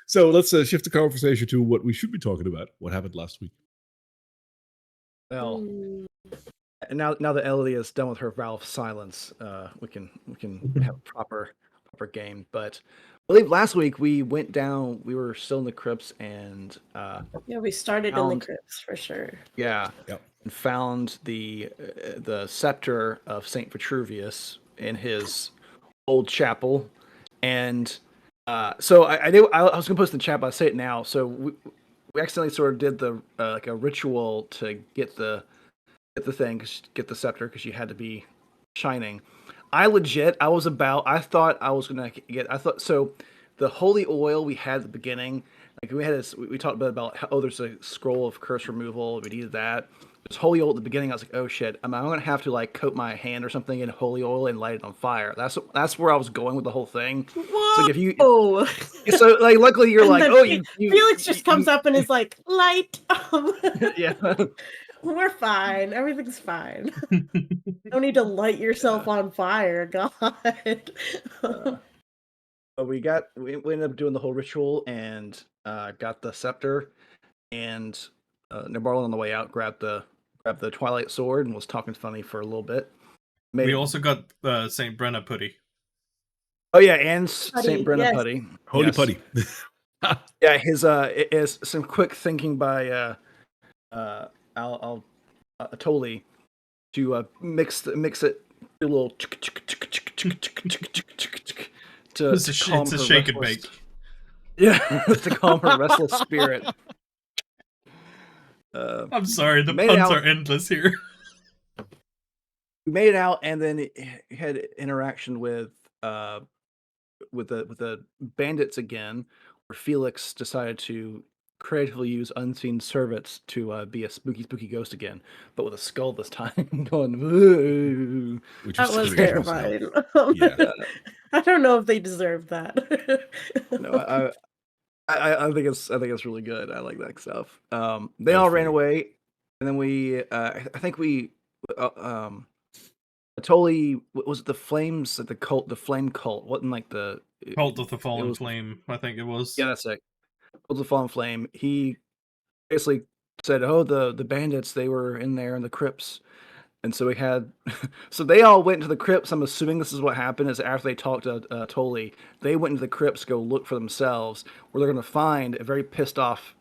So let's shift the conversation to what we should be talking about. What happened last week? Well, and now that Elodie is done with her vow of silence, we can have a proper game. But I believe last week we went down. We were still in the crypts, and we started in the crypts for sure. Yeah. Yep. And found the scepter of Saint Vitruvius in his old chapel, and so I was gonna post in the chat, but I'll say it now. So we accidentally sort of did the like a ritual to get the thing, get the scepter, because you had to be shining. I thought I was gonna get. So the holy oil we had at the beginning, like we talked about how there's a scroll of curse removal. We needed that. There's holy oil at the beginning. I was like, oh shit, I'm gonna have to like coat my hand or something in holy oil and light it on fire. That's where I was going with the whole thing. Whoa! So like if you, so like luckily you're like, oh, Felix just comes up and is like, light. Yeah. We're fine. Everything's fine. Don't need to light yourself on fire, God. We ended up doing the whole ritual and got the scepter, and Nabarlin on the way out grabbed the Twilight Sword and was talking funny for a little bit. We also got Saint Brenna Putty. Oh yeah, and Saint Brenna Putty. Holy Putty. Yeah, his is some quick thinking by Totally to mix it a little it's a shake and bake. Yeah, to calm her restless spirit. I'm sorry, the puns are endless here. We made it out, and then had interaction with the bandits again, where Felix decided to creatively use unseen servants to be a spooky ghost again, but with a skull this time. Going, ooh. That was terrifying. Yeah. I don't know if they deserved that. No, I think it's really good. I like that stuff. They all ran away, and then we I think we totally, was it the flames at the flame cult? Wasn't like the Cult of the Fallen Flame, I think it was. Yeah, that's it. Cult of the Fallen Flame. He basically said, oh, the bandits, they were in there in the crypts. And so we had, so they all went into the crypts. I'm assuming this is what happened, is after they talked to Tolly, they went into the crypts to go look for themselves, where they're going to find a very pissed off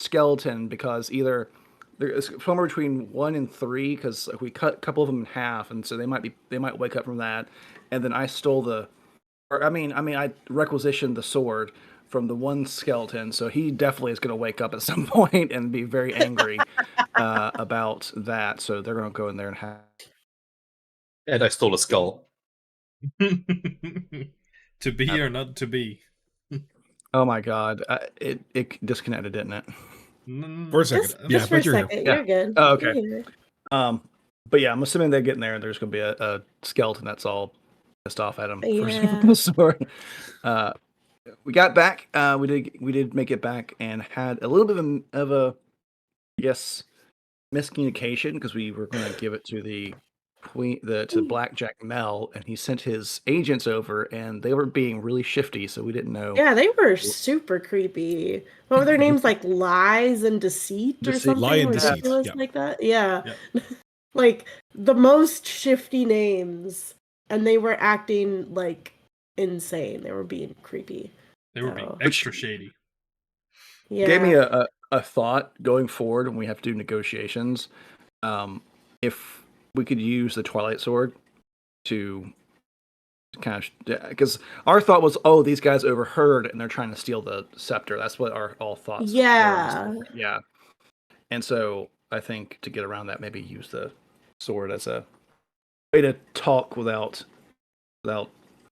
skeleton, because either there's somewhere between 1 and 3, because we cut a couple of them in half, and so they might wake up from that. And then I stole I requisitioned the sword from the one skeleton, so he definitely is going to wake up at some point and be very angry about that. So they're going to go in there and have. And I stole a skull. To be or not to be. Oh my god, it disconnected, didn't it? For a second, just for a second. You're good. Oh, okay. But yeah, I'm assuming they get in there and there's going to be a skeleton that's all pissed off at him for the sword. We got back. We did make it back and had a little bit of a miscommunication, because we were going to give it to the queen, to Blackjack Mel, and he sent his agents over, and they were being really shifty, so we didn't know. Yeah, they were super creepy. What were their names? Like Lies and Deceit or something ridiculous like that? Yeah. Like the most shifty names, and they were acting like insane. They were being creepy. They were being extra shady. Yeah. Gave me a thought going forward when we have to do negotiations. If we could use the Twilight Sword to kind of, because our thought was, oh, these guys overheard and they're trying to steal the scepter. That's what our all thoughts were. Yeah. And so I think to get around that, maybe use the sword as a way to talk without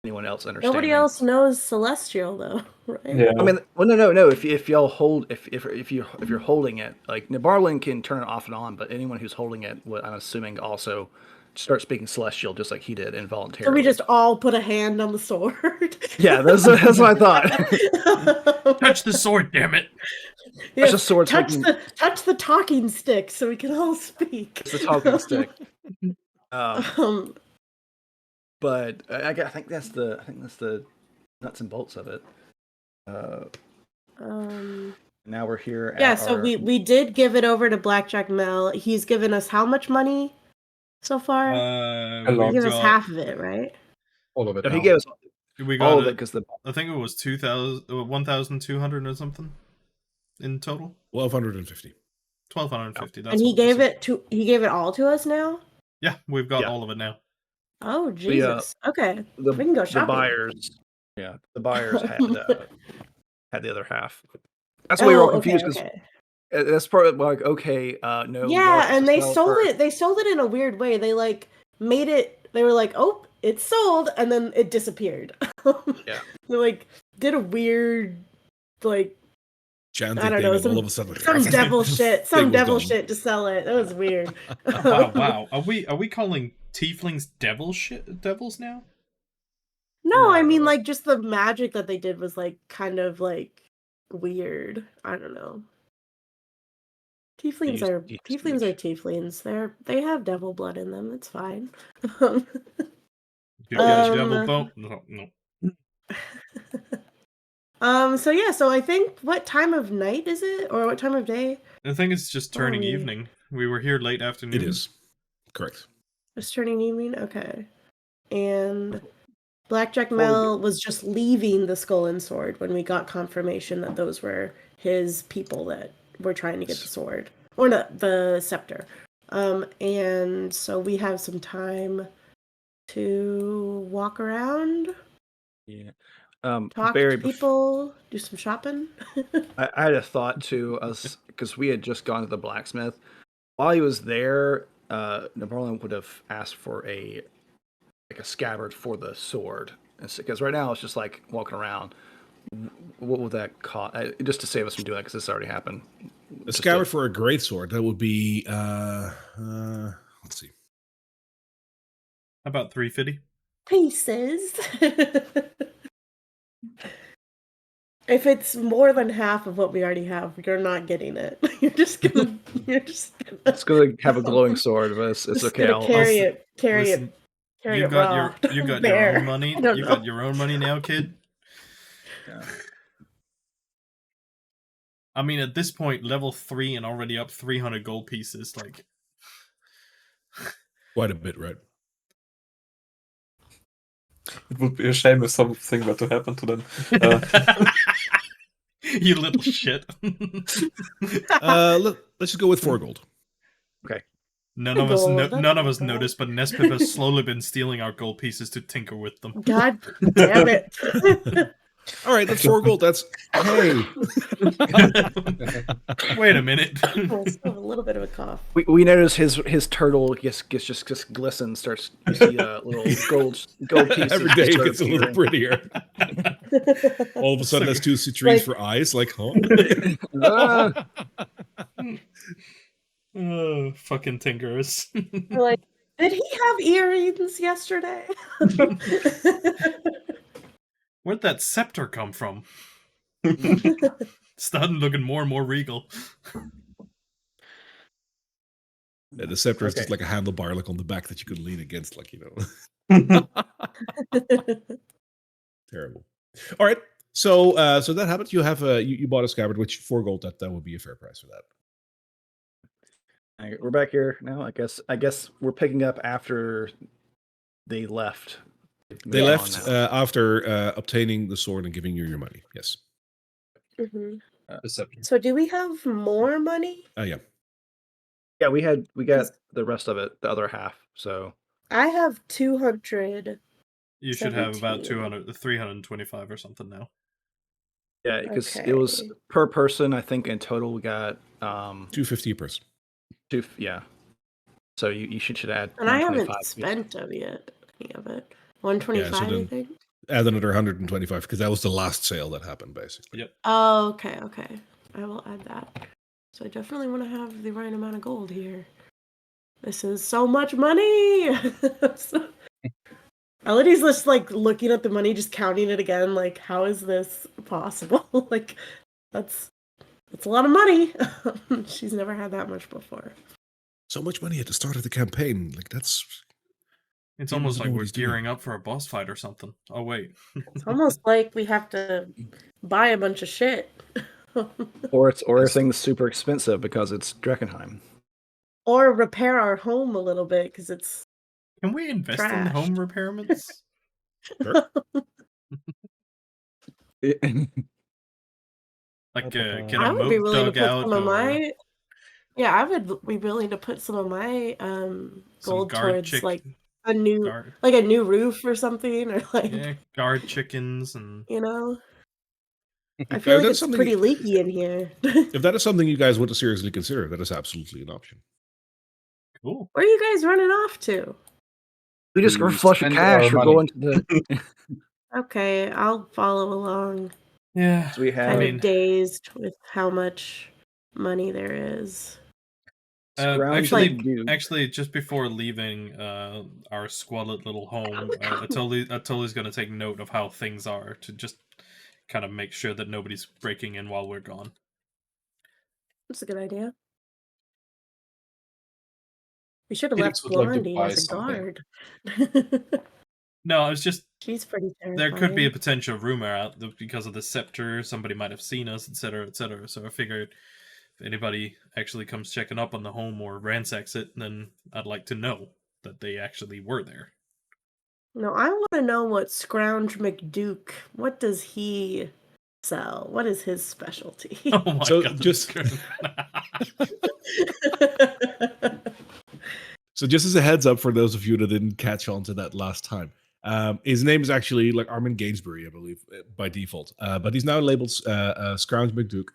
anyone else understanding. Nobody else knows Celestial though, right? Yeah. I mean, well, no. If y'all hold, if you're holding it, like Nabarlin can turn it off and on, but anyone who's holding it, I'm assuming also start speaking Celestial, just like he did involuntarily. So we just all put a hand on the sword. Yeah, that's what I thought. Touch the sword, damn it! Yeah, the sword. Touch the talking stick, so we can all speak. It's the talking stick. But I think that's the nuts and bolts of it. Now we're here. Yeah, at so our... we did give it over to Blackjack Mel. He's given us how much money so far? He We've gave us got half of it, right? All of it. No, he now. gave us we got all of it. it because the I think it was 1,200 or something in total. 1,250. 1,250. That's And he what it was. gave it all to us now? Yeah, we've got all of it now. Oh Jesus. Okay. the We can go the shopping. buyers. Yeah, the buyers had the other half. That's why we were all confused because that's part of like no. Yeah, and they sold it. They sold it in a weird way. They like made it. They were like, "Oh, it's sold," and then it disappeared. Yeah, they like did a weird like Chanting I don't thing, know, and all of a sudden, some devil shit, thing was gone. shit to sell it. That was weird. Wow. Are we calling tieflings devils now? No, I mean like just the magic that they did was like kind of like weird. I don't know. Tieflings are tieflings. They have devil blood in them. It's fine. You get a devil bone? No. So I think what time of night is it? Or what time of day? I think it's just turning evening. We were here late afternoon. It is. Correct. It's turning evening? Okay. And Blackjack Mel was just leaving the Skull and Sword when we got confirmation that those were his people that were trying to get the sword. Or not, the scepter. And so we have some time to walk around. Yeah. Talk Barry, to people, do some shopping. I had a thought too, because we had just gone to the blacksmith. While he was there, Napoleon would have asked for a scabbard for the sword, because right now it's just like walking around. What would that cost? Just to save us from doing that, because this already happened. A scabbard for a great sword, that would be let's see. About 350 pieces. If it's more than half of what we already have, you're not getting it. It's gonna have a glowing sword, but it's okay. I'll carry it. You got your own money. You got your own money now, kid. Yeah. I mean, at this point, level 3 and already up 300 gold pieces, like quite a bit, right? It would be a shame if something were to happen to them. You little shit. Let's just go with 4 gold. Okay. None of us noticed, but Nespith has slowly been stealing our gold pieces to tinker with them. God damn it. All right, that's 4 gold. That's hey. Wait a minute. I still have a little bit of a cough. We notice his turtle just glistens. Starts you see little gold pieces. Every day it gets a little prettier. All of a sudden, there's 2 citrines for eyes. Like, huh? Fucking tinkerers. Like, did he have earrings yesterday? Where'd that scepter come from? Starting looking more and more regal. Yeah, the scepter is just like a handlebar, like on the back that you could lean against, like, you know. Terrible. All right, so that happened. You have you bought a scabbard, which 4 gold. That would be a fair price for that. All right, we're back here now. I guess we're picking up after they left. They left after obtaining the sword and giving you your money. Yes. Mm-hmm. So do we have more money? Yeah. Yeah, we got the rest of it, the other half. So I have 200. You should have about 325 or something now. Yeah, because it was per person. I think in total we got 250 a person. Yeah. So you should add. And I haven't spent any of it. 125, I think. Add another 125 because that was the last sale that happened, basically. Yep. Oh, okay. I will add that. So I definitely want to have the right amount of gold here. This is so much money. Elodie's just like looking at the money, just counting it again. Like, how is this possible? Like, that's a lot of money. She's never had that much before. So much money at the start of the campaign. Like, that's It's He almost doesn't like know what we're he's doing. gearing up for a boss fight or something. Oh wait. It's almost like we have to buy a bunch of shit. Or everything's super expensive because it's Drakkenheim. Or repair our home a little bit because it's Can we invest in trashed. home repairments? Sure. Like get I a would be moat willing to dug put out some of or my. Yeah, I would be willing to put some of my some gold guard towards like a new guard. roof or something, or like Yeah, guard chickens and you know. I Now, feel if like that's it's pretty leaky in here. if that is something you guys want to seriously consider, that is absolutely an option. cool. Where are you guys running off to? We just We flush of spend cash our or money. go into the. Okay, I'll follow along. Yeah. So we have. Kind I of mean, dazed with how much money there is. Scrounge actually, just before leaving our squalid little home, Atoli's going to take note of how things are to just kind of make sure that nobody's breaking in while we're gone. That's a good idea. We should have Felix left would like to Blondie buy as a something. guard. No, it's just She's pretty terrifying. there could be a potential rumor out that because of the scepter, somebody might have seen us, etc., etc. So I figured if anybody actually comes checking up on the home or ransacks it, then I'd like to know that they actually were there. No, I want to know what Scrounge McDuke. What does he sell? What is his specialty? Oh my So god! So just as a heads up for those of you that didn't catch on to that last time, his name is actually like Armin Gainsbury, I believe, by default. But he's now labeled Scrounge McDuke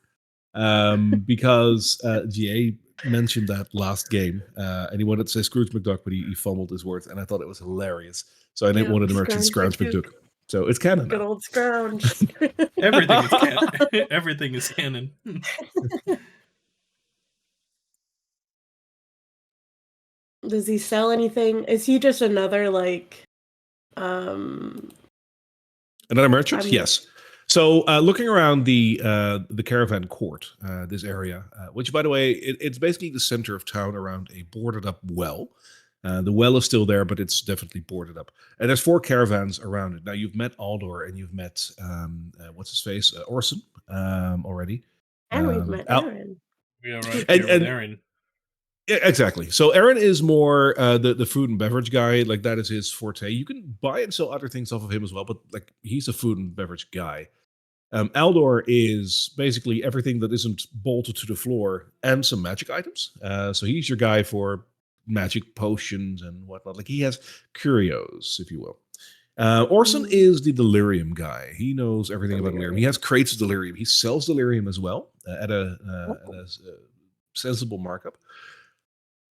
because GA mentioned that last game, and he wanted to say Scrooge McDuck, but he fumbled his words, and I thought it was hilarious. So I didn't want to merchant Scrounge McDuke. So it's canon now. Good old Scrounge. Everything is canon. Everything is canon. Does he sell anything? Is he just another like Another merchant? I'm- Yes. So looking around the caravan court, this area, which by the way, it's basically the center of town around a boarded up well. The well is still there, but it's definitely boarded up. And there's 4 caravans around it. Now you've met Aldor and you've met what's his face, Orson already. and we've met Aaron. Yeah, right. And- Here with Aaron. Yeah, exactly. So Aaron is more the food and beverage guy. Like that is his forte. You can buy and sell other things off of him as well, but like he's a food and beverage guy. Aldor is basically everything that isn't bolted to the floor and some magic items. So he's your guy for magic potions and whatnot. Like he has curios, if you will. Orson is the delirium guy. He knows everything about delirium. He has crates of delirium. He sells delirium as well at a sensible markup.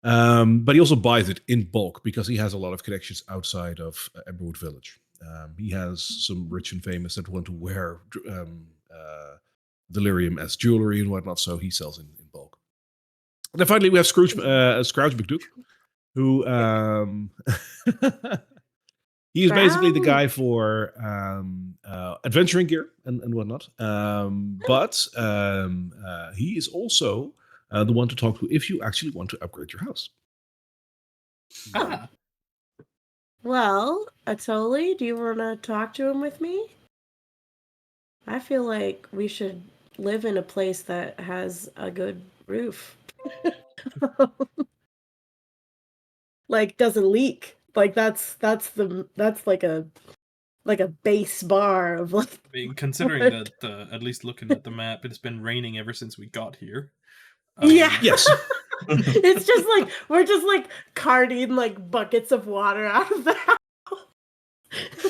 But he also buys it in bulk because he has a lot of connections outside of Emberwood Village. He has some rich and famous that want to wear delirium as jewelry and whatnot, so he sells in bulk. And then finally, we have Scrooge McDuke, who he is basically the guy for adventuring gear and whatnot. But he is also the one to talk to if you actually want to upgrade your house. Oh. Well, Atoli, do you want to talk to him with me? I feel like we should live in a place that has a good roof. Like doesn't leak. Like that's like a base bar of like. I mean, considering that at least looking at the map, it's been raining ever since we got here. Yeah. Yes. It's just like we're just like carting like buckets of water out of the house.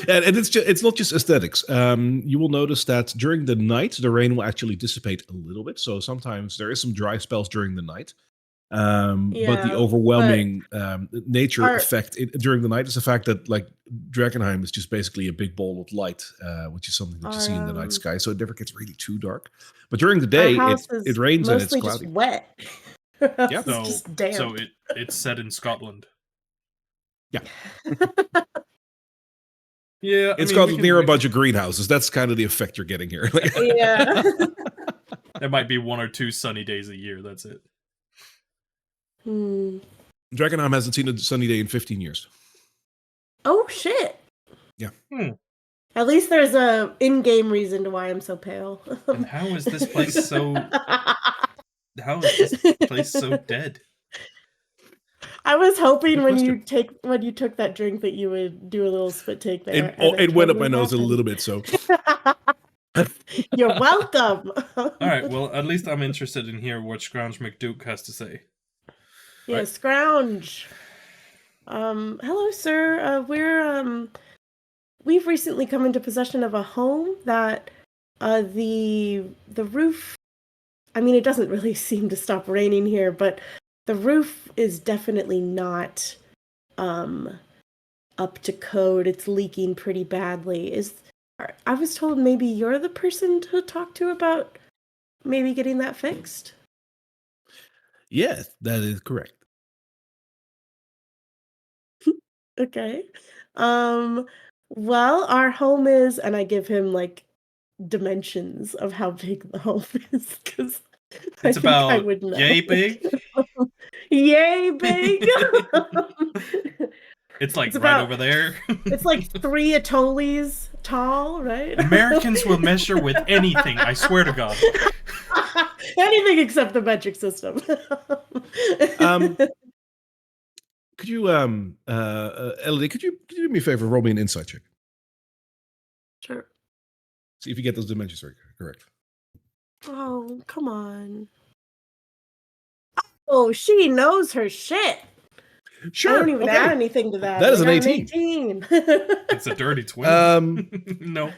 And it's not just aesthetics. You will notice that during the night, the rain will actually dissipate a little bit. So sometimes there is some dry spells during the night. But the overwhelming nature effect during the night is the fact that like Drakkenheim is just basically a big ball of light, which is something that you see in the night sky. So it never gets really too dark. But during the day, it rains and it's cloudy. Just wet. Yeah, just damp. So it's set in Scotland. Yeah. Yeah, it's Scotland near a bunch of greenhouses. That's kind of the effect you're getting here. Yeah. There might be 1 or 2 sunny days a year. That's it. Hmm. Drakkenheim hasn't seen a sunny day in 15 years. Oh shit! Yeah. At least there's a in-game reason to why I'm so pale. And how is this place so? How is this place so dead? I was hoping Good when question. you took that drink that you would do a little spit take there. It went up my nose a little bit, so. You're welcome. All right. Well, at least I'm interested in hear what Scrounge McDuke has to say. Yeah, Right. Scrounge. Hello, sir. We've recently come into possession of a home that the roof. I mean, it doesn't really seem to stop raining here, but the roof is definitely not up to code. It's leaking pretty badly. I was told maybe you're the person to talk to about maybe getting that fixed. Yes, that is correct. Okay. Well, our home is, and I give him like dimensions of how big the home is because I It's think I about would know. yay big. Yay big. It's like It's right about- over there. It's like 3 atolls tall, right? Americans will measure with anything. I swear to God. Anything except the metric system. Could you, Elodie, could you do me a favor? Roll me an insight check. Sure. See if you get those dimensions correct. Oh, come on. Oh, she knows her shit. Sure. I don't even add anything to that. That is I an got 18. It's a dirty 20. No.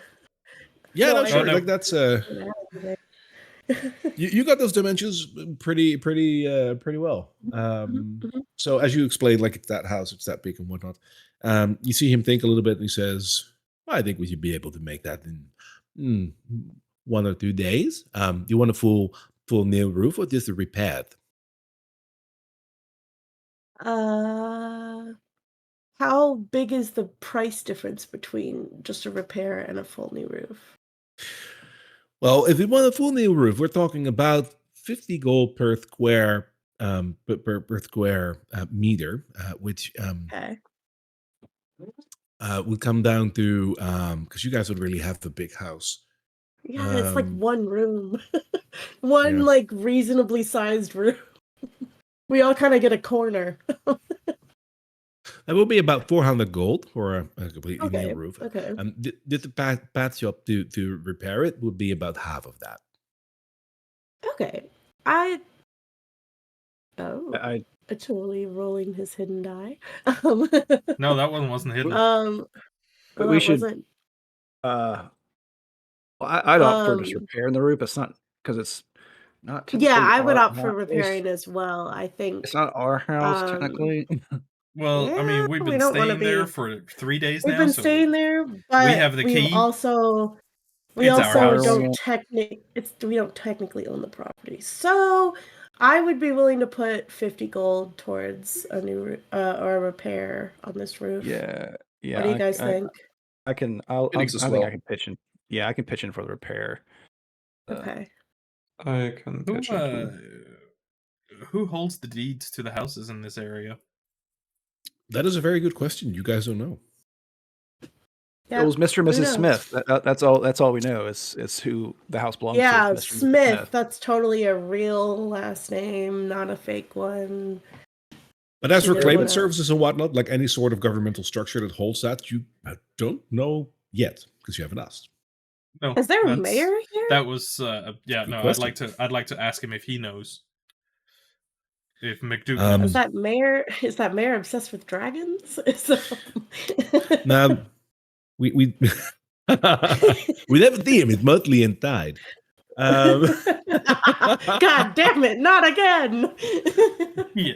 Yeah, No, no, sure. no. Like that's you got those dimensions pretty well. So as you explained, like it's that house, it's that big and whatnot. You see him think a little bit, and he says, "I think we should be able to make that in 1 or 2 days. You want a full new roof or just a repaired?" How big is the price difference between just a repair and a full new roof? Well, if you want a full new roof, we're talking about 50 gold per square per square meter, which Okay. would come down to because you guys would really have the big house. Yeah, it's like Um, one room. One yeah. like reasonably sized room. We all kind of get a corner. That will be about 400 gold for a completely Okay. new roof. Okay. Did the pat shop to repair it would be about half of that. Okay. I totally rolling his hidden die. No, that one wasn't hidden. But oh, we it should- wasn't. well, I'd opt for just Um, repairing the roof. It's not because it's not. Yeah, technically I would our opt for house. repairing as well. I think. It's not our house Um, technically. Well, I mean, we've we been don't wanna staying there be- for 3 days We've now. been So staying there, but have the key. we also It's our house. don't we don't technically own the property. So I would be willing to put 50 gold towards a new or a repair on this roof. Yeah. What do you guys think? I can. I Phoenix as think well. I can pitch in. Yeah, I can pitch in for the repair. Okay. I can Who, pitch into. who holds the deeds to the houses in this area? That is a very good question. You guys don't know. Yeah. It was Mr. and who Mrs. knows? Smith. That's all. That's all we know is who the house belongs Yeah, to. is Mr. and Mrs. Smith. That's totally a real last name, not a fake one. But as for Yeah, claimant yeah. services and whatnot, like any sort of governmental structure that holds that, you don't know yet because you haven't asked. No. Is there a that's- mayor here? That was yeah. Good No, question. I'd like to ask him if he knows. If McDuke Um, knows. Is that mayor obsessed with dragons? Now, we we never see him. It's mostly inside. God damn it! Not again. Yeah.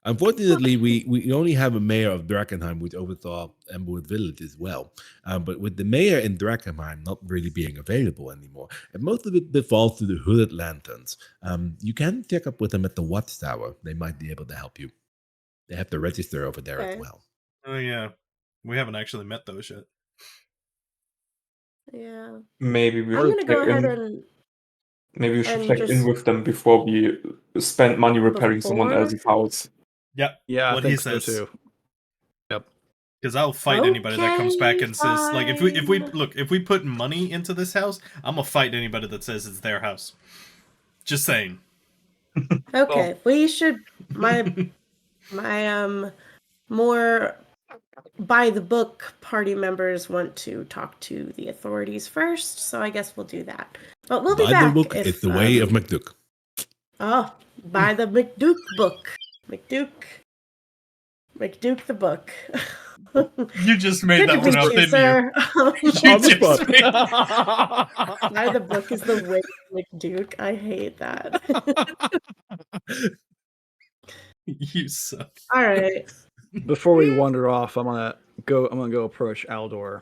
Unfortunately, we only have a mayor of Drakkenheim, which oversaw Emberwood Village as well. But with the mayor in Drakkenheim not really being available anymore, and most of it falls to the Hooded Lanterns. You can check up with them at the Watchtower. They might be able to help you. They have the register over there as Okay. well. Oh yeah. We haven't actually met those yet. Yeah. Maybe we I'm should gonna go check ahead in. and Maybe we should and check in just- with them before we spend money repairing someone Before? else's house. Yeah. Yeah, What I he think so says. too. Because I'll fight anybody that comes back and says, like, if we put money into this house, I'm gonna fight anybody that says it's their house. Just saying. Okay, we should my more by the book party members want to talk to the authorities first, so I guess we'll do that. But we'll be back. By the book, it's the way of McDuke. Oh, by the McDuke book. McDuke the book. You just made that one up, didn't sir. you? By the book is the way of McDuke. I hate that. You suck. All right. Before we wander off, I'm gonna go approach Aldor.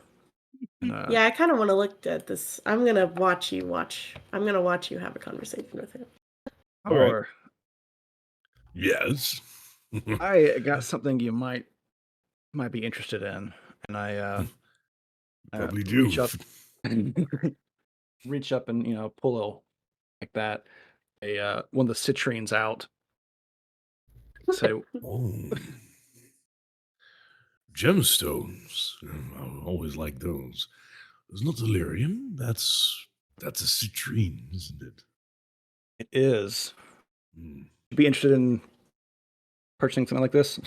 Yeah, I kind of want to look at this. I'm gonna watch you have a conversation with him. Aldor. Right. Yes. I got something you might be interested in, and I probably do. Reach up and pull like that. One of the citrines out. Say, gemstones. I always like those. It's not delirium. That's a citrine, isn't it? It is. You'd be interested in purchasing something like this?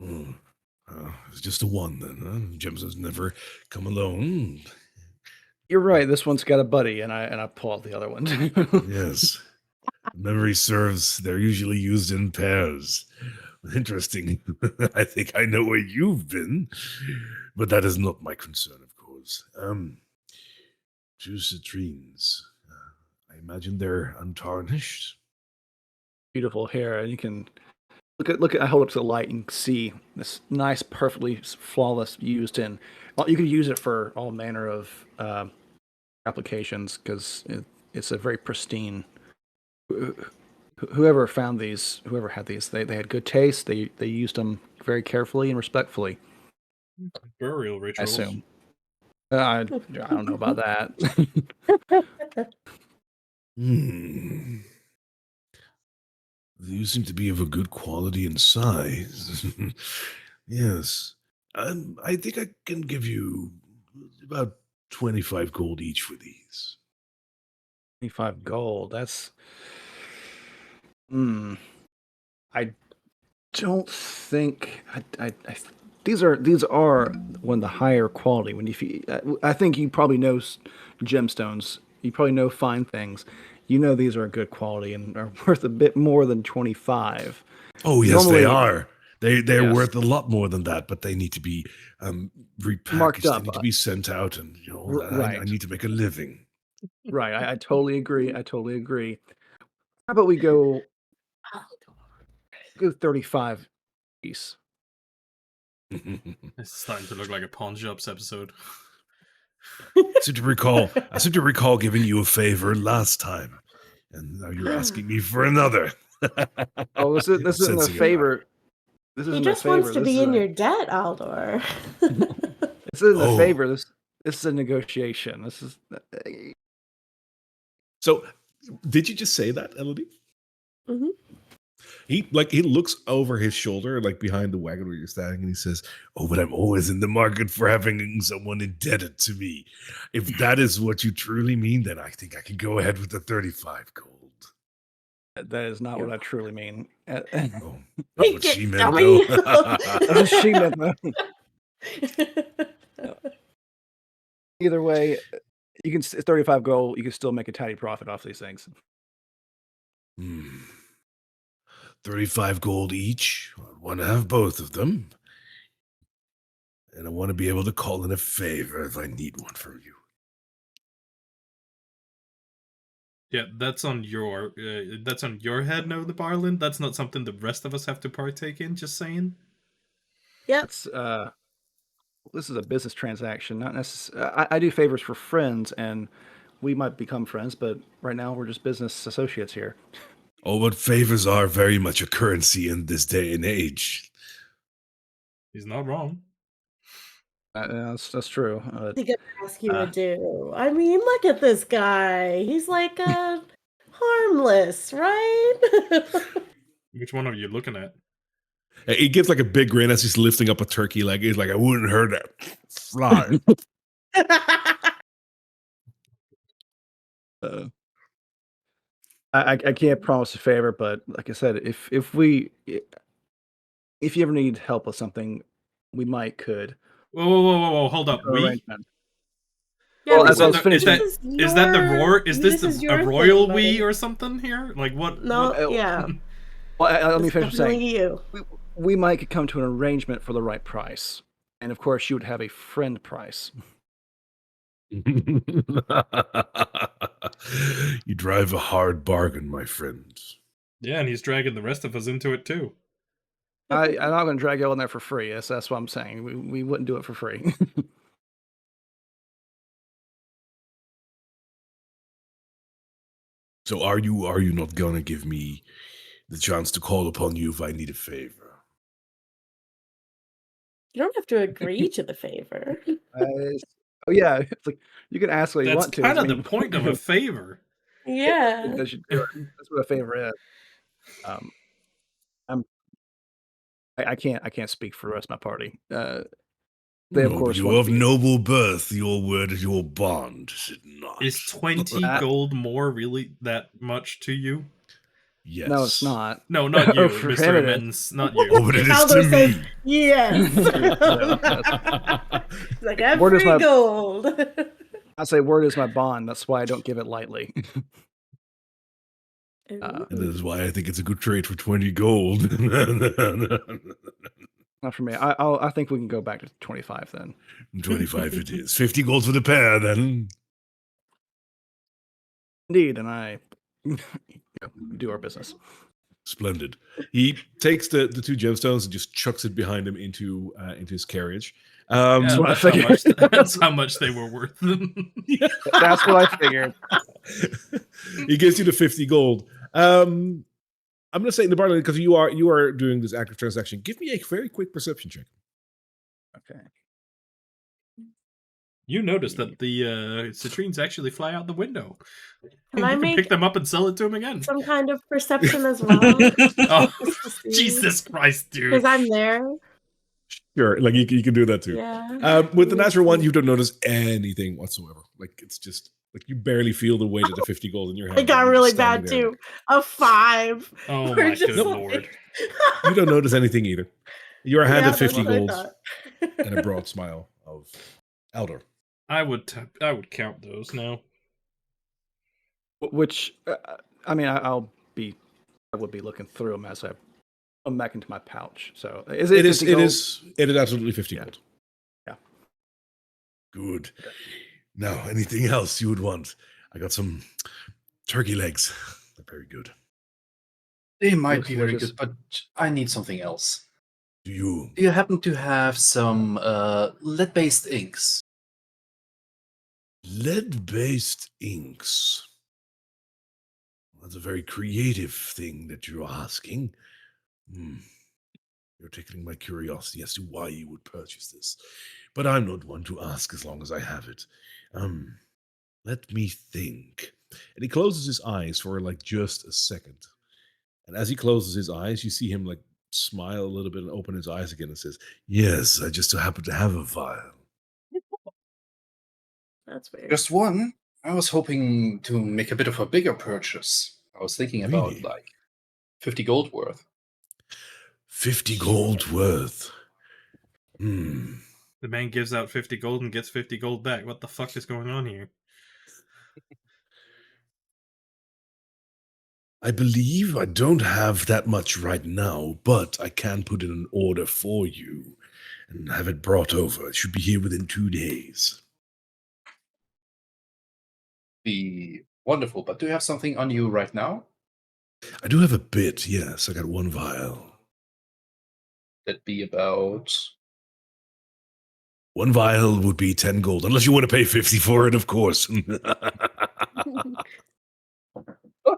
It's just a one then, huh? Gemstones never come alone. You're right. This one's got a buddy, and I pull out the other one. Yes. Memory serves. They're usually used in pairs. Interesting. I think I know where you've been, but that is not my concern, of course. Two citrines. I imagine they're untarnished. Beautiful hair, and you can look at. I hold up to the light and see this nice, perfectly flawless used in. Well, you could use it for all manner of applications because it's a very pristine. Whoever had these, they had good taste. They used them very carefully and respectfully. Burial rituals. I assume. I don't know about that. You seem to be of a good quality and size. Yes. I think I can give you about 25 gold each for these. 25 gold. That's. I don't think. These are one of the higher quality. I think you probably know gemstones. You probably know fine things. You know these are good quality and are worth a bit more than 25. Oh yes, normally, they are. They're worth a lot more than that, but they need to be repackaged. Marked up. They need to be sent out, and right. I need to make a living. Right, I totally agree. How about we go 35 piece? It's starting to look like a pawn shops episode. I seem to recall giving you a favor last time, and now you're asking me for another. Oh, this isn't a favor. He just wants to be in your debt, Aldor. This isn't a favor. This is a negotiation. This is. So, did you just say that, Elodie? Mm-hmm. He looks over his shoulder, like behind the wagon where you're standing, and he says, "Oh, but I'm always in the market for having someone indebted to me. If that is what you truly mean, then I think I can go ahead with the 35 gold." That is not what I truly mean. That's what she meant, though. That's what she meant, though. Either way, you can 35 gold. You can still make a tidy profit off these things. 35 gold each. I want to have both of them. And I want to be able to call in a favor if I need one from you. Yeah, that's on your head, no, the Barlin. That's not something the rest of us have to partake in, just saying. Yeah. This is a business transaction, not necessarily. I do favors for friends, and we might become friends, but right now we're just business associates here. Oh, but favors are very much a currency in this day and age. He's not wrong. That's true. He could ask you to do. I mean, look at this guy. He's like harmless, right? Which one are you looking at? He gets like a big grin as he's lifting up a turkey leg. He's like, I wouldn't hurt that fly. I can't promise a favor, but like I said, if you ever need help with something, we could. Whoa! Hold up, we. Arrangement. Yeah, Well, but as I was finishing, is that the roar? Is this a your royal thing, we buddy. or something here? Like what? No, what? yeah. well, let me It's finish definitely saying. you. We might come to an arrangement for the right price, and of course, you would have a friend price. You drive a hard bargain, my friend. Yeah, and he's dragging the rest of us into it too. I'm not going to drag you in there for free. That's what I'm saying. We wouldn't do it for free. So are you not gonna give me the chance to call upon you if I need a favor? You don't have to agree to the favor. Oh yeah, it's like you can ask what you That's want to. kind of the point of a favor. Yeah. Because you do it. That's what a favor is. I can't speak for the rest of my party. They of course you want of to be. noble birth. Your word is your bond, is it not? Is 20 gold more really that much to you? Yes. No, it's not. No, not you, For Mr. him it is. Emmons. Not you. Oh, but it is Aldo to says, me. yes. It's like, I'm Word is free my- gold. I say word is my bond. That's why I don't give it lightly. And that is why I think it's a good trade for 20 gold. Not for me. I think we can go back to 25 then. 25 it is. 50 gold for the pair, then. Indeed, and I do our business. Splendid. He takes the 2 gemstones and just chucks it behind him into his carriage. Yeah, that's how much they were worth. That's what I figured. He gives you the 50 gold. I'm going to say in the bar because you are doing this active transaction. Give me a very quick perception check. Okay. You notice that the citrines actually fly out the window. Can I pick them up and sell it to him again. Some kind of perception as well. Oh, Jesus Christ, dude! Because I'm there. Sure, like you can do that too. Yeah. With the natural one, you don't notice anything whatsoever. Like it's just like you barely feel the weight of the 50 gold in your hand. It got really bad too. A 5. Oh We're my just good like- lord! You don't notice anything either. You're handed Yeah, 50 that's what I gold thought. and a broad smile of Eldor. I would count those now. Which, I mean, I would be looking through them as I come back into my pouch. So is it? It is absolutely 50 gold. Yeah. Good. Now, anything else you would want? I got some turkey legs. They're very good. They might Looks be very delicious. good, but I need something else. Do you? Do you happen to have some lead-based inks? Lead-based inks. That's a very creative thing that you're asking. You're tickling my curiosity as to why you would purchase this. But I'm not one to ask as long as I have it. Let me think. And he closes his eyes for like just a second. And as he closes his eyes, you see him like smile a little bit and open his eyes again and says, yes, I just so happen to have a vial. That's weird. Just one? I was hoping to make a bit of a bigger purchase. I was thinking about Really? like 50 gold worth. 50 gold worth. Hmm. The man gives out 50 gold and gets 50 gold back. What the fuck is going on here? I believe I don't have that much right now, but I can put in an order for you and have it brought over. It should be here within 2 days. Be wonderful, but do you have something on you right now? I do have a bit, yes. I got 1 vial. That'd be about 1 vial would be 10 gold, unless you want to pay 50 for it, of course.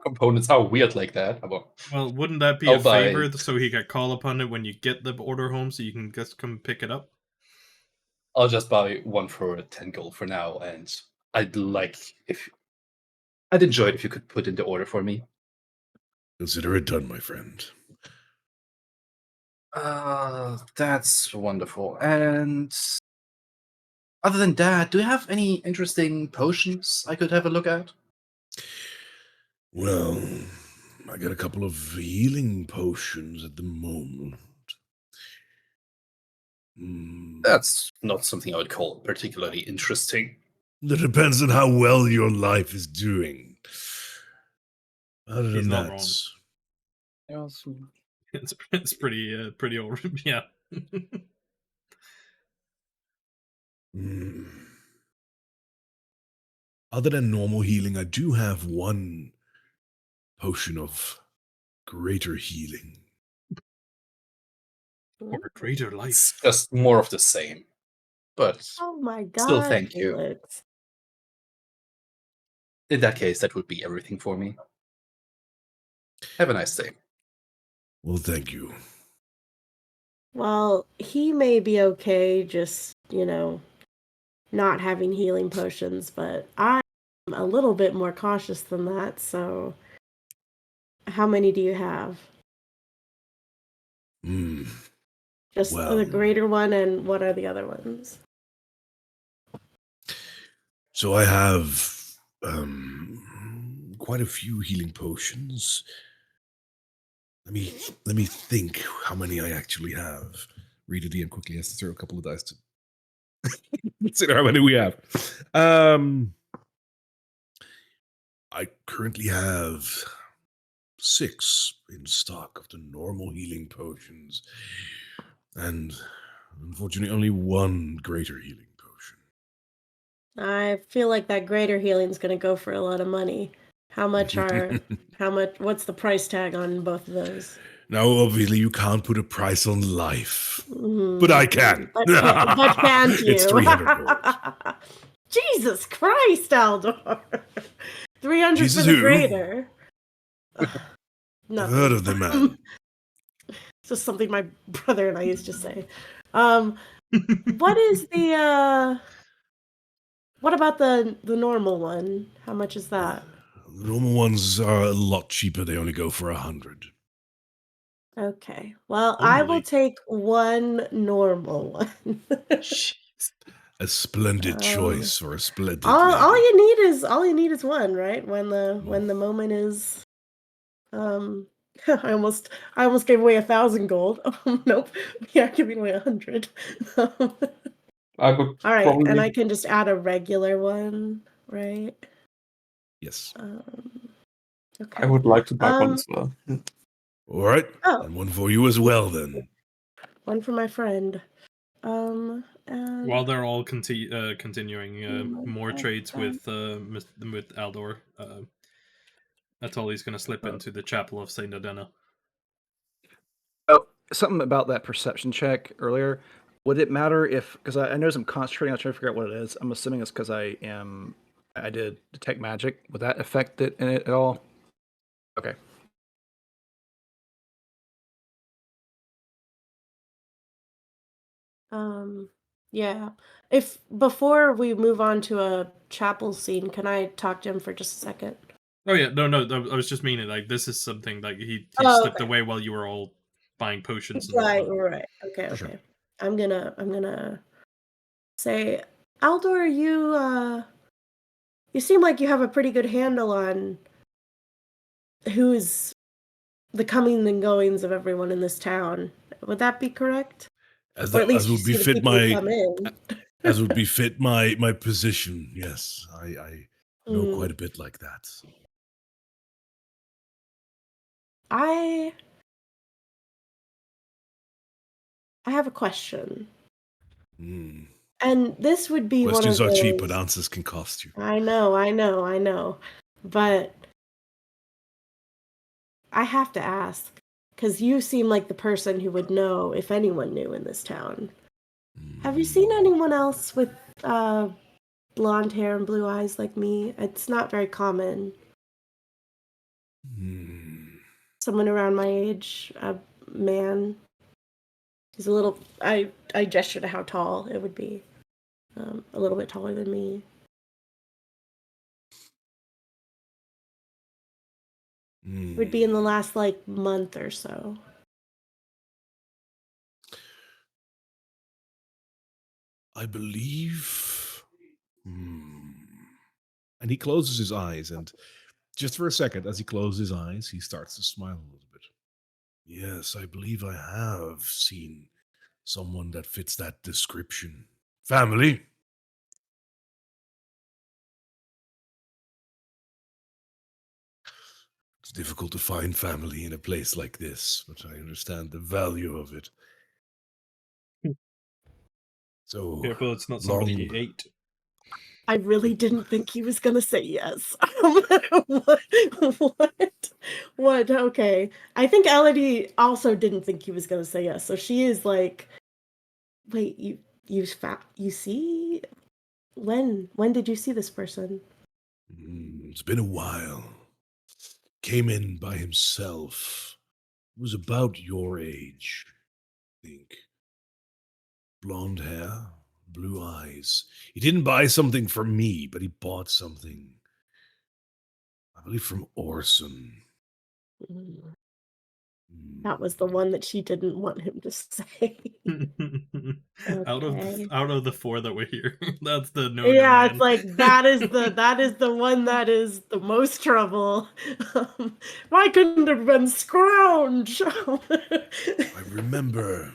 Components are weird like that. Well, wouldn't that be I'll a buy favor it. so he could call upon it when you get the order home so you can just come pick it up? I'll just buy 1 for 10 gold for now, and I'd enjoy it if you could put in the order for me. Consider it done, my friend. That's wonderful. And other than that, do you have any interesting potions I could have a look at? Well, I got a couple of healing potions at the moment. That's not something I would call particularly interesting. That depends on how well your life is doing. Other He's than not that, wrong. It's pretty old. Yeah. mm, other than normal healing, I do have one potion of greater healing. Or a greater It's life. just more of the same. But Oh my still, god, thank you. Felix. In that case, that would be everything for me. Have a nice day. Well, thank you. Well, he may be okay just, not having healing potions, but I'm a little bit more cautious than that, so how many do you have? Just Well, the greater one, and what are the other ones? so I have quite a few healing potions. Let me think how many I actually have. Read a DM quickly has to throw a couple of dice to consider how many we have. I currently have 6 in stock of the normal healing potions, and unfortunately, only 1 greater healing potion. I feel like that greater healing's gonna go for a lot of money. What's the price tag on both of those? Now, obviously, you can't put a price on life, but I can. But can't you? It's 300 gold. Jesus Christ, Aldor! 300 Jesus for the who? greater. I've Nothing. heard of the man. It's just something my brother and I used to say. What is the what about the normal one? How much is that? The normal ones are a lot cheaper. They only go for 100. Okay. Well, I will take one normal one. A splendid choice for a splendid all lady. all you need is one, right? When the moment is I almost gave away 1,000 gold. Nope. We are giving away 100. I would All right, and probably I can just add a regular one, right? Yes. Okay. I would like to buy one as well. All right. Oh. And one for you as well, then. One for my friend. And While they're all continuing more trades with Aldor, Atoli's going to slip into the chapel of Saint Adena. Oh, something about that perception check earlier. Would it matter if, because I know I'm concentrating on trying to figure out what it is. I'm assuming it's because I did detect magic. Would that affect it in it at all? Okay. Yeah. If before we move on to a chapel scene, can I talk to him for just a second? Oh yeah, no, I was just meaning like this is something like he slipped away while you were all buying potions and Right, whatnot. right. Okay, okay. I'm gonna say, Aldor, you seem like you have a pretty good handle on who's the coming and goings of everyone in this town. Would that be correct? Or at least As you would be see the fit people who my come in. as would be fit my position. Yes, I know quite a bit like that. I have a question. And this would be Questions one are of cheap, but those. answers can cost you. I know. But I have to ask, because you seem like the person who would know if anyone knew in this town. Have you seen anyone else with blonde hair and blue eyes like me? It's not very common. Someone around my age, a man. He's a little. I gesture to how tall it would be. A little bit taller than me. Would be in the last month or so. I believe. And he closes his eyes, and just for a second, as he closes his eyes, he starts to smile a little bit. Yes, I believe I have seen someone that fits that description. Family. It's difficult to find family in a place like this, but I understand the value of it. So Careful, it's not somebody he ate. I really didn't think he was gonna say yes. What? Okay. I think Elodie also didn't think he was gonna say yes. So she is like, wait, you see? When did you see this person? It's been a while. Came in by himself. Was about your age, I think. Blonde hair, blue eyes. He didn't buy something for me, but he bought something, I believe, from Orson. That was the one that she didn't want him to say. Okay. Out of the 4 that were here, that's the no. Yeah, it's like that is the one that is the most trouble. Why couldn't it have been Scrounge? I remember.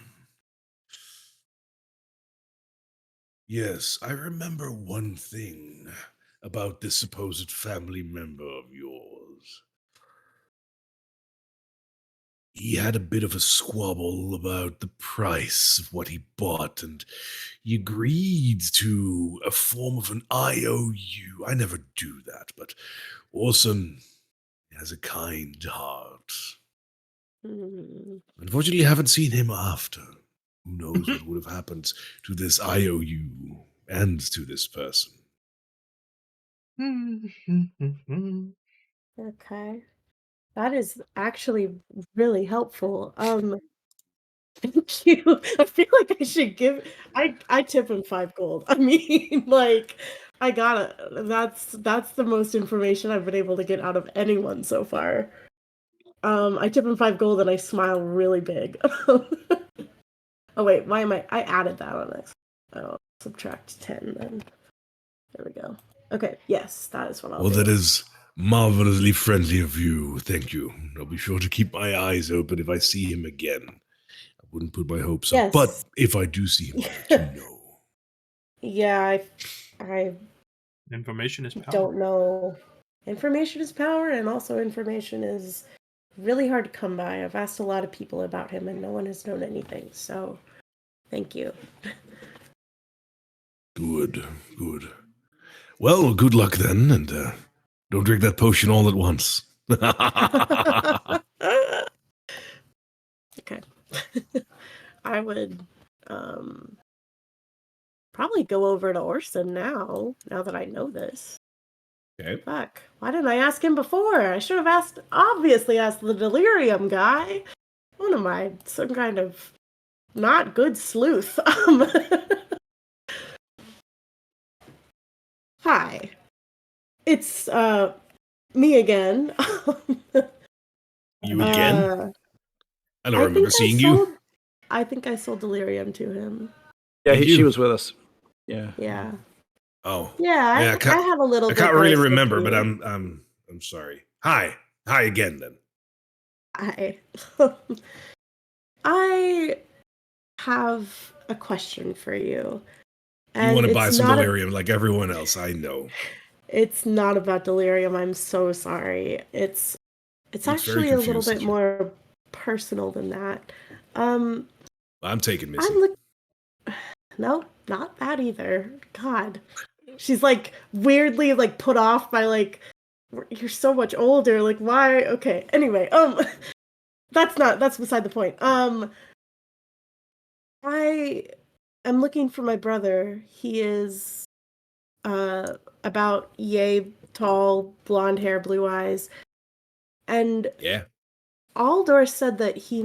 Yes, I remember one thing about this supposed family member of yours. He had a bit of a squabble about the price of what he bought, and he agreed to a form of an IOU. I never do that, but Orson has a kind heart. Unfortunately, I haven't seen him after. Who knows what would have happened to this IOU and to this person. Okay. That is actually really helpful. Thank you. I feel like I should give I tip him 5 gold. I mean, like I gotta that's the most information I've been able to get out of anyone so far. I tip him 5 gold and I smile really big. Oh wait, why am I added that on this. Oh, subtract 10 then. There we go. Okay, yes, that is what I'll do. That is marvelously friendly of you. Thank you. I'll be sure to keep my eyes open if I see him again. I wouldn't put my hopes up, but if I do see him, I'll let you know. Yeah, I Information is power. Don't know. Information is power, and also information is really hard to come by. I've asked a lot of people about him, and no one has known anything, so thank you. Good. Well, good luck then, and don't drink that potion all at once. Okay. I would probably go over to Orson now that I know this. Okay. Fuck. Why didn't I ask him before? I should have obviously asked the delirium guy. What am I, some kind of not good sleuth? Hi. It's me again. You again? I don't remember seeing you. I think I sold delirium to him. Yeah, she was with us. Yeah. Yeah. Oh. Yeah, I have a little. I can't really remember, but I'm sorry. Hi again then. Hi. I have a question for you. You want to buy some delirium like everyone else, I know. It's not about delirium. I'm so sorry. It's actually a little bit more personal than that. I'm taking Missy. No, not that either. God. She's like weirdly like put off by like you're so much older. Like why? Okay. Anyway, that's beside the point. I am looking for my brother. He is about yay tall, blonde hair, blue eyes. And yeah. Aldor said that he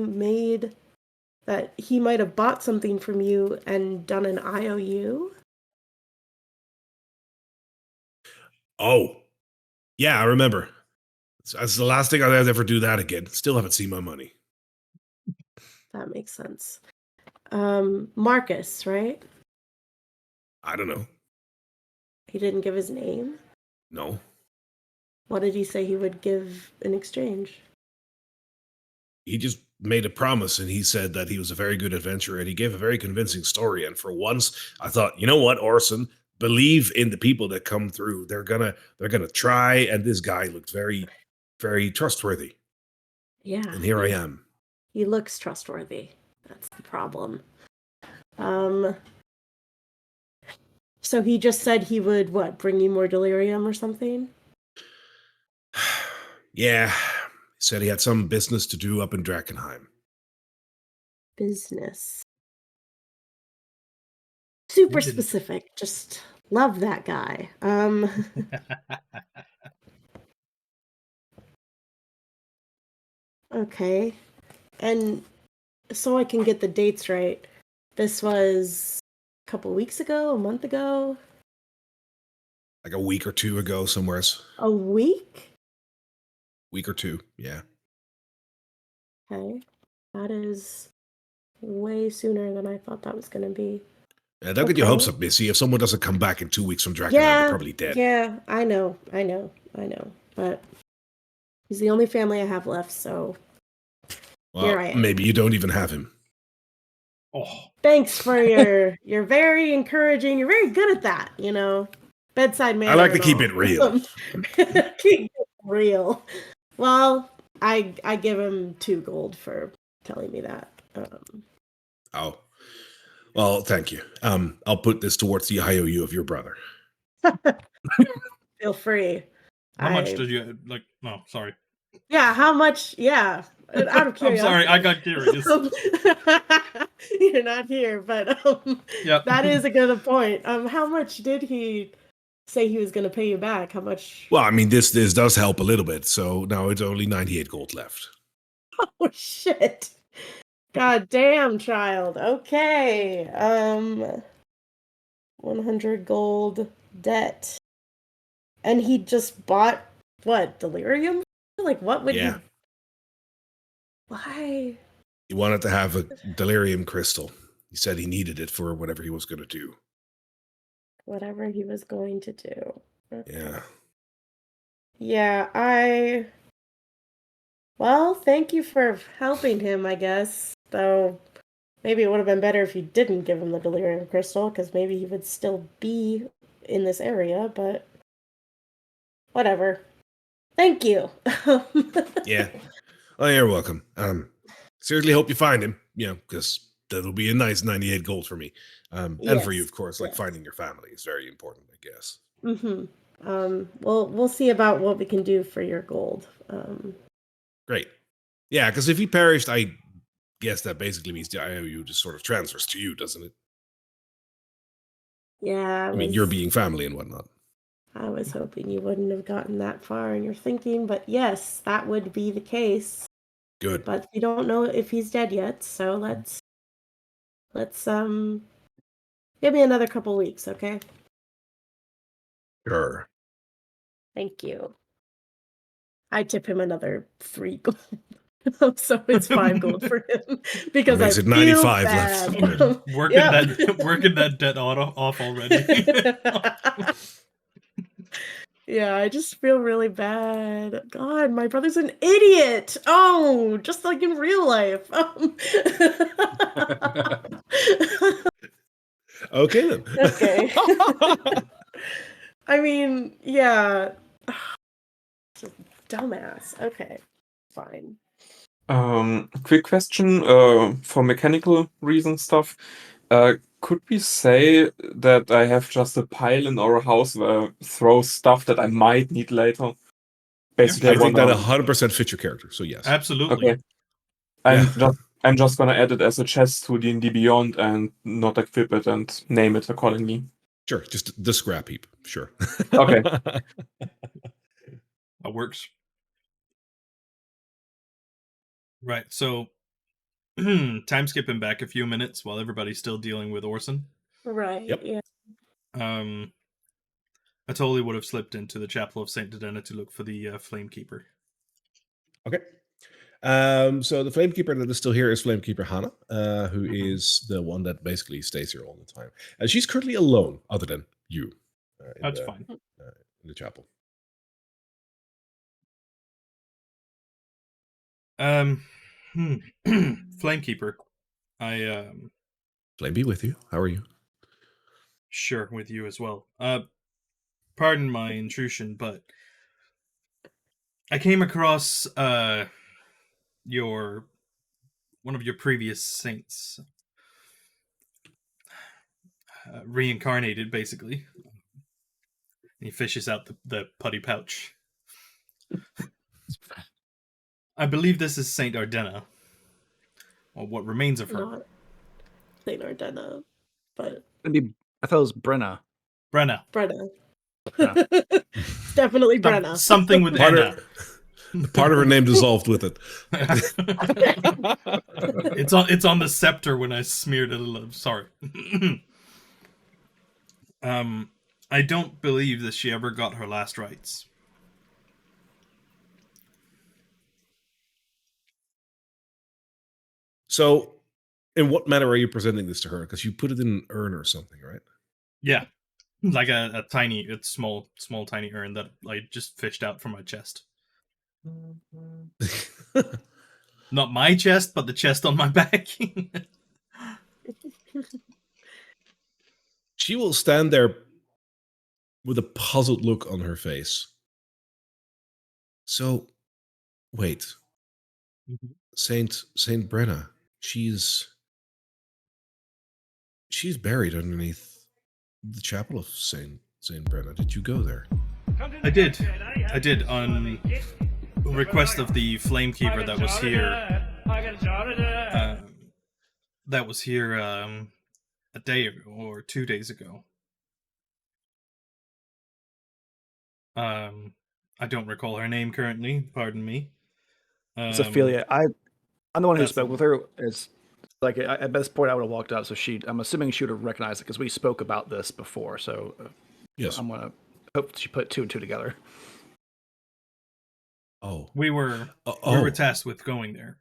might have bought something from you and done an IOU. Oh, yeah, I remember. That's the last thing I'll ever do that again. Still haven't seen my money. That makes sense. Marcus, right? I don't know. He didn't give his name? No. What did he say he would give in exchange? He just made a promise, and he said that he was a very good adventurer, and he gave a very convincing story. And for once, I thought, you know what, Orson, believe in the people that come through. They're gonna try. And this guy looked very, very trustworthy. Yeah. And here I am. He looks trustworthy. That's the problem. So he just said he would, bring you more delirium or something? Yeah. He said he had some business to do up in Drakkenheim. Business. Super specific. Just love that guy. Okay. And so I can get the dates right. This was a couple weeks ago, a month ago? Like a week or two ago, somewhere. A week? Week or two, yeah. Okay. That is way sooner than I thought that was going to be. Yeah, don't get your hopes up, Missy. If someone doesn't come back in 2 weeks from Drakkenheim, they're probably dead. Yeah, I know. But he's the only family I have left, so here I am. Maybe you don't even have him. Oh. Thanks for you're very encouraging. You're very good at that, bedside manner. I like to keep it real. Keep it real. Well, I give him 2 gold for telling me that. Oh, well, thank you. I'll put this towards the IOU of your brother. Feel free. How much did you like? No, sorry. Yeah, how much? Yeah, out of curiosity. I'm sorry, I got curious. You're not here, but that is a good point. How much did he say he was going to pay you back? How much? Well, I mean, this does help a little bit. So now it's only 98 gold left. Oh shit! God damn, child. Okay. 100 gold debt, and he just bought what? Delirium? Like, what would he? Why? He wanted to have a delirium crystal. He said he needed it for whatever he was going to do. Whatever he was going to do. Okay. Yeah, well, thank you for helping him, I guess. Though, maybe it would have been better if you didn't give him the delirium crystal, because maybe he would still be in this area, but whatever. Thank you. Yeah. Oh, you're welcome. Seriously hope you find him, because that'll be a nice 98 gold for me. And for you, of course, finding your family is very important, I guess. Mm-hmm. We'll see about what we can do for your gold. Great. Yeah, because if he perished, I guess that basically means the IOU just sort of transfers to you, doesn't it? Yeah. I mean, you're being family and whatnot. I was hoping you wouldn't have gotten that far in your thinking, but yes, that would be the case. Good. But we don't know if he's dead yet, so let's give me another couple weeks, okay? Sure. Thank you. I tip him another 3 gold. So it's 5 gold for him because I feel 95 bad. Left. Working that debt off already. Yeah, I just feel really bad. God, my brother's an idiot. Oh, just like in real life. Okay then. Okay. I mean, yeah. Dumbass. Okay, fine. Quick question for mechanical reason stuff. Could we say that I have just a pile in our house where I throw stuff that I might need later? Basically, I think that 100% fits your character. So yes, absolutely. Okay. I'm just gonna add it as a chest to D&D Beyond and not equip it and name it accordingly. Sure, just the scrap heap. Sure. Okay. That works. Right, so time skipping back a few minutes while everybody's still dealing with Orson. Right. Yep. Yeah. I totally would have slipped into the Chapel of Saint Dedena to look for the Flamekeeper. Okay. So the Flamekeeper that is still here is Flamekeeper Hannah, who is the one that basically stays here all the time. And she's currently alone, other than you. That's fine. In the chapel. Flamekeeper. Flame be with you. How are you? Sure, with you as well. Pardon my intrusion, but I came across one of your previous saints, reincarnated, basically. He fishes out the putty pouch. I believe this is Saint Ardenna, or what remains of her. Not Saint Ardenna, but I thought it was Brenna. Brenna. Yeah. It's definitely Brenna. Something with Anna. Part of her name dissolved with it. It's on the scepter when I smeared it a little. Sorry. I don't believe that she ever got her last rites. So, in what manner are you presenting this to her? Because you put it in an urn or something, right? Yeah, like a tiny, small, tiny urn that I just fished out from my chest. Not my chest, but the chest on my back. She will stand there with a puzzled look on her face. So, wait. Saint Brenna, she's buried underneath the chapel of Saint Brenna. Did you go there? I did on request of the Flamekeeper that was here. That was here a day ago or 2 days ago. I don't recall her name currently. Pardon me. It's Ophelia. I'm the one who spoke with her. It's like at this point I would have walked out. So I'm assuming she would have recognized it because we spoke about this before. So yes, I'm gonna hope she put 2 and 2 together. Oh, we were tasked with going there.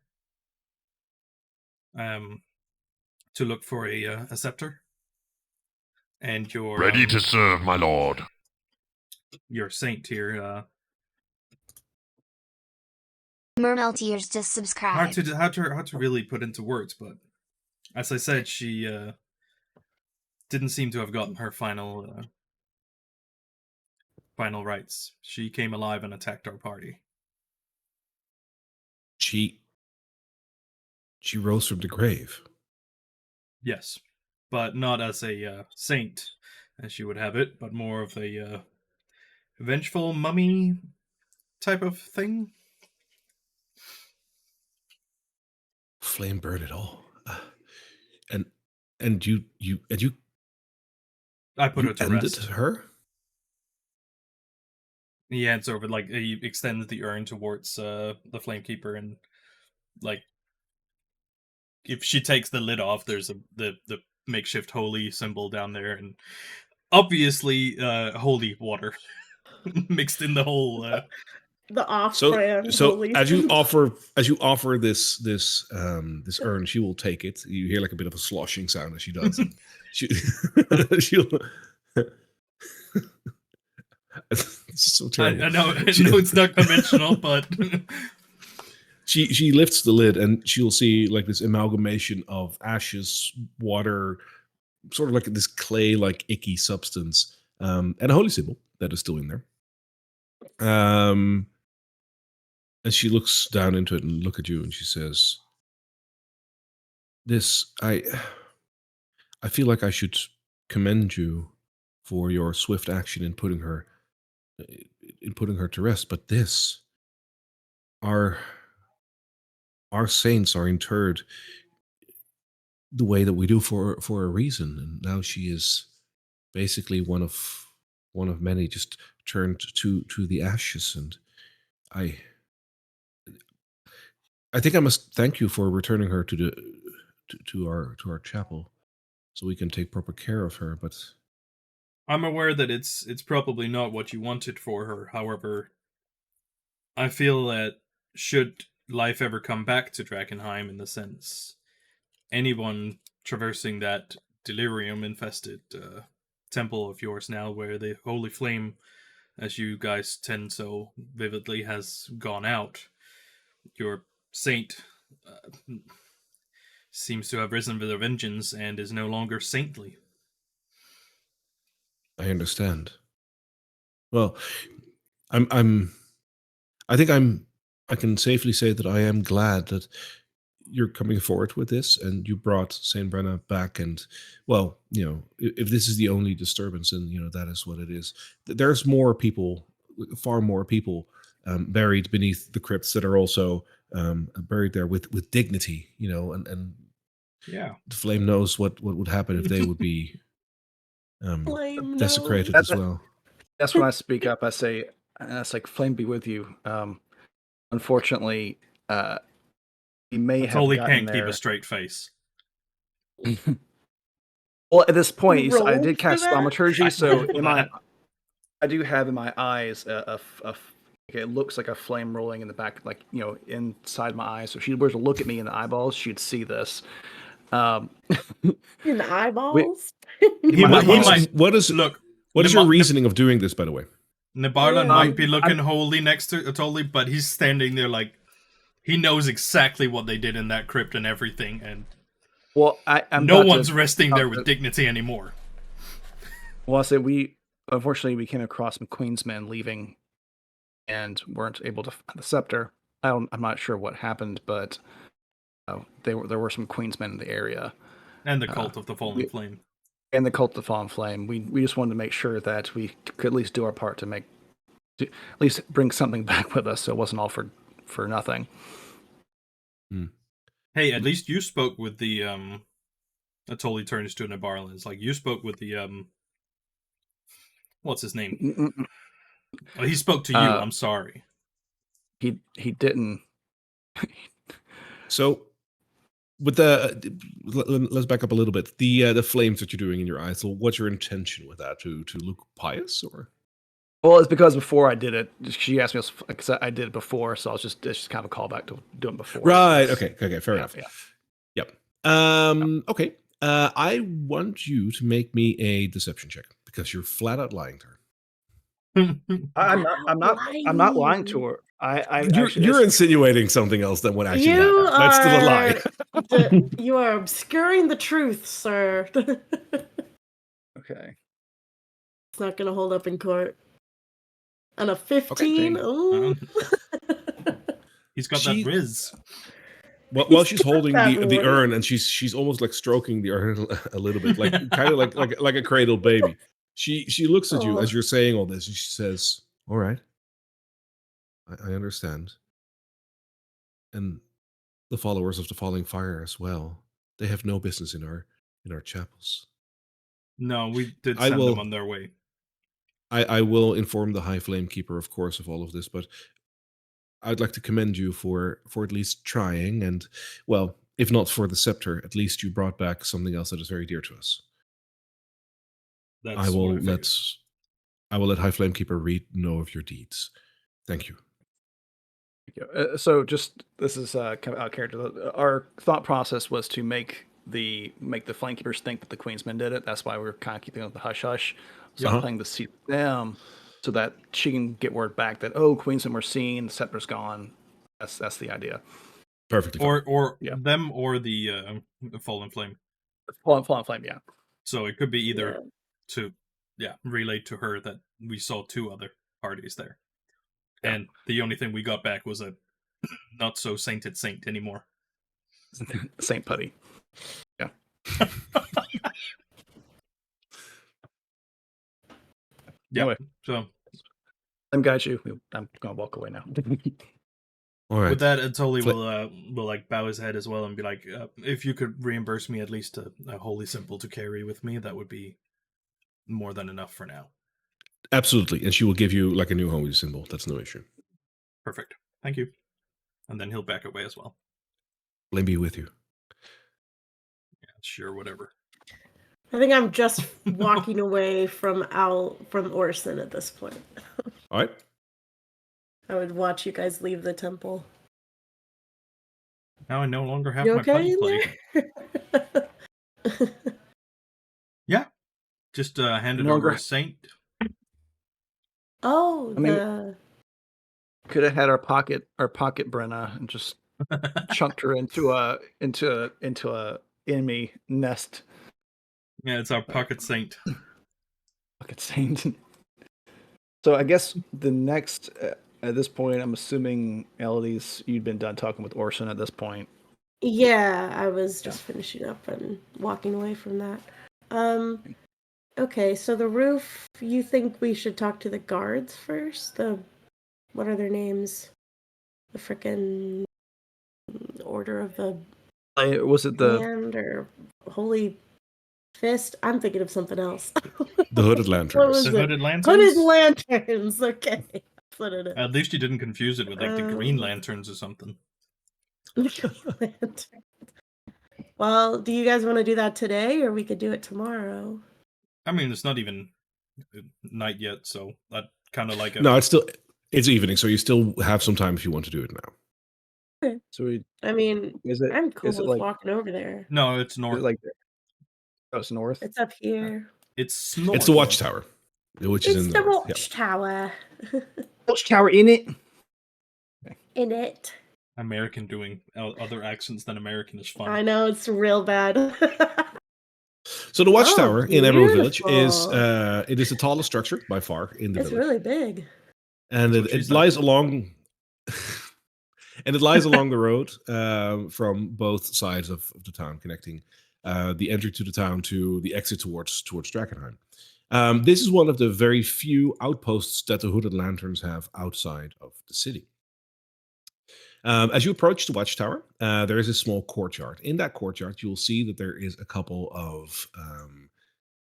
To look for a scepter. And your ready to serve, my lord. Your saint here. Mermeltiers just subscribed. Hard to really put into words, but as I said, she didn't seem to have gotten her final rites. She came alive and attacked our party. She rose from the grave. Yes, but not as a saint, as she would have it, but more of a vengeful mummy type of thing. Flame burn it all, and you. I put her to rest. Her. He hands over, like he extends the urn towards the Flamekeeper, and like if she takes the lid off, there's the makeshift holy symbol down there, and obviously holy water mixed in the whole. The off-brand. So as you offer this urn, she will take it. You hear like a bit of a sloshing sound as she does. She'll. It's so terrible. I know it's not conventional, but she lifts the lid and she'll see like this amalgamation of ashes, water, sort of like this clay, like icky substance, and a holy symbol that is still in there. And she looks down into it and look at you and she says, I feel like I should commend you for your swift action in putting her to rest, but our saints are interred the way that we do for a reason, and now she is basically one of many just turned to the ashes, and I think I must thank you for returning her to our chapel, so we can take proper care of her. But I'm aware that it's probably not what you wanted for her. However, I feel that should life ever come back to Drakkenheim, in the sense anyone traversing that delirium-infested temple of yours now, where the holy flame, as you guys tend so vividly, has gone out, your saint seems to have risen with a vengeance and is no longer saintly. I understand. Well, I can safely say that I am glad that you're coming forward with this, and you brought Saint Brenna back. And well, if this is the only disturbance, then that is what it is. There's more people, far more people, buried beneath the crypts that are also buried there with dignity. And yeah, the flame knows what would happen if they would be desecrated as well. That's when I speak up. I say, "It's like flame be with you." Unfortunately, he may have totally gotten can't there. keep a straight face. Well, at this point, You I rolled did cast for that? thaumaturgy, so That. I do have in my eyes it looks like a flame rolling in the back, like inside my eyes. So if she were to look at me in the eyeballs, she'd see this. In the eyeballs? What is your reasoning of doing this, by the way? Nebarlan might be looking holy next to Atoli, but he's standing there like he knows exactly what they did in that crypt and everything, and no one's resting there with dignity anymore. Well, I said unfortunately we came across some Queensmen leaving, and weren't able to find the scepter. I'm not sure what happened, but there were some Queensmen in the area, and the cult of the Fallen Flame. And the cult of the Fallen Flame. We just wanted to make sure that we could at least do our part to at least bring something back with us, so it wasn't all for nothing. Hey, at least you spoke with the Atoli turns to Nebarlan. It's like you spoke with the what's his name? Oh, he spoke to you. I'm sorry. He didn't. So, with let's back up a little bit. The flames that you're doing in your eyes. So, what's your intention with that? To look pious, or? Well, it's because before I did it, she asked me because I did it before, so it's just kind of a callback to doing before. Right. Okay. Fair enough. Yeah. Yep. Okay. I want you to make me a deception check because you're flat out lying to her. I'm not lying to her. You're insinuating something else than what actually happened. That's still a lie. You are obscuring the truth, sir. Okay. It's not going to hold up in court. And a 15? Okay. He's got that riz. While she's holding the urn, and she's almost like stroking the urn a little bit, like kind of like a cradled baby. She looks at you as you're saying all this, and she says, "All right, I understand." And the followers of the falling fire as well. They have no business in our chapels. No, we did send them on their way. I will inform the High Flame Keeper, of course, of all of this, but I'd like to commend you for at least trying, and, well, if not for the scepter, at least you brought back something else that is very dear to us. I will let High Flame Keeper Reed know of your deeds. Thank you. So this is kind of out of character. Our thought process was to make the Flame Keepers think that the Queensmen did it. That's why we're kind of keeping the hush hush. So playing the seat with them, so that she can get word back that Queensmen were seen, the scepter's gone. That's the idea. Perfect. Or them or the Fallen Flame. Fallen Flame, yeah. So it could be either to relate to her that we saw two other parties there. Yeah. And the only thing we got back was a not so sainted saint anymore. Saint Putty. Yeah. Yeah. Anyway, so I'm got you. I'm gonna walk away now. All right. With that, Atoli will like bow his head as well and be like, if you could reimburse me at least a holy symbol to carry with me, that would be more than enough for now. Absolutely, and she will give you like a new holy symbol. That's no issue. Perfect. Thank you. And then he'll back away as well. Blame be with you. Yeah, sure, whatever. I think I'm just walking away from Orson at this point. All right. I would watch you guys leave the temple. Now I no longer have You my okay putty in plate. there? Yeah, just handed No over longer- a saint. Oh, I mean, the could have had our pocket Brenna and just chunked her into a enemy nest. Yeah, it's our pocket saint. Pocket saint. So I guess the next at this point, I'm assuming Elodie's you'd been done talking with Orson at this point. yeah, I was just finishing up and walking away from that. Okay, so the roof, you think we should talk to the guards first? What are their names? The frickin' Order of the Was it the Hand or Holy Fist? I'm thinking of something else. The Hooded What Lanterns. was The it? Hooded Lanterns? Hooded Lanterns. Okay, that's what it is. At least you didn't confuse it with like the Green Lanterns or something. Lanterns. Well, do you guys want to do that today, or we could do it tomorrow? I mean, it's not even night yet, so that kind of like a... No, it's evening, so you still have some time if you want to do it now. Okay. so I mean, is it I'm cool is it with like walking over there. No, it's is north. it like it's north? It's up here. It's north. It's the Watchtower, which is It's in the north. Yeah. Watchtower. Watchtower in it. In it. American doing other accents than American is fun. I know, it's real bad. So the Watchtower in Emerald Village is beautiful. it is the tallest structure by far in the It's village, really big. and That's what she it said. lies along and it lies along the road from both sides of the town, connecting the entry to the town to the exit towards Drakkenheim. This is one of the very few outposts that the Hooded Lanterns have outside of the city. As you approach the Watchtower, there is a small courtyard. In that courtyard, you'll see that there is a couple of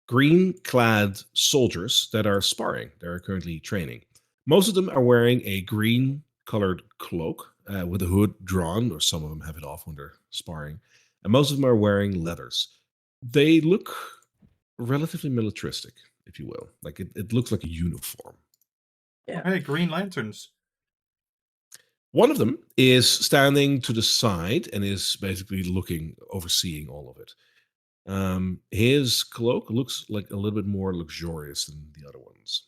green-clad soldiers that are sparring. They're currently training. Most of them are wearing a green-colored cloak with the hood drawn, or some of them have it off when they're sparring. And most of them are wearing leathers. They look relatively militaristic, if you will. Like it looks like a uniform. Yeah. Hey, Green Lanterns. One of them is standing to the side and is basically overseeing all of it. His cloak looks like a little bit more luxurious than the other ones.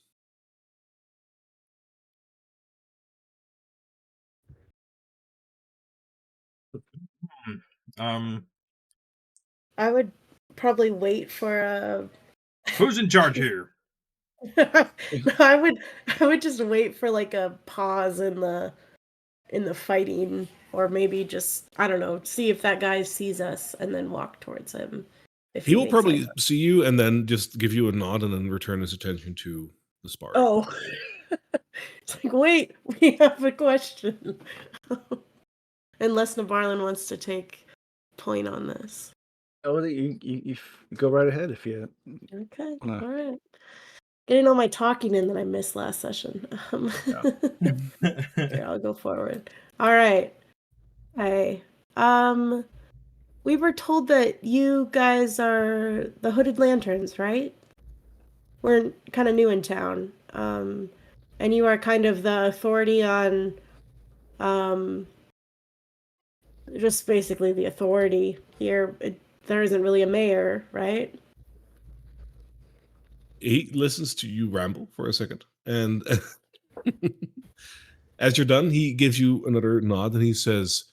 I would probably wait for a Who's in charge here? I would just wait for like a pause in the fighting, or maybe just, I don't know, see if that guy sees us and then walk towards him. If He will makes probably eye see you and then just give you a nod and then return his attention to the sparring. Oh. It's like, wait, we have a question. Unless Nabarlin wants to take point on this. Oh, you go right ahead if you. Okay, No. all right. Getting all my talking in that I missed last session. Here, I'll go forward. All right. Hey, we were told that you guys are the Hooded Lanterns, right? We're kind of new in town. And you are kind of the authority on, just basically the authority here. There isn't really a mayor, right? He listens to you ramble for a second, and as you're done, he gives you another nod and he says,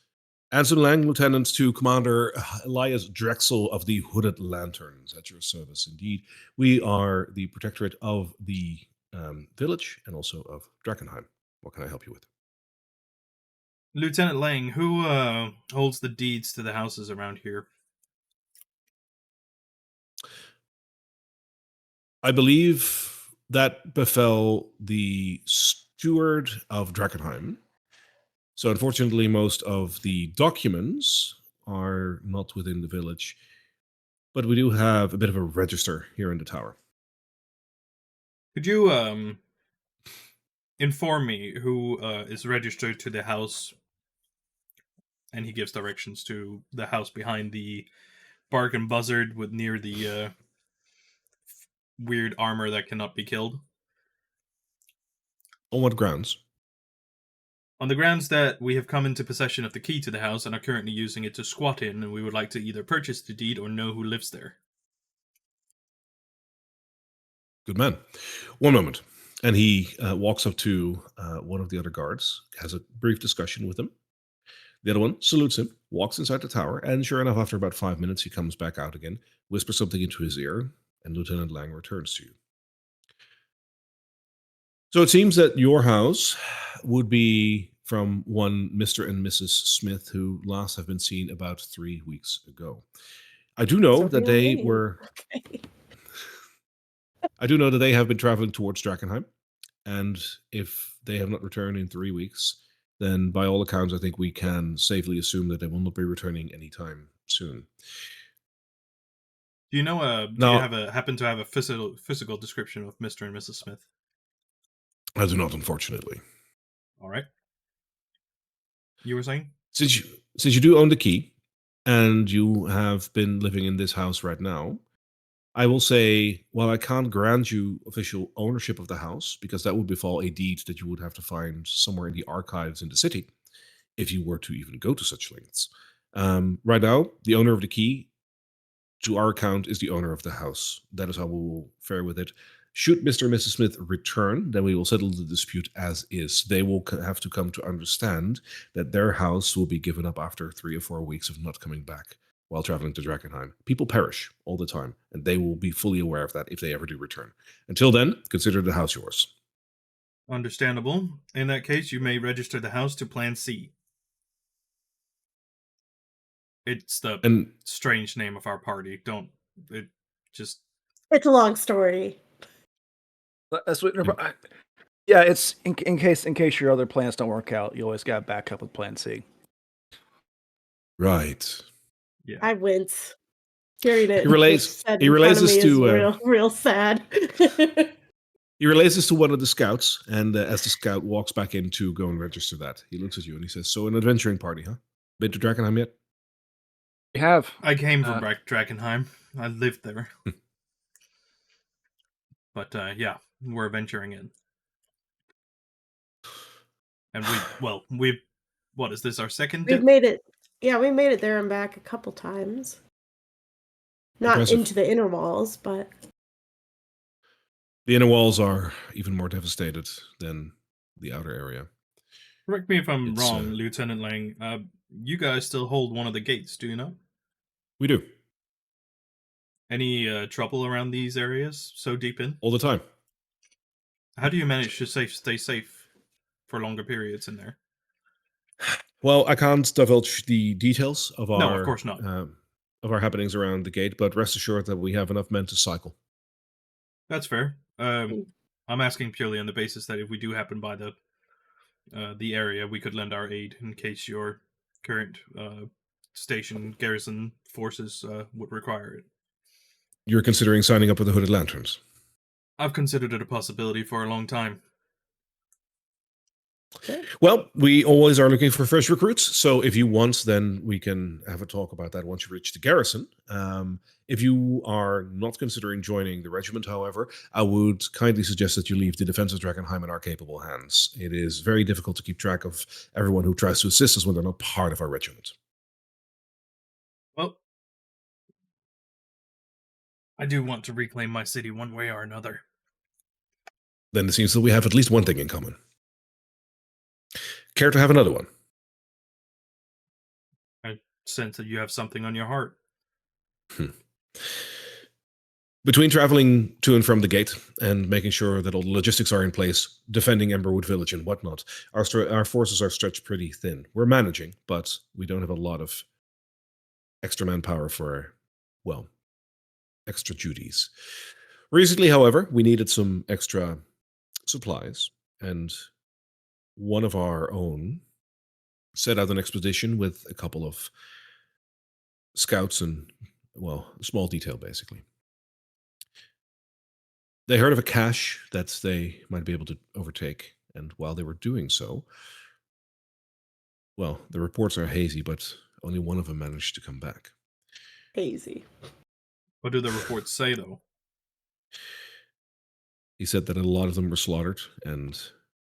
Anson Lang, Lieutenant to Commander Elias Drexel of the Hooded Lanterns, at your service. Indeed, we are the protectorate of the village and also of Drakkenheim. What can I help you with? Lieutenant Lang, who holds the deeds to the houses around here? I believe that befell the steward of Drakkenheim. So unfortunately, most of the documents are not within the village, but we do have a bit of a register here in the tower. Could you inform me who is registered to the house? And he gives directions to the house behind the bargain buzzard with near the weird armor that cannot be killed. On what grounds? On the grounds that we have come into possession of the key to the house and are currently using it to squat in, and we would like to either purchase the deed or know who lives there. Good man. One moment. And he walks up to one of the other guards, has a brief discussion with him. The other one salutes him, walks inside the tower, and sure enough, after about 5 minutes, he comes back out again, whispers something into his ear, and Lieutenant Lang returns to you. So it seems that your house would be from one Mr. and Mrs. Smith, who last have been seen about 3 weeks ago. I do know that they were... Okay. I do know that they have been traveling towards Drakkenheim, and if they have not returned in 3 weeks, then by all accounts, I think we can safely assume that they will not be returning anytime soon. Do you know? Do you happen to have a physical description of Mr. and Mrs. Smith? I do not, unfortunately. All right. You were saying? Since you do own the key, and you have been living in this house right now, I will say, while I can't grant you official ownership of the house, because that would befall a deed that you would have to find somewhere in the archives in the city, if you were to even go to such lengths. Right now, the owner of the key, to our account, is the owner of the house. That is how we will fare with it. Should Mr. and Mrs. Smith return, then we will settle the dispute as is. They will have to come to understand that their house will be given up after 3 or 4 weeks of not coming back while traveling to Drakkenheim. People perish all the time, and they will be fully aware of that if they ever do return. Until then, consider the house yours. Understandable. In that case, you may register the house to Plan C. It's the strange name of our party. It's a long story. That's what. Yeah, it's in case your other plans don't work out, you always got to back up with Plan C. Right. Yeah. I wince. Hearing it. He relays this to real sad. He relays this to one of the scouts, and as the scout walks back in to go and register that, he looks at you and he says, "So, an adventuring party, huh? Been to Drakkenheim yet?" We have. I came from Drakkenheim. I lived there. But yeah, we're venturing in. And what is this, our second dip? We've made it. Yeah, we made it there and back a couple times. Not Impressive. into the inner walls, but... The inner walls are even more devastated than the outer area. Correct me if I'm wrong, Lieutenant Lang. You guys still hold one of the gates, do you know? We do. Any trouble around these areas so deep in? All the time. How do you manage to stay safe for longer periods in there? Well, I can't divulge the details of our... No, of course not. Of our happenings around the gate, but rest assured that we have enough men to cycle. That's fair. I'm asking purely on the basis that if we do happen by the area, we could lend our aid in case your current station garrison forces would require it. You're considering signing up with the Hooded Lanterns? I've considered it a possibility for a long time. Okay. Well, we always are looking for fresh recruits, so if you want, then we can have a talk about that once you reach the garrison. If you are not considering joining the regiment, however, I would kindly suggest that you leave the defense of Drakkenheim in our capable hands. It is very difficult to keep track of everyone who tries to assist us when they're not part of our regiment. Well, I do want to reclaim my city one way or another. Then it seems that we have at least one thing in common. Care to have another one? I sense that you have something on your heart. Between traveling to and from the gate and making sure that all the logistics are in place, defending Emberwood Village and whatnot, our forces are stretched pretty thin. We're managing, but we don't have a lot of extra manpower for, well, extra duties. Recently, however, we needed some extra supplies, and one of our own set out an expedition with a couple of scouts and, well, a small detail, basically. They heard of a cache that they might be able to overtake, and while they were doing so, well, the reports are hazy, but only one of them managed to come back. Hazy. What do the reports say, though? He said that a lot of them were slaughtered, and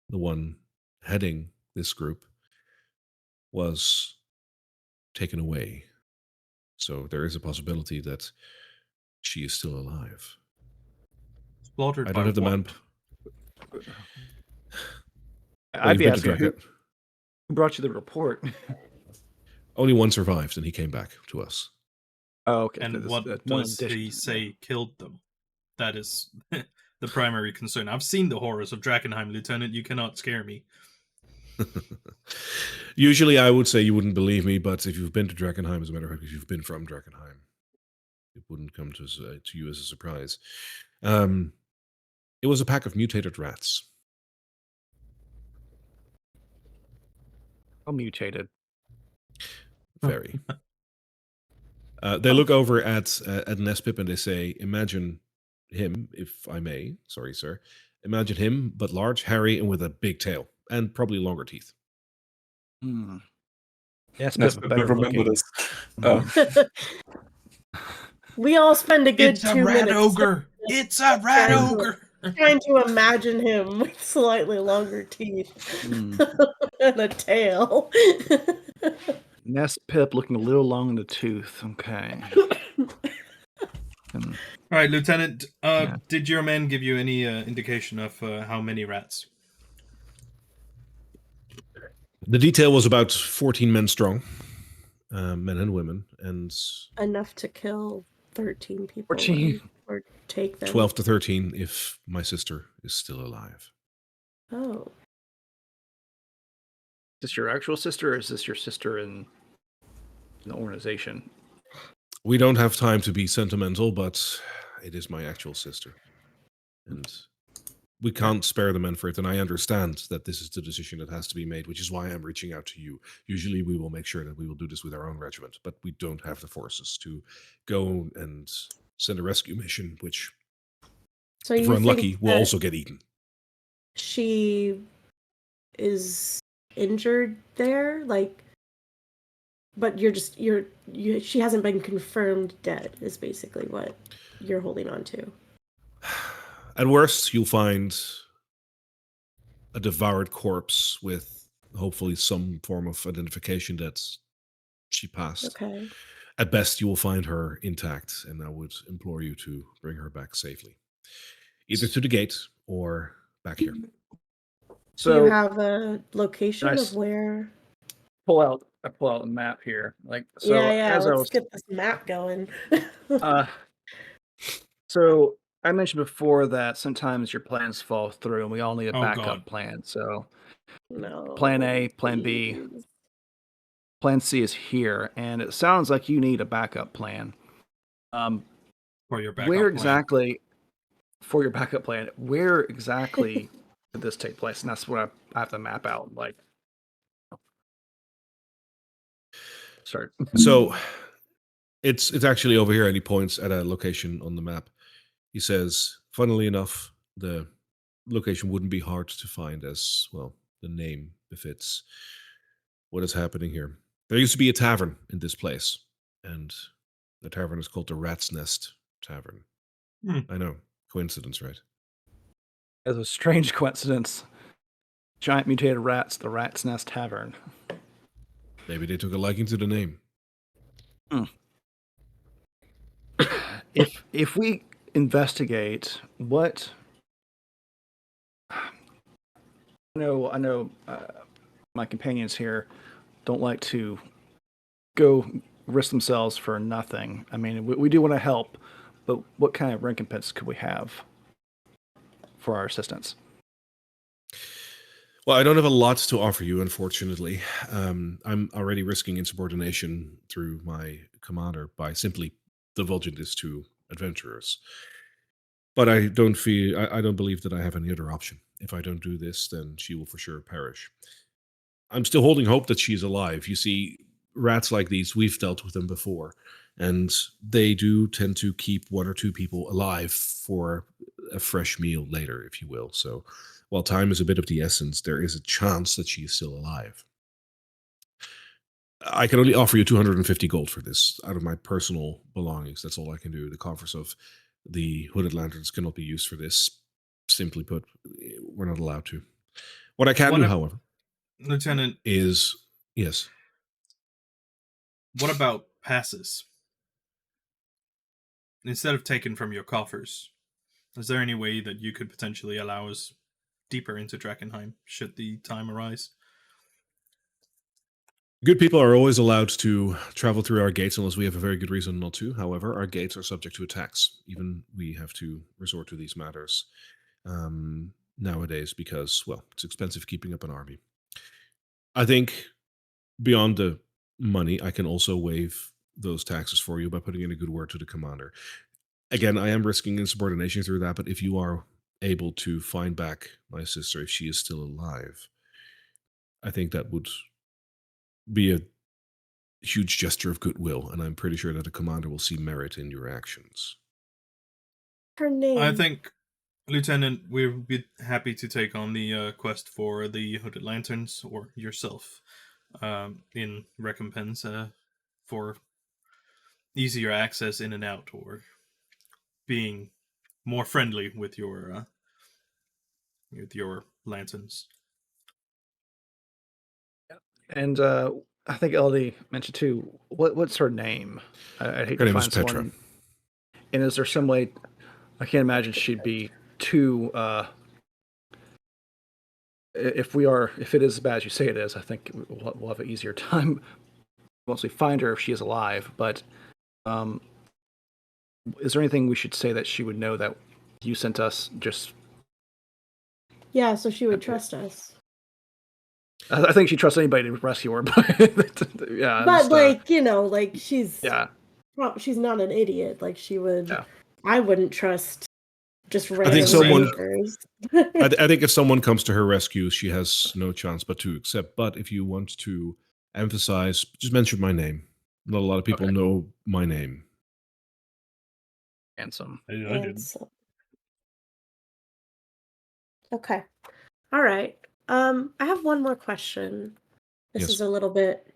the one heading this group was taken away. So there is a possibility that she is still alive. Slaughtered I don't have the what? map. I'd be you've been to asking Draken. who brought you the report? Only one survived, and he came back to us. Oh, okay. And what does he say killed them? That is the primary concern. I've seen the horrors of Drakkenheim, Lieutenant. You cannot scare me. Usually I would say you wouldn't believe me, but if you've been to Drakkenheim, as a matter of fact, if you've been from Drakkenheim, it wouldn't come to you as a surprise. It was a pack of mutated rats. How mutated? Very. They look over at Nespip and they say, imagine him, if I may. Sorry, sir. Imagine him, but large, hairy, and with a big tail. And probably longer teeth. Hmm. Yes, Nespip better will remember looking. this. We all spend a good It's a 2 rat minutes. ogre. It's a rat ogre. Trying to imagine him with slightly longer teeth and a tail. Nest Pip looking a little long in the tooth. Okay. All right, Lieutenant. Did your men give you any indication of how many rats? The detail was about 14 men strong, men and women, and enough to kill 13 people. 14. Or take them. 12 to 13 if my sister is still alive. Oh. Is this your actual sister, or is this your sister in the organization? We don't have time to be sentimental, but it is my actual sister. And we can't spare the men for it, and I understand that this is the decision that has to be made, which is why I'm reaching out to you. Usually we will make sure that we will do this with our own regiment, but we don't have the forces to go and send a rescue mission, which, So if we're unlucky, will also get eaten. She is injured there? Like, but she hasn't been confirmed dead, is basically what you're holding on to. At worst, you'll find a devoured corpse with hopefully some form of identification that she passed. Okay. At best, you will find her intact, and I would implore you to bring her back safely. Either to the gate or back here. So do you have a location of where? I pull out a map here. Like, so Yeah, as let's get this map going. So I mentioned before that sometimes your plans fall through, and we all need a backup God. plan. So No. plan A, plan B, plan C is here, and it sounds like you need a backup plan. For your backup Where plan. exactly? For your backup plan, where exactly did this take place? And that's what I have to map out. Like, start. So it's actually over here, and he points at a location on the map. He says, funnily enough, the location wouldn't be hard to find, as well, the name befits what is happening here. There used to be a tavern in this place, and the tavern is called the Rat's Nest Tavern. I know. Coincidence, right? It's a strange coincidence. Giant mutated rats, the Rat's Nest Tavern. Maybe they took a liking to the name. If we investigate what I know my companions here don't like to go risk themselves for nothing. I mean, we do want to help, but what kind of recompense could we have for our assistance? Well, I don't have a lot to offer you, unfortunately. I'm already risking insubordination through my commander by simply divulging this to adventurers. But I don't believe that I have any other option. If I don't do this, then she will for sure perish. I'm still holding hope that she's alive. You see, rats like these, we've dealt with them before, and they do tend to keep one or two people alive for a fresh meal later, if you will. So while time is a bit of the essence, there is a chance that she is still alive. I can only offer you 250 gold for this out of my personal belongings. That's all I can do. The coffers of the Hooded Lanterns cannot be used for this. Simply put, we're not allowed to. What I can do, however... Lieutenant, is yes. What about passes? Instead of taken from your coffers, is there any way that you could potentially allow us deeper into Drakkenheim, should the time arise? Good people are always allowed to travel through our gates unless we have a very good reason not to. However, our gates are subject to attacks. Even we have to resort to these matters nowadays because, well, it's expensive keeping up an army. I think beyond the money, I can also waive those taxes for you by putting in a good word to the commander. Again, I am risking insubordination through that, but if you are able to find back my sister, if she is still alive, I think that would be a huge gesture of goodwill, and I'm pretty sure that the commander will see merit in your actions. Her name. I think, Lieutenant, we would be happy to take on the quest for the Hooded Lanterns, or yourself, in recompense for easier access in and out, or being more friendly with your lanterns. And I think Elodie mentioned too. What's her name? I'd hate Her to name is find Petra. someone. And is there some way? I can't imagine she'd be too. If it is as bad as you say it is, I think we'll have an easier time once we find her if she is alive. But is there anything we should say that she would know that you sent us? Just Yeah, so she would trust us. I think she trusts anybody to rescue her, but yeah. But like like she's not an idiot. Like she would. Yeah. I wouldn't trust just random I think someone. strangers. I think if someone comes to her rescue, she has no chance but to accept. But if you want to emphasize, just mention my name. Not a lot of people know my name. Handsome. I did. Okay. All right. I have one more question. This is a little bit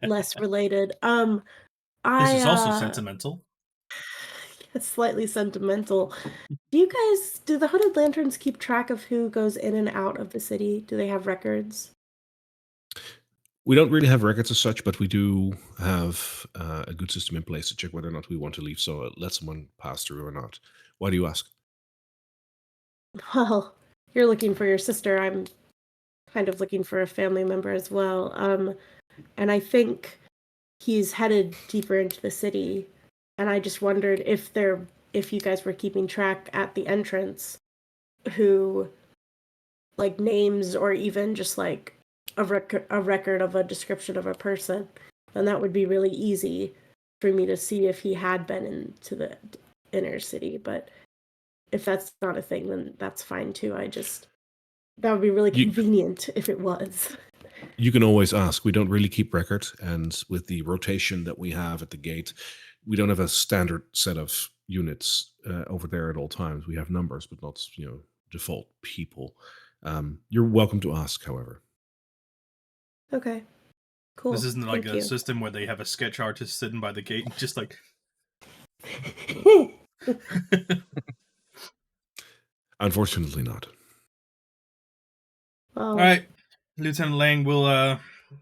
less related. This is also sentimental. It's slightly sentimental. Do the Hooded Lanterns keep track of who goes in and out of the city? Do they have records? We don't really have records as such, but we do have a good system in place to check whether or not we want to leave, so let someone pass through or not. Why do you ask? Well, you're looking for your sister. I'm kind of looking for a family member as well. And I think he's headed deeper into the city. And I just wondered if you guys were keeping track at the entrance who, like, names or even just like a record of a description of a person. And that would be really easy for me to see if he had been into the inner city. But if that's not a thing, then that's fine too. That would be really convenient if it was. You can always ask. We don't really keep records, and with the rotation that we have at the gate, we don't have a standard set of units over there at all times. We have numbers, but not default people. You're welcome to ask, however. Okay. Cool. This isn't like Thank a you. system where they have a sketch artist sitting by the gate, just like. Unfortunately, not. All right, Lieutenant Lang, we'll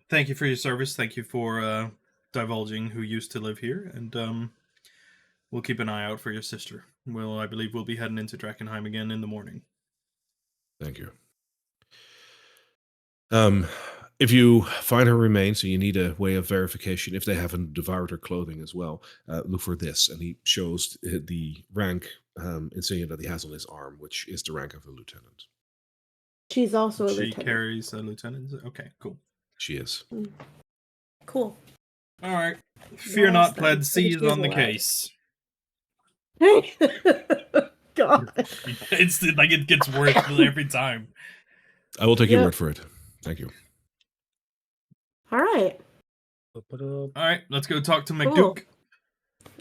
thank you for your service. Thank you for divulging who used to live here, and we'll keep an eye out for your sister. I believe we'll be heading into Drakkenheim again in the morning. Thank you. If you find her remains, so you need a way of verification, if they haven't devoured her clothing as well, look for this. And he shows the rank insignia that he has on his arm, which is the rank of a lieutenant. She's also a She lieutenant. carries a lieutenant? Okay, cool. She is. Cool. All right. Fear not, pled. Seize on the case. God. It's like it gets worse every time. I will take your word for it. Thank you. All right. All right, let's go talk to McDuke. Cool.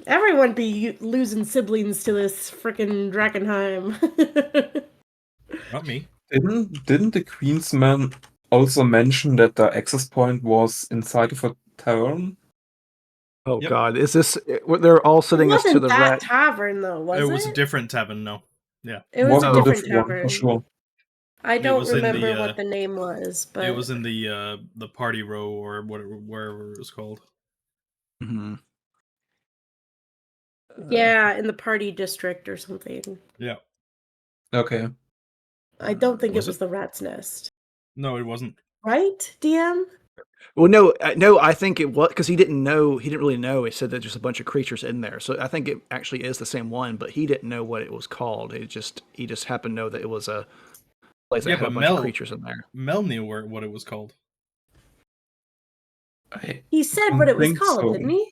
Everyone be losing siblings to this frickin' Drakkenheim. Not me. Didn't the Queen's man also mention that the access point was inside of a tavern? Oh God, is this? They're all sitting us to the right. Tavern though, was it? It was a different tavern. No, yeah, it was a different tavern. For sure. I It don't was in remember the, what the name was, but It was in the party row or whatever, wherever it was called. Mm-hmm. Yeah, in the party district or something. Yeah. Okay. I don't think Was it was it? the rat's nest. No, it wasn't. Right, DM? Well, no, no. I think it was because he didn't know. He didn't really know. He said there's just a bunch of creatures in there. So I think it actually is the same one, but he didn't know what it was called. He just happened to know that it was a place that Yeah, had a but bunch of creatures in there. Mel knew what it was called. He said what don't it was think called, so. didn't he?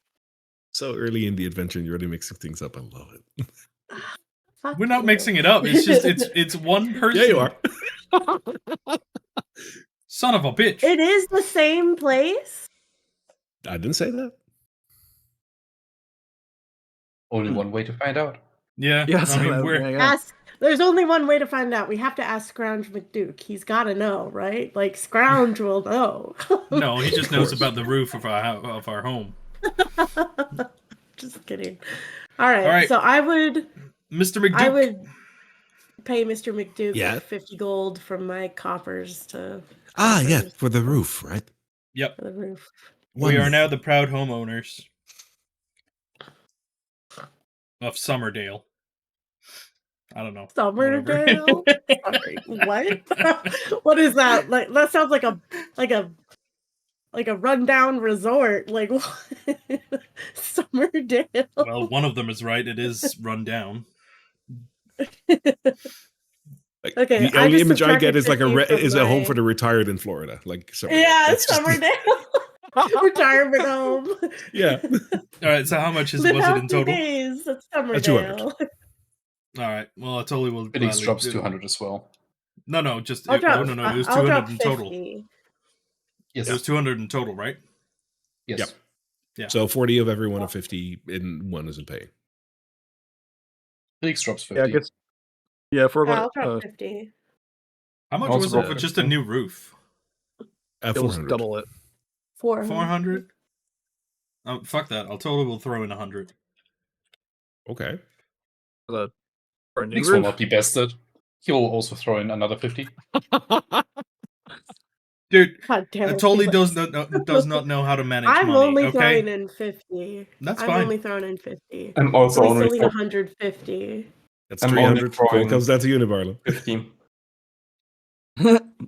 So early in the adventure, and you're already mixing things up. I love it. Fuck We're not you. mixing it up. It's just it's one person. Yeah, you are. Son of a bitch. It is the same place? I didn't say that. Only one way to find out. Yeah. Yes, I mean, we're Ask. There's only one way to find out. We have to ask Scrounge McDuke. He's got to know, right? Like Scrounge will know. no. He just knows course. about the roof of our home. Just kidding. All right. All right. So I would Mr. McDuke. I would pay Mr. McDuke Yeah. 50 gold from my coffers to Ah, yeah, coffers for the roof, right? Yep. for the roof. We are now the proud homeowners of Summerdale. I don't know. Summerdale? Sorry, what? What is that? Like that sounds like a rundown resort. Like what? Summerdale. Well, one of them is right. It is run down. Like, Okay, the I only just image I get subtracted is like 50 from is a home my- for the retired in Florida. Like Yeah, that's just- Summerdale. Retirement home. yeah. All right. So how much was Live it in healthy total? days. That's 200. Summerdale. All right. Well, I totally will. Phoenix gladly drops do- 200 as well. No, just I'll drop. no. It was I'll 200 drop in total. 50. Yes. It was 200 in total, right? Yes. Yep. Yeah. So 40 of everyone of 50 in one isn't paying. Phoenix drops 50. Yeah, I guess. Yeah, for I'll about drop 50. How much Also was it got for just a 50. new roof? it was 400. double it. 400? Oh, fuck that. I'll totally will throw in 100. Okay. For a new Phoenix will roof. not be bested. He will also throw in another 50. Dude, God damn I it, totally Felix. does not know how to manage I'm money, only okay? throwing in 50. That's I'm fine. only throwing in 50. I'm also So we only still need 150. That's I'm only 300. Cole throwing- comes down to you, Barlow. 15.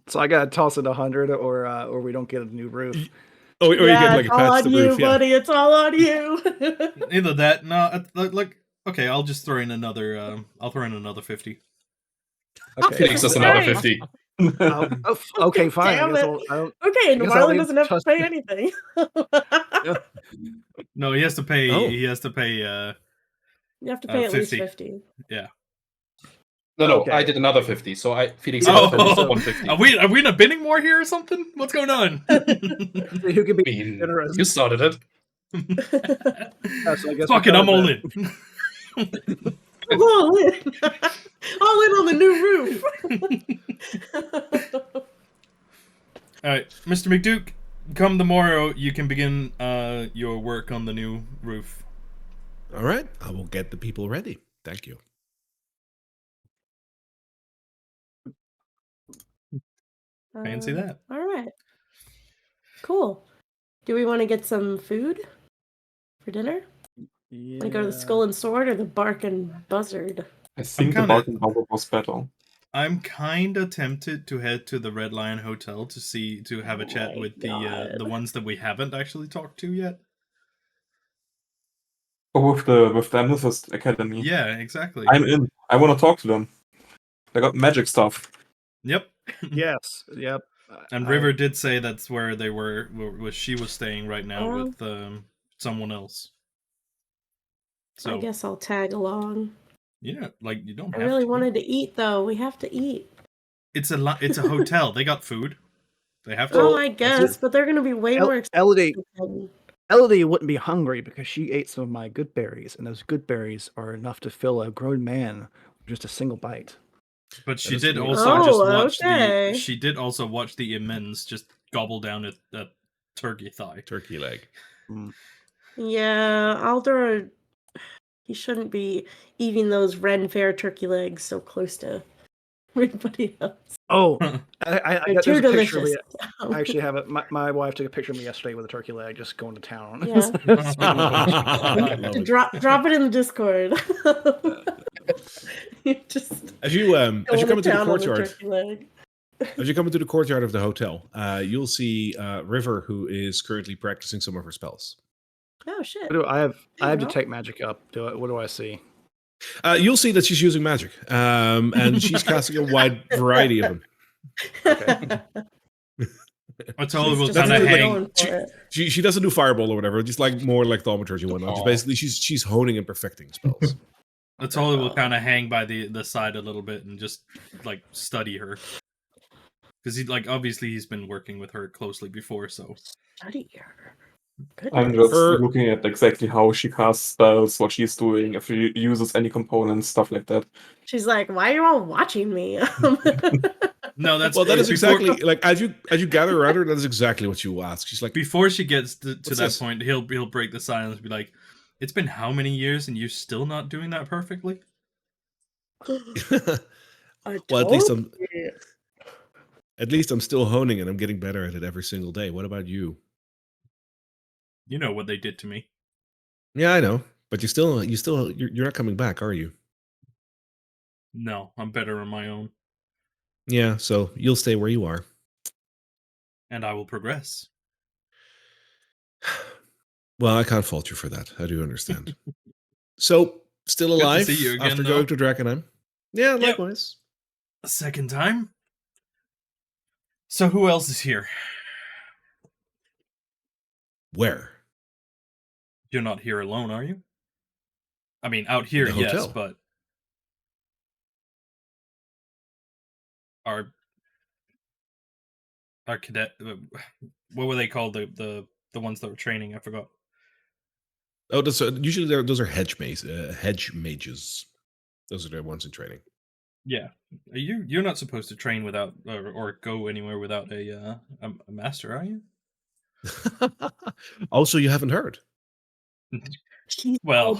So I gotta toss it 100, or we don't get a new roof. Oh, or you Yeah, get like it's a all patch on the you, roof. Yeah. buddy. It's all on you. Either that, no, like, okay, I'll just throw in another, I'll throw in another 50. Okay. Phoenix does another Alright. 50. Okay, fine. Damn I guess it. I don't. Okay, and guess I'll Marlon leave doesn't have to trust- pay anything. No, he has to pay, Oh. he has to pay, You have to pay at least 50. 50. yeah. No, Okay. I did another 50. So Phoenix Yeah, has Oh, 150. are we in a bidding war here or something? What's going on? Who can be I mean, generous? you started it. So I guess Fuck we it, I'm covered all that. in. All in. All in on the new roof. All right, Mr. McDuke, come tomorrow, you can begin your work on the new roof. All right. I will get the people ready. Thank you. Fancy that. All right. Cool. Do we want to get some food for dinner? Want to go to the Skull and Sword or the Bark and Buzzard? I think kinda- the Bark and Bubble was better. I'm kind of tempted to head to the Red Lion Hotel to have a chat my with the God. ones that we haven't actually talked to yet. Oh, with the Amethyst Academy. Yeah, exactly. I'm in. I want to talk to them. They got magic stuff. Yep. Yes. Yep. And River did say that's where they were, where she was staying right now Oh. with someone else. So I guess I'll tag along. yeah, like you don't I have really to. wanted to eat, though. We have to eat. It's a hotel. They got food. They have to. Oh, Well, I guess, but they're going to be way more expensive. Elodie wouldn't be hungry because she ate some of my good berries, and those good berries are enough to fill a grown man with just a single bite. But she That is did weird. also Oh, just watch okay. She did also watch the immense just gobble down a turkey thigh. Turkey leg. Yeah, Aldor, he shouldn't be eating those Ren Fair turkey legs so close to everybody else. Oh, I got too there's a picture of delicious. me. I actually have it. My wife took a picture of me yesterday with a turkey leg, just going to town. Yeah. Drop it in the Discord. You just as you come into the courtyard. turkey leg. As you come into the courtyard of the hotel, you'll see River, who is currently practicing some of her spells. Oh shit! I have detect magic up. What do I see? You'll see that she's using magic, and she's casting a wide variety of them. Okay. I totally will kind of hang. She doesn't do fireball or whatever, just like more like thaumaturgy and whatnot. Basically, she's honing and perfecting spells. I totally will kind of hang by the side a little bit and just like study her, because obviously he's been working with her closely before, so study her. I'm just looking at exactly how she casts spells, what she's doing, if she uses any components, stuff like that. She's like, "Why are you all watching me?" No, that is exactly like as you gather around her. That is exactly what you ask. She's like, before she gets to that point, he'll break the silence and be like, "It's been how many years, and you're still not doing that perfectly?" Well, at least I'm still honing and I'm getting better at it every single day. What about you? You know what they did to me. Yeah, I know, but you're not coming back, are you? No, I'm better on my own. Yeah, so you'll stay where you are. And I will progress. Well, I can't fault you for that. I do understand. So, still alive Good to see you again, after going to Drakkenheim? Yeah, likewise. A second time? So who else is here? Where? You're not here alone, are you? I mean, out here, yes, but our cadet, what were they called? The ones that were training? I forgot. Oh, usually those are hedge mages. Those are the ones in training. Yeah, you're not supposed to train without or go anywhere without a master, are you? Also, you haven't heard. Well,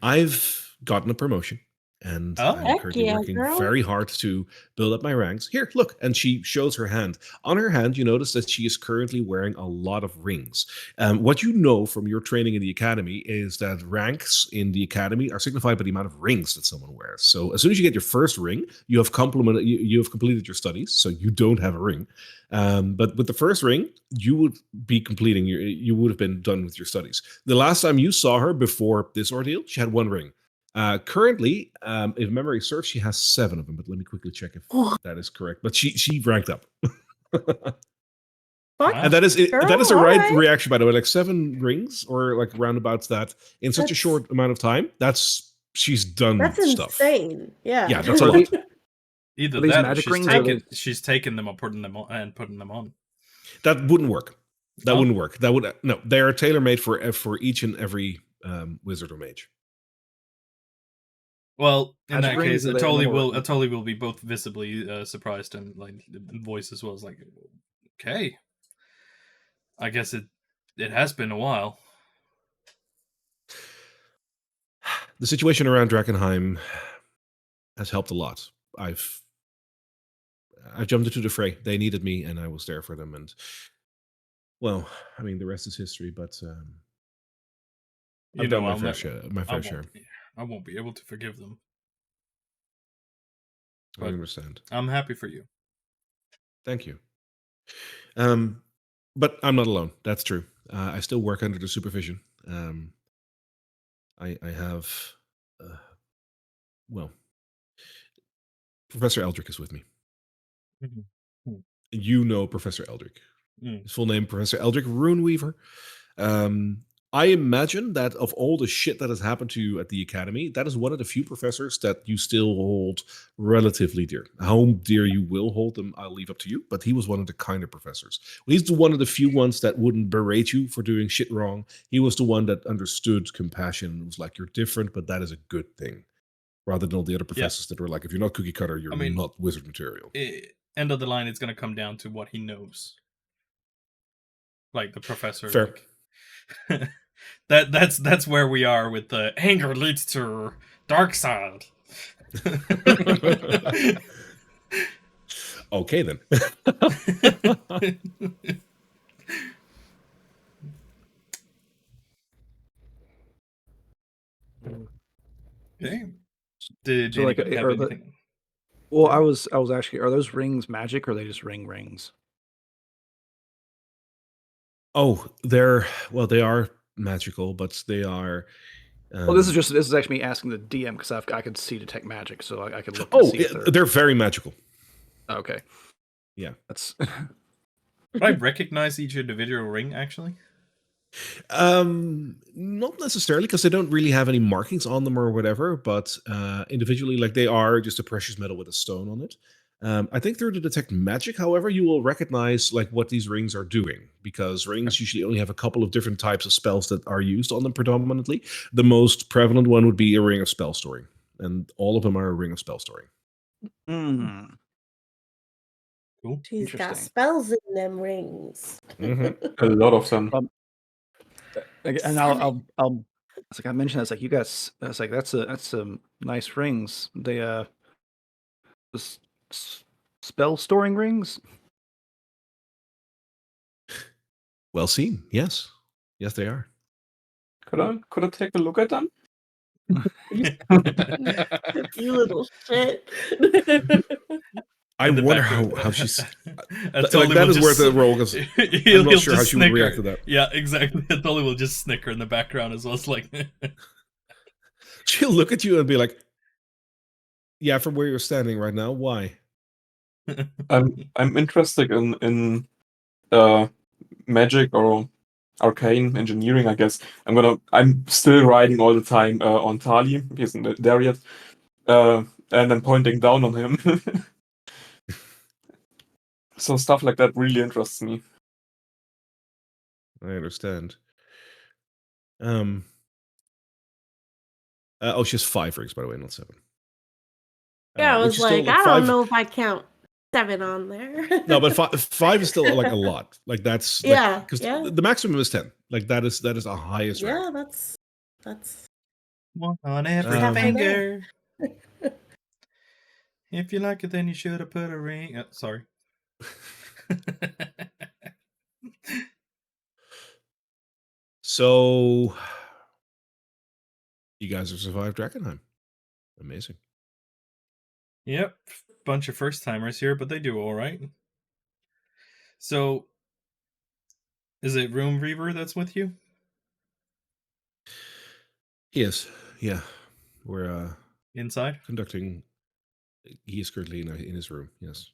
I've gotten a promotion, and I'm currently working very hard to build up my ranks. Here, look, and she shows her hand. On her hand, you notice that she is currently wearing a lot of rings. What you know from your training in the academy is that ranks in the academy are signified by the amount of rings that someone wears. So as soon as you get your first ring, you have completed your studies, so you don't have a ring. But with the first ring, you would be completing you would have been done with your studies. The last time you saw her before this ordeal, she had one ring. Currently, if memory serves, she has 7 of them, but let me quickly check if that is correct. But she ranked up. And that is the right reaction, by the way. Like 7 rings or like roundabouts that in such a short amount of time, she's done stuff. That's insane. Yeah. Yeah, that's a lot. Either that or she's taken them or putting them on. That wouldn't work. No, they are tailor-made for each and every wizard or mage. Well, in that case, I totally will be both visibly surprised and like voice as well as like, okay, I guess it has been a while. The situation around Drakkenheim has helped a lot. I've jumped into the fray. They needed me, and I was there for them. And well, I mean, the rest is history. But I've done my fair share. I won't be able to forgive them. I understand. I'm happy for you. Thank you. But I'm not alone. That's true. I still work under the supervision. I have, Professor Eldrick is with me. Mm-hmm. You know Professor Eldrick. His full name, Professor Eldrick Runeweaver. I imagine that of all the shit that has happened to you at the academy, that is one of the few professors that you still hold relatively dear. How dear you will hold them, I'll leave up to you, but he was one of the kinder professors. He's one of the few ones that wouldn't berate you for doing shit wrong. He was the one that understood compassion. It was like, you're different, but that is a good thing. Rather than all the other professors that were like, if you're not cookie cutter, you're not wizard material. End of the line, it's going to come down to what he knows. Like the professor. Fair. Like, that's where we are with the anger leads to dark side. Okay, then. Okay. Did So, like, anybody have anything? Well, I was actually, are those rings magic or are they just rings? Oh, they are magical, but they are. Well, this is actually me asking the DM because I could see detect magic, so I could look. Oh, see if they're very magical. Okay. Yeah. That's. Would I recognize each individual ring actually? Not necessarily, because they don't really have any markings on them or whatever, but individually, like, they are just a precious metal with a stone on it. I think through the detect magic, however, you will recognize like what these rings are doing, because rings usually only have a couple of different types of spells that are used on them predominantly. The most prevalent one would be a ring of spell storing, and all of them are a ring of spell storing. Hmm. Cool. She's got Interesting. spells in them rings. A lot of them. And I'll it's like I mentioned, it's like you guys, it's like that's some nice rings. They spell storing rings. Well seen. Yes, they are. Could I take a look at them? You little shit. I In the wonder background. how she's And like, that will is worth just- a roll, because he'll I'm not sure how just she would react to snicker. that. Yeah, exactly. And Tolly will just snicker in the background as well. It's like She'll look at you and be like, "Yeah, from where you're standing right now, why?" I'm interested in magic or arcane engineering, I guess. I'm still riding all the time on Tali. He isn't there yet. And then pointing down on him. So stuff like that really interests me. I understand. She has 5 rings, by the way, not 7. Yeah, I which was is still, like, like, I 5 don't know if I count 7 on there. No, but 5 is still like a lot. Like, that's like, Yeah, because yeah. the maximum is 10. Like, that is a highest rank. Yeah, that's one on every halfway finger. If you like it, then you should have put a ring. Sorry. So you guys have survived Drakkenheim. Amazing. Yep, bunch of first timers here, but they do all right. So, is it Room Reaver that's with you? He is. Yeah, we're Inside? conducting. He is currently in his room. Yes.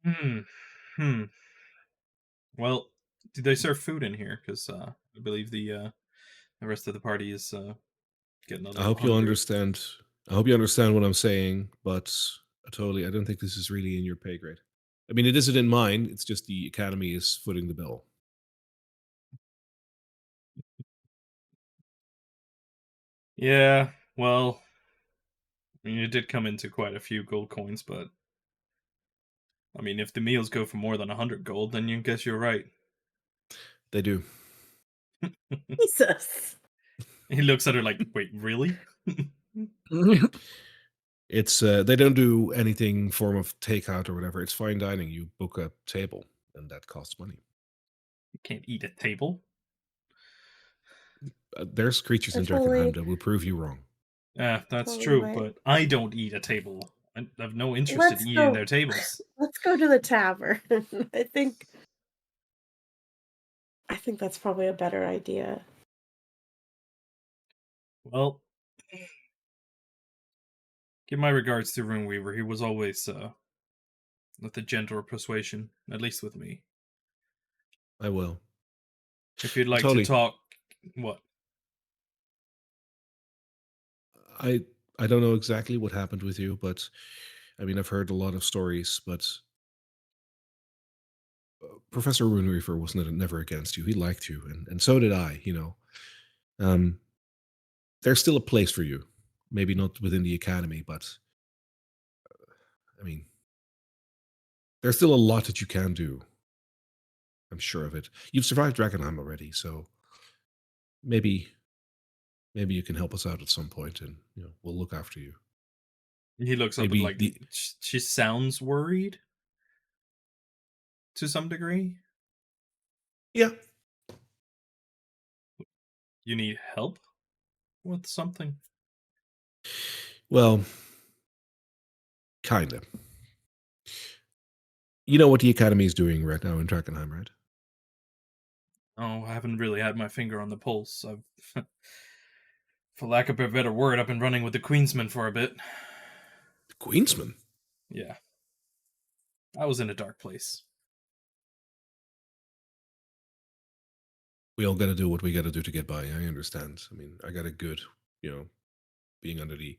Hmm. Well, do they serve food in here? Because I believe the rest of the party is getting a I little hope you hungry. understand. I hope you understand what I'm saying, but I don't think this is really in your pay grade. I mean, it isn't in mine. It's just the academy is footing the bill. Yeah, well, I mean, it did come into quite a few gold coins, but I mean, if the meals go for more than 100 gold, then you guess you're right. They do. Jesus. He looks at her like, wait, really? It's they don't do anything form of takeout or whatever. It's fine dining. You book a table, and that costs money. You can't eat at table. There's creatures in Drakkenheim that will prove you wrong. Yeah, that's Totally true, right. but I don't eat at table. I have no interest Let's in eating go. their tables. Let's go to the tavern. I think that's probably a better idea. Well, give my regards to Runeweaver. He was always with a gentle persuasion, at least with me. I will. If you'd like Totally. to talk, what? I don't know exactly what happened with you, but I mean, I've heard a lot of stories, but Professor Runereaver was never against you. He liked you, and so did I, you know. There's still a place for you. Maybe not within the academy, but I mean, there's still a lot that you can do. I'm sure of it. You've survived Drakkenheim already, so maybe you can help us out at some point, and we'll look after you. He looks up Maybe and like she sounds worried to some degree. Yeah. You need help with something? Well, kind of. You know what the Academy is doing right now in Drakkenheim, right? Oh, I haven't really had my finger on the pulse. I've, for lack of a better word, I've been running with the Queensman for a bit. The Queensman? Yeah. I was in a dark place. We all got to do what we got to do to get by. I understand. I mean, I got a good, being under the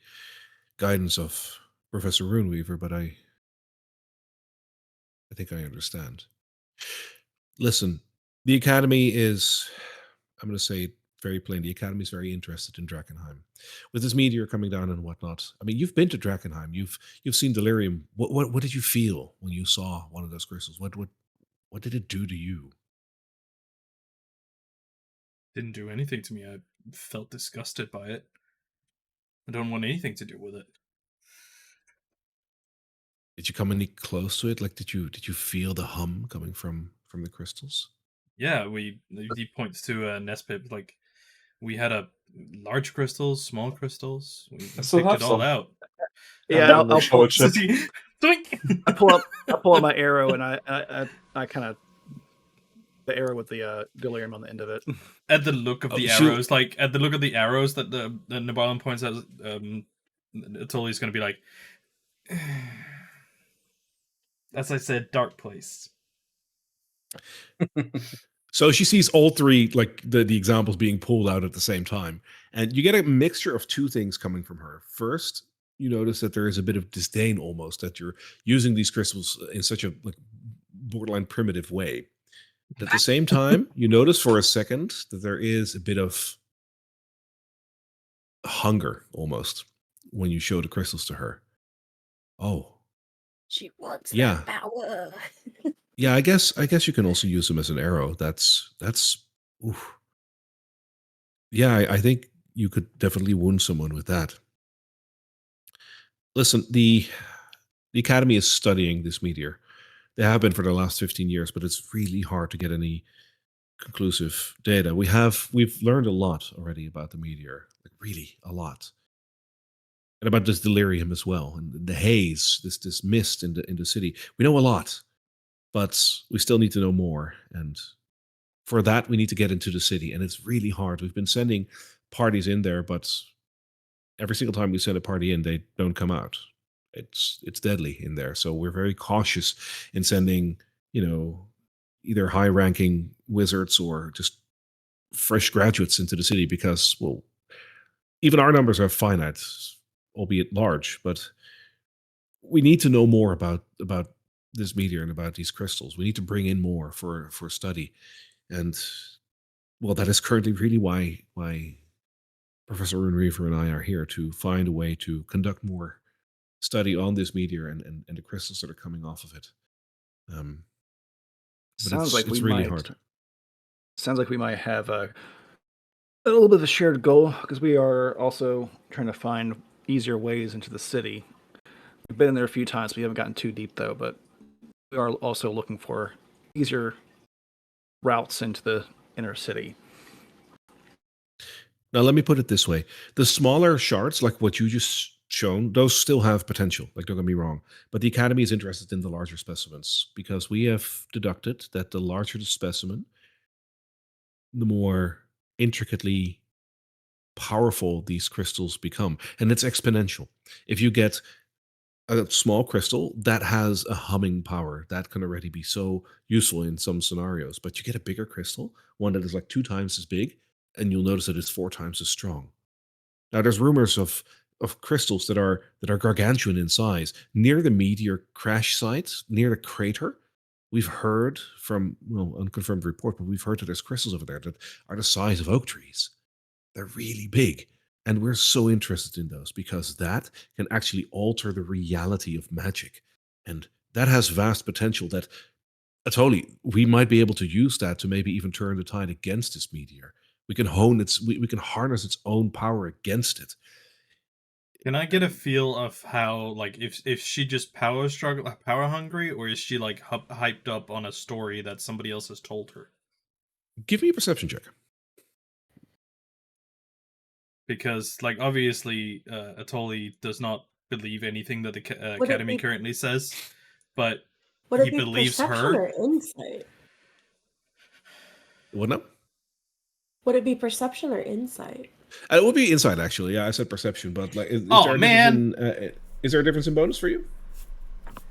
guidance of Professor Runeweaver, but I think I understand. Listen, the Academy is, I'm going to say it very plain, the Academy is very interested in Drakkenheim. With this meteor coming down and whatnot, I mean, you've been to Drakkenheim, you've seen Delirium. What did you feel when you saw one of those crystals? What did it do to you? Didn't do anything to me. I felt disgusted by it. I don't want anything to do with it. Did you come any close to it? Like, did you feel the hum coming from the crystals? Yeah, he points to Nespip, like, we had a large crystals, small crystals. We picked it all out. Yeah, I'll pull, I pull up my arrow and I kind of the arrow with the delirium on the end of it. At the look of the arrows, like at the look of the arrows that the Nabalan points out, Atoli's going to be like, as I said, dark place. So she sees all three, like the examples being pulled out at the same time. And you get a mixture of two things coming from her. First, you notice that there is a bit of disdain almost that you're using these crystals in such a borderline primitive way. But at the same time, you notice for a second that there is a bit of hunger almost when you show the crystals to her. Oh. She wants that power. Yeah, I guess you can also use them as an arrow. That's oof. Yeah, I think you could definitely wound someone with that. Listen, the Academy is studying this meteor. They have been for the last 15 years, but it's really hard to get any conclusive data. We've learned a lot already about the meteor, like really a lot. And about this delirium as well, and the haze, this mist in the city. We know a lot, but we still need to know more. And for that, we need to get into the city, and it's really hard. We've been sending parties in there, but every single time we send a party in, they don't come out. It's deadly in there, so we're very cautious in sending, either high-ranking wizards or just fresh graduates into the city because, well, even our numbers are finite, albeit large, but we need to know more about this meteor and about these crystals. We need to bring in more for study. And, well, that is currently really why Professor Runeweaver and I are here, to find a way to conduct more study on this meteor and the crystals that are coming off of it. Sounds like it's really hard. Sounds like we might have a little bit of a shared goal, because we are also trying to find easier ways into the city. We've been in there a few times. We haven't gotten too deep, though, but we are also looking for easier routes into the inner city. Now, let me put it this way. The smaller shards, like what you just shown, those still have potential. Like, don't get me wrong. But the Academy is interested in the larger specimens because we have deducted that the larger the specimen, the more intricately powerful these crystals become. And it's exponential. If you get a small crystal that has a humming power, that can already be so useful in some scenarios. But you get a bigger crystal, one that is like 2 times as big, and you'll notice that it's 4 times as strong. Now, there's rumors of crystals that are gargantuan in size near the meteor crash site, near the crater. We've heard from, well, unconfirmed report, but we've heard that there's crystals over there that are the size of oak trees. They're really big. And we're so interested in those because that can actually alter the reality of magic. And that has vast potential that, Atoli, we might be able to use that to maybe even turn the tide against this meteor. We can we can harness its own power against it. Can I get a feel of how, like, if she just power hungry, or is she like hyped up on a story that somebody else has told her? Give me a perception check. Because, like, obviously, Atoli does not believe anything that the Academy currently says, but would it he be believes perception her. or insight? What now? Would it be perception or insight? It would be insight, actually. Yeah, I said perception, but like, is Oh, there a man! difference in, is there a difference in bonus for you?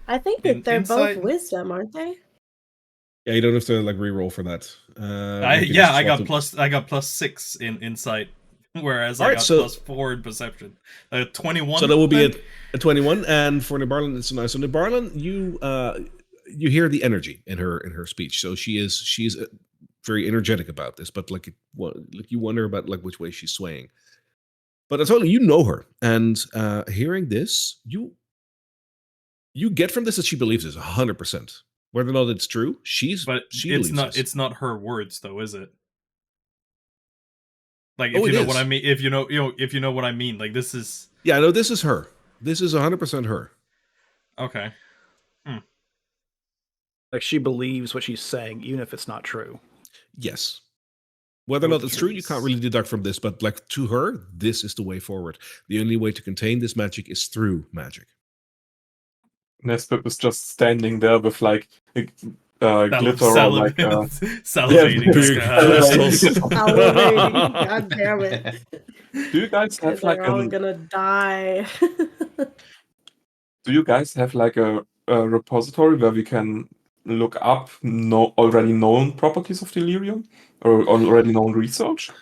I think that they're Insight? both wisdom, aren't they? Yeah, you don't have to like re-roll for that. I got +6 in insight, whereas I got +4 in perception. 21. So that will be a 21, and for Nibarlan, it's nice. So Nibarlan, you hear the energy in her speech. So she's very energetic about this, but like you wonder about like which way she's swaying. But totally, you know her, and hearing this, you get from this that she believes this 100%. Whether or not it's true, she believes this. It's not her words, though, is it? Like, if you know what I mean, if you know what I mean, like, this is. Yeah, no, this is her. This is 100% her. Okay. Like, she believes what she's saying, even if it's not true. Yes. Whether or not it's true, you can't really deduct from this, but like to her, this is the way forward. The only way to contain this magic is through magic. Nesbit was just standing there with like glitter or like salivating. Salivating. God damn it! Do you guys have like all gonna die? Do you guys have like a repository where we can look up already known properties of delirium or already known research?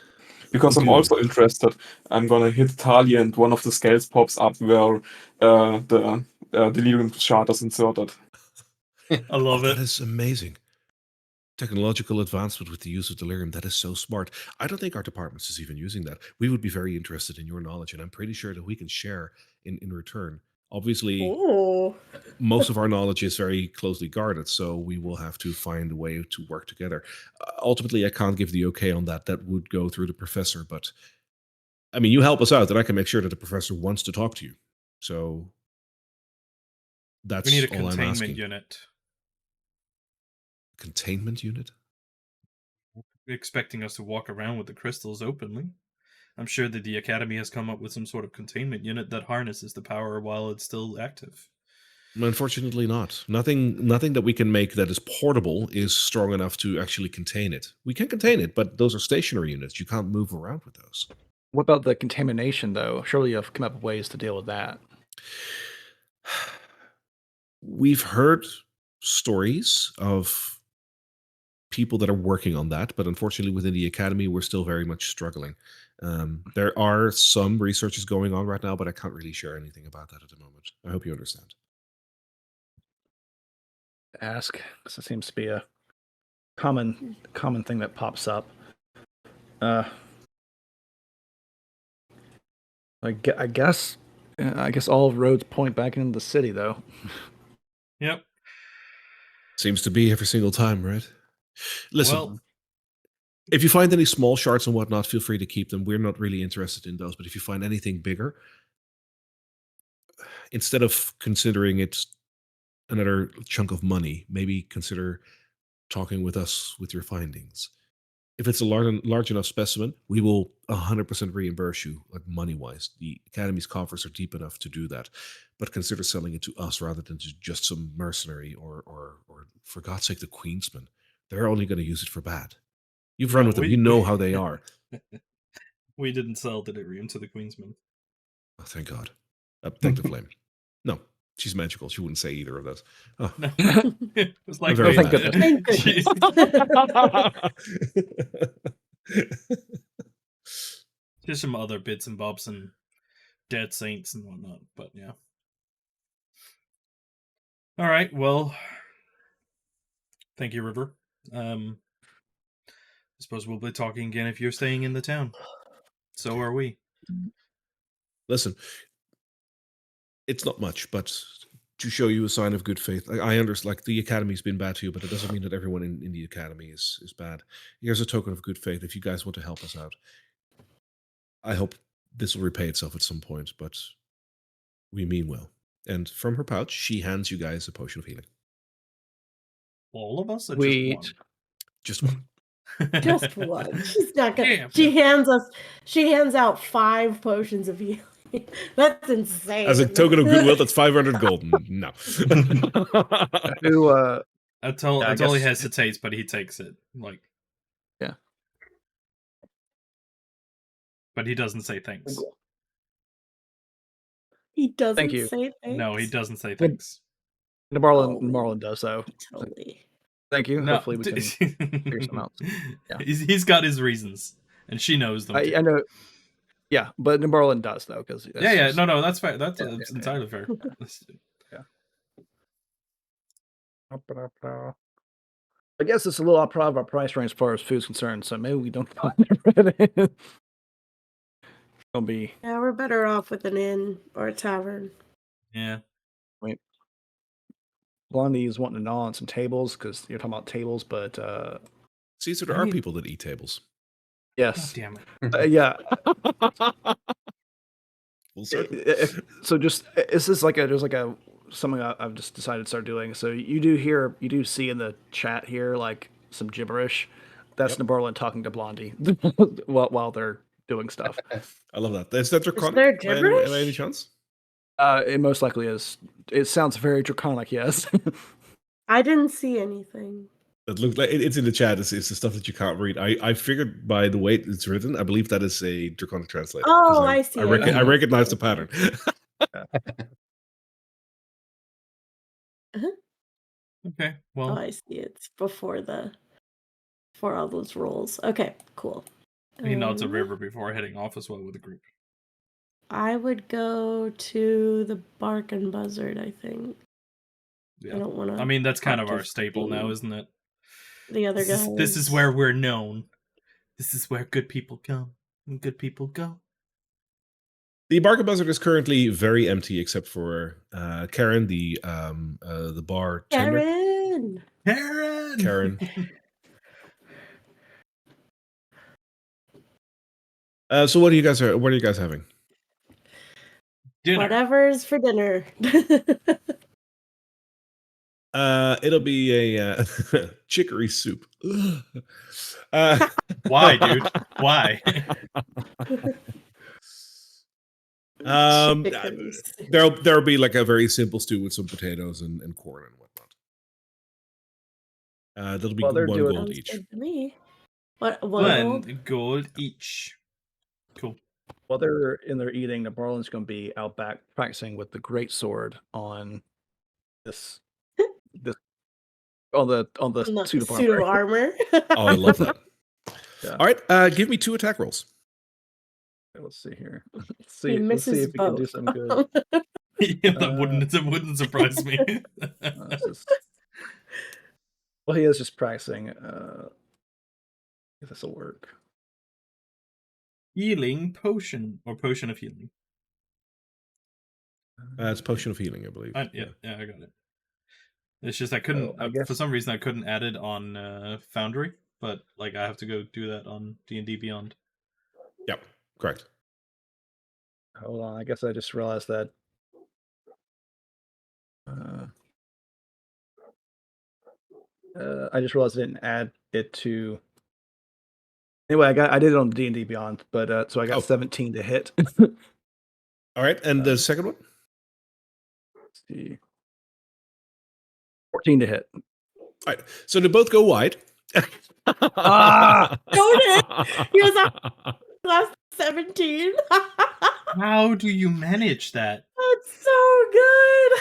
Because I'm also interested. I'm gonna hit Talia, and one of the scales pops up where the delirium chart is inserted. I love it. That is amazing. Technological advancement with the use of delirium. That is so smart. I don't think our department is even using that. We would be very interested in your knowledge, and I'm pretty sure that we can share in return. Obviously, most of our knowledge is very closely guarded, so we will have to find a way to work together. Ultimately, I can't give the okay on that. That would go through the professor, but I mean, you help us out, and I can make sure that the professor wants to talk to you. So that's we need a all I'm asking. containment unit. Containment unit? Expecting us to walk around with the crystals openly. I'm sure that the Academy has come up with some sort of containment unit that harnesses the power while it's still active. Unfortunately not. Nothing that we can make that is portable is strong enough to actually contain it. We can contain it, but those are stationary units. You can't move around with those. What about the contamination, though? Surely you have come up with ways to deal with that. We've heard stories of people that are working on that, but unfortunately within the Academy, we're still very much struggling. There are some researches going on right now, but I can't really share anything about that at the moment. I hope you understand. Ask, because it seems to be a common thing that pops up. I guess all roads point back into the city, though. Yep. Seems to be every single time, right? Listen, if you find any small shards and whatnot, feel free to keep them. We're not really interested in those, but if you find anything bigger, instead of considering it another chunk of money, maybe consider talking with us with your findings. If it's a large enough specimen, we will 100% reimburse you, like money-wise. The Academy's coffers are deep enough to do that, but consider selling it to us rather than to just some mercenary or for God's sake, the Queensmen. They're only going to use it for bad. You've run with them. You know how they are. We didn't sell delirium to the Queensmen. Oh, thank God. Thank the flame. No, she's magical. She wouldn't say either of those. Oh. No. It was like, thank goodness. Just some other bits and bobs and dead saints and whatnot, but yeah. All right, well, thank you, River. I suppose we'll be talking again if you're staying in the town. So are we. Listen, it's not much, but to show you a sign of good faith, I understand, like, the Academy's been bad to you, but it doesn't mean that everyone in the Academy is bad. Here's a token of good faith if you guys want to help us out. I hope this will repay itself at some point, but We mean well. And from her pouch, she hands you guys a potion of healing. All of us? Or Sweet. Just one. Just one. She's not gonna. Yeah. She hands out 5 potions of healing. That's insane. As a token of goodwill, that's 500 gold. No. Who? Until he hesitates, but he takes it. Like, Yeah. But he doesn't say thanks. He doesn't Thank you. say thanks. No, he doesn't say thanks. Marlon does so. Totally. Thank you. No, Hopefully we can figure some out. Yeah. He's got his reasons, and she knows them. I know. Yeah, but Marlon does though, because No, that's fair. That's entirely fair. I guess it's a little outside of our price range as far as food's concerned, so maybe we don't find it. It'll be. Yeah, we're better off with an inn or a tavern. Yeah. Wait. Blondie is wanting to gnaw on some tables because you're talking about tables, but See, so there are people that eat tables. yes, God damn it. yeah. Full circle. So just this is like there's something I've just decided to start doing. So you do see in the chat here like some gibberish. That's Nabarlin talking to Blondie while they're doing stuff. I love that. Is that draconic? Is there by gibberish? any chance? It most likely is. It sounds very draconic. Yes. I didn't see anything. It looks like it's in the chat. It's the stuff that you can't read. I figured by the way it's written, I believe that is a draconic translator. Oh, I see. I recognize the pattern. Okay. Oh, Well, I see. It's before all those rolls. Okay, cool. he nods a river before heading off as well with the group. I would go to the Bark and Buzzard, I think. Yeah. I don't want to. I mean, that's kind of our staple now, isn't it? The other guys. This is where we're known. This is where good people come and good people go. The Bark and Buzzard is currently very empty, except for Karen, the bartender. Karen. So what are you guys having? Dinner. Whatever's for dinner. It'll be a chicory soup. Why, dude? Why? There'll be like a very simple stew with some potatoes and corn and whatnot. That'll be 1 gold each. Good to me. What? 1 gold each. Cool. While they're in there eating, Nabarlin's going to be out back practicing with the great sword on this on the suit of armor. Oh, I love that. Yeah. All right, give me 2 attack rolls. Let's see here. Let's see if we can do something good. That wouldn't surprise me. Well, he is just practicing. If this will work. Healing potion or potion of healing. It's potion of healing, I believe. Yeah, I got it. It's just I couldn't. For some reason, I couldn't add it on Foundry, but like I have to go do that on D&D Beyond. Yep, correct. Hold on, I guess I just realized that. I just realized I didn't add it to. Anyway, I did it on D&D Beyond, but so I got 17 to hit. All right, and the second one? Let's see. 14 to hit. All right, so they both go wide. Don't it! He was last 17. How do you manage that? That's so good.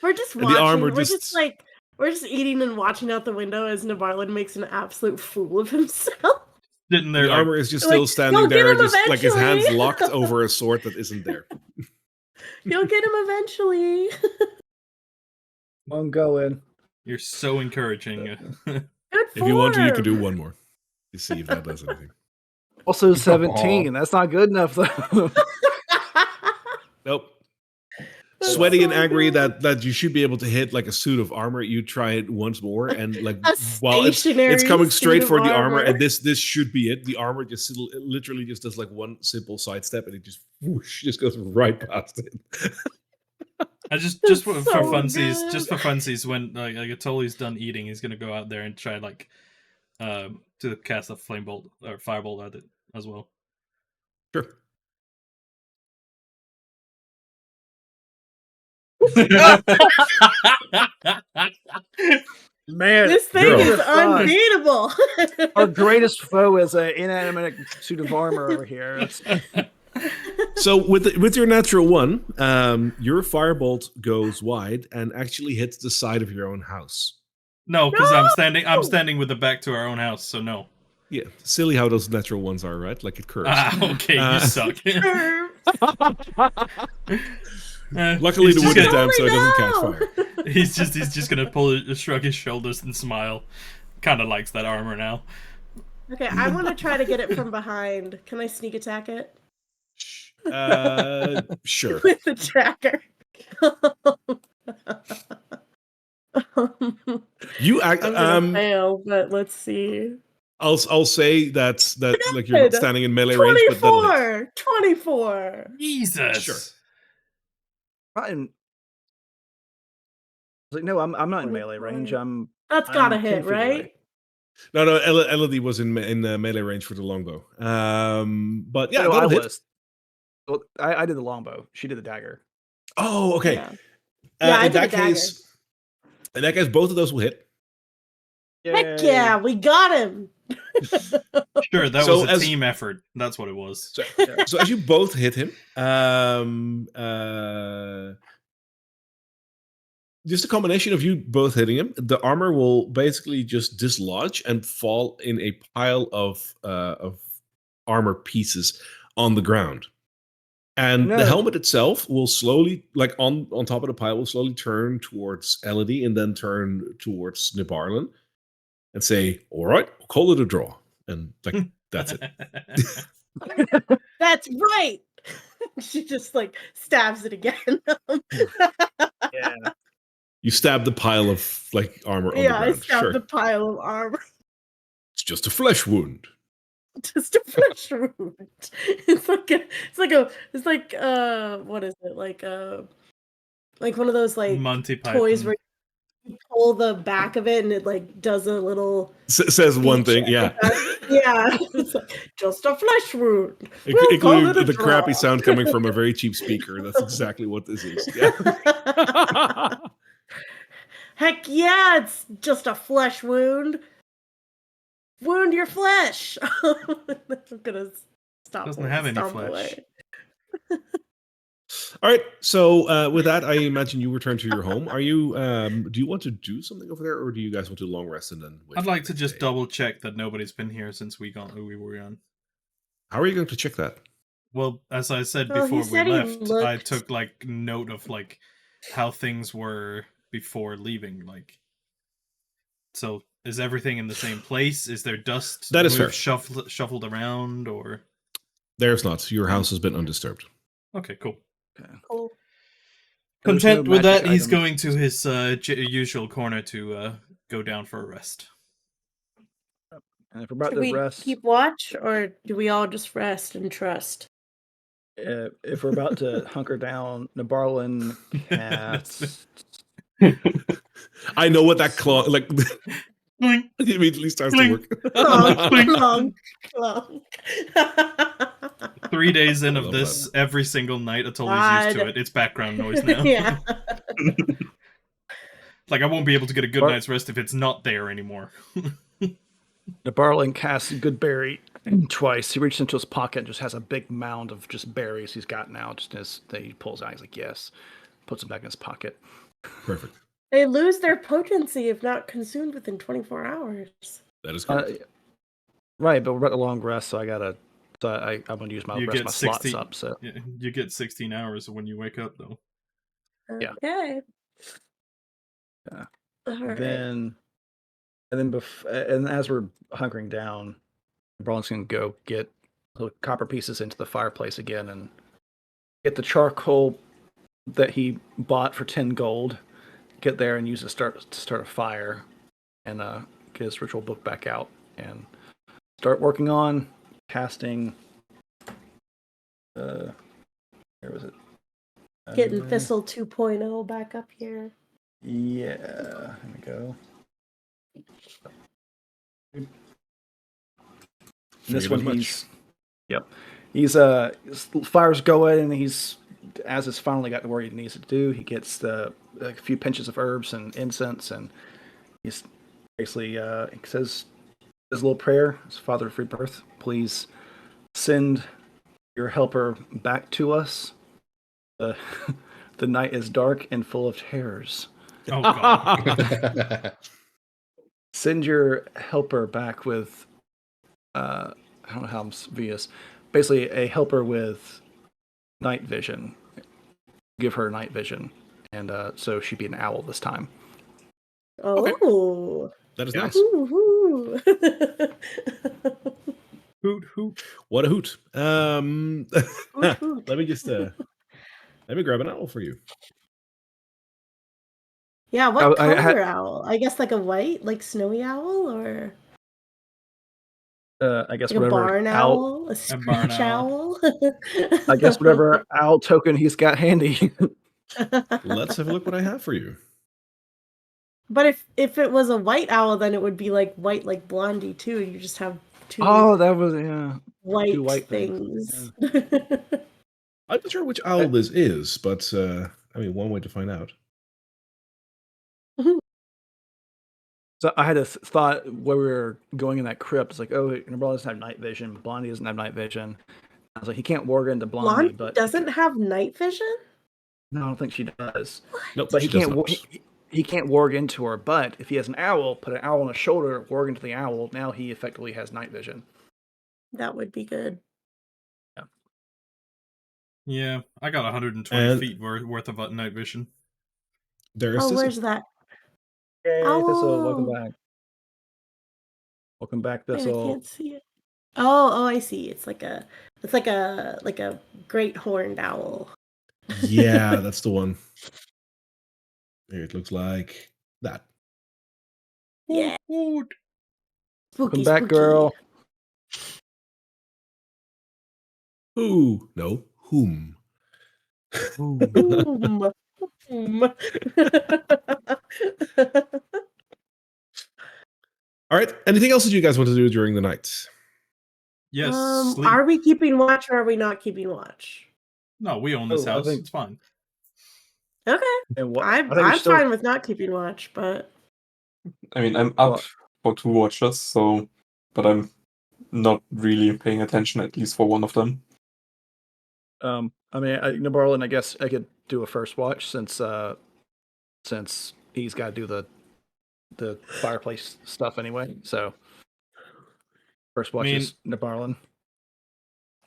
We're just watching. The armor we're just eating and watching out the window as Navarlin makes an absolute fool of himself. Sitting there, the armor is just still standing there, just like his hands locked over a sword that isn't there. You'll get him eventually. I'm going. You're so encouraging. If you want to, you can do 1 more. You see if that does anything. Also 17. That's not good enough, though. Nope. sweaty and angry that you should be able to hit like a suit of armor. You try it once more, and like while it's coming straight for the armor, and this should be it. The armor just literally just does like one simple sidestep, and it just whoosh, just goes right past it. I just for funsies, when like Atoli's done eating, he's gonna go out there and try like to cast a flame bolt or firebolt at it as well. Sure. Man, this thing is unbeatable. Our greatest foe is an inanimate suit of armor over here. So with your natural one, your firebolt goes wide and actually hits the side of your own house. No, because I'm standing with the back to our own house, so no. Yeah, silly how those natural ones are, right? Like it curves. Okay, you suck. Luckily, the wood is damp, so it doesn't catch fire. He's just gonna shrug his shoulders and smile. Kind of likes that armor now. Okay, I want to try to get it from behind. Can I sneak attack it? Sure. With the tracker. You act. I'm gonna fail, but let's see. I'll say that like you're not standing in melee range, but 24. Jesus. Sure. I'm like, no, I'm not in melee range. That's gotta hit, right? No, Elodie was in melee range for the longbow. But yeah, I hit. was. Well, I did the longbow. She did the dagger. Oh, okay. Yeah, in that case, both of those will hit. Heck yeah, we got him. Sure, that was a team effort. That's what it was. So as you both hit him, just a combination of you both hitting him, the armor will basically just dislodge and fall in a pile of armor pieces on the ground. And the helmet itself will slowly, like on top of the pile, will slowly turn towards Elodie and then turn towards Nibarlin and say, "All right, we'll call it a draw." And like that's it. That's right. She just like stabs it again. Yeah. You stab the pile of like armor on the ground. I stabbed the pile of armor. It's just a flesh wound. Just a flesh wound. It's like what is it? Like one of those like Monty toys Python. where you pull the back of it and it like does a little says one thing, yeah. Yeah. It's like, just a flesh wound. Including the crappy sound coming from a very cheap speaker. That's exactly what this is. Yeah. Heck yeah, it's just a flesh wound. Wound your flesh. I'm gonna stop. Doesn't have any flesh. Away. All right. So with that, I imagine you return to your home. Are you? Do you want to do something over there, or do you guys want to long rest and then? I'd like to just double check that nobody's been here since we were on. How are you going to check that? Well, as I said before we left, I took like note of like how things were before leaving. Like, so is everything in the same place? Is there dust that is fair. Shuffled around, or there's not? Your house has been undisturbed. Okay, cool. Cool. Content with that, he's going to his usual corner to go down for a rest. And if we're about Should we rest, keep watch, or do we all just rest and trust? If we're about to hunker down, Nibarlin cast. I know what that claw like. It immediately starts to work. Clunk, clunk. 3 days in of this, every single night, Atoli's used to it. It's background noise now. Yeah. Like, I won't be able to get a good night's rest if it's not there anymore. Nibarlin casts good berry twice. He reaches into his pocket and just has a big mound of just berries he's got now. Just as he pulls out, he's like, yes. Puts them back in his pocket. Perfect. They lose their potency if not consumed within 24 hours. That is correct. Right, but we're about a long rest, so I'm going to use my rest my slots up. So you get 16 hours when you wake up, though. Yeah. Okay. Yeah. Right. And as we're hunkering down, Braun's going to go get the copper pieces into the fireplace again and get the charcoal that he bought for 10 gold. Get there and use it to start a fire, and get his ritual book back out and start working on casting. Where was it? Getting Thistle 2.0 back up here. Yeah, there we go. This one, he's fire's going, and as it's finally got to where he needs to do, he gets a few pinches of herbs and incense, and he's basically he says his little prayer, his Father of Rebirth, please send your helper back to us. The night is dark and full of terrors. Oh God. Send your helper back with I don't know how I'm Venus. Basically a helper with night vision. Give her night vision. And so she'd be an owl this time. Oh. Okay. That is nice. Ooh. Hoot hoot. What a hoot. Hoot, hoot. Let me just let me grab an owl for you. Yeah, what color owl? I guess like a white, like snowy owl, or I guess like whatever a barn owl, a screech owl. I guess whatever owl token he's got handy. Let's have a look what I have for you. But if it was a white owl, then it would be like white, like Blondie too. You just have two. Oh, that was white things. Yeah. I'm not sure which owl this is, but I mean, one way to find out. So I had a thought where we were going in that crypt. It's like, oh, Nabral doesn't have night vision. Blondie doesn't have night vision. I was like, he can't warg into Blondie, but doesn't have night vision. No, I don't think she does. Nope, but he can't. He can't warg into her. But if he has an owl, put an owl on his shoulder, warg into the owl. Now he effectively has night vision. That would be good. Yeah, I got 120 feet worth of night vision. Where's that? Yay, Thistle, welcome back. Welcome back, Thistle. I can't see it. Oh, I see. It's like a great horned owl. Yeah, that's the one. Here it looks like that. Yeah. Welcome Spooky, back, spooky. girl. Who? No, whom? Whom. All right. Anything else that you guys want to do during the night? Yes. Are we keeping watch or are we not keeping watch? No, we own this house. It's fine. Okay. I'm fine with not keeping watch, but I mean, I'm up for 2 watches, so but I'm not really paying attention, at least for one of them. I mean, Nabarlin, I guess I could do a first watch since he's got to do the fireplace stuff anyway. So first watch is Nabarlin.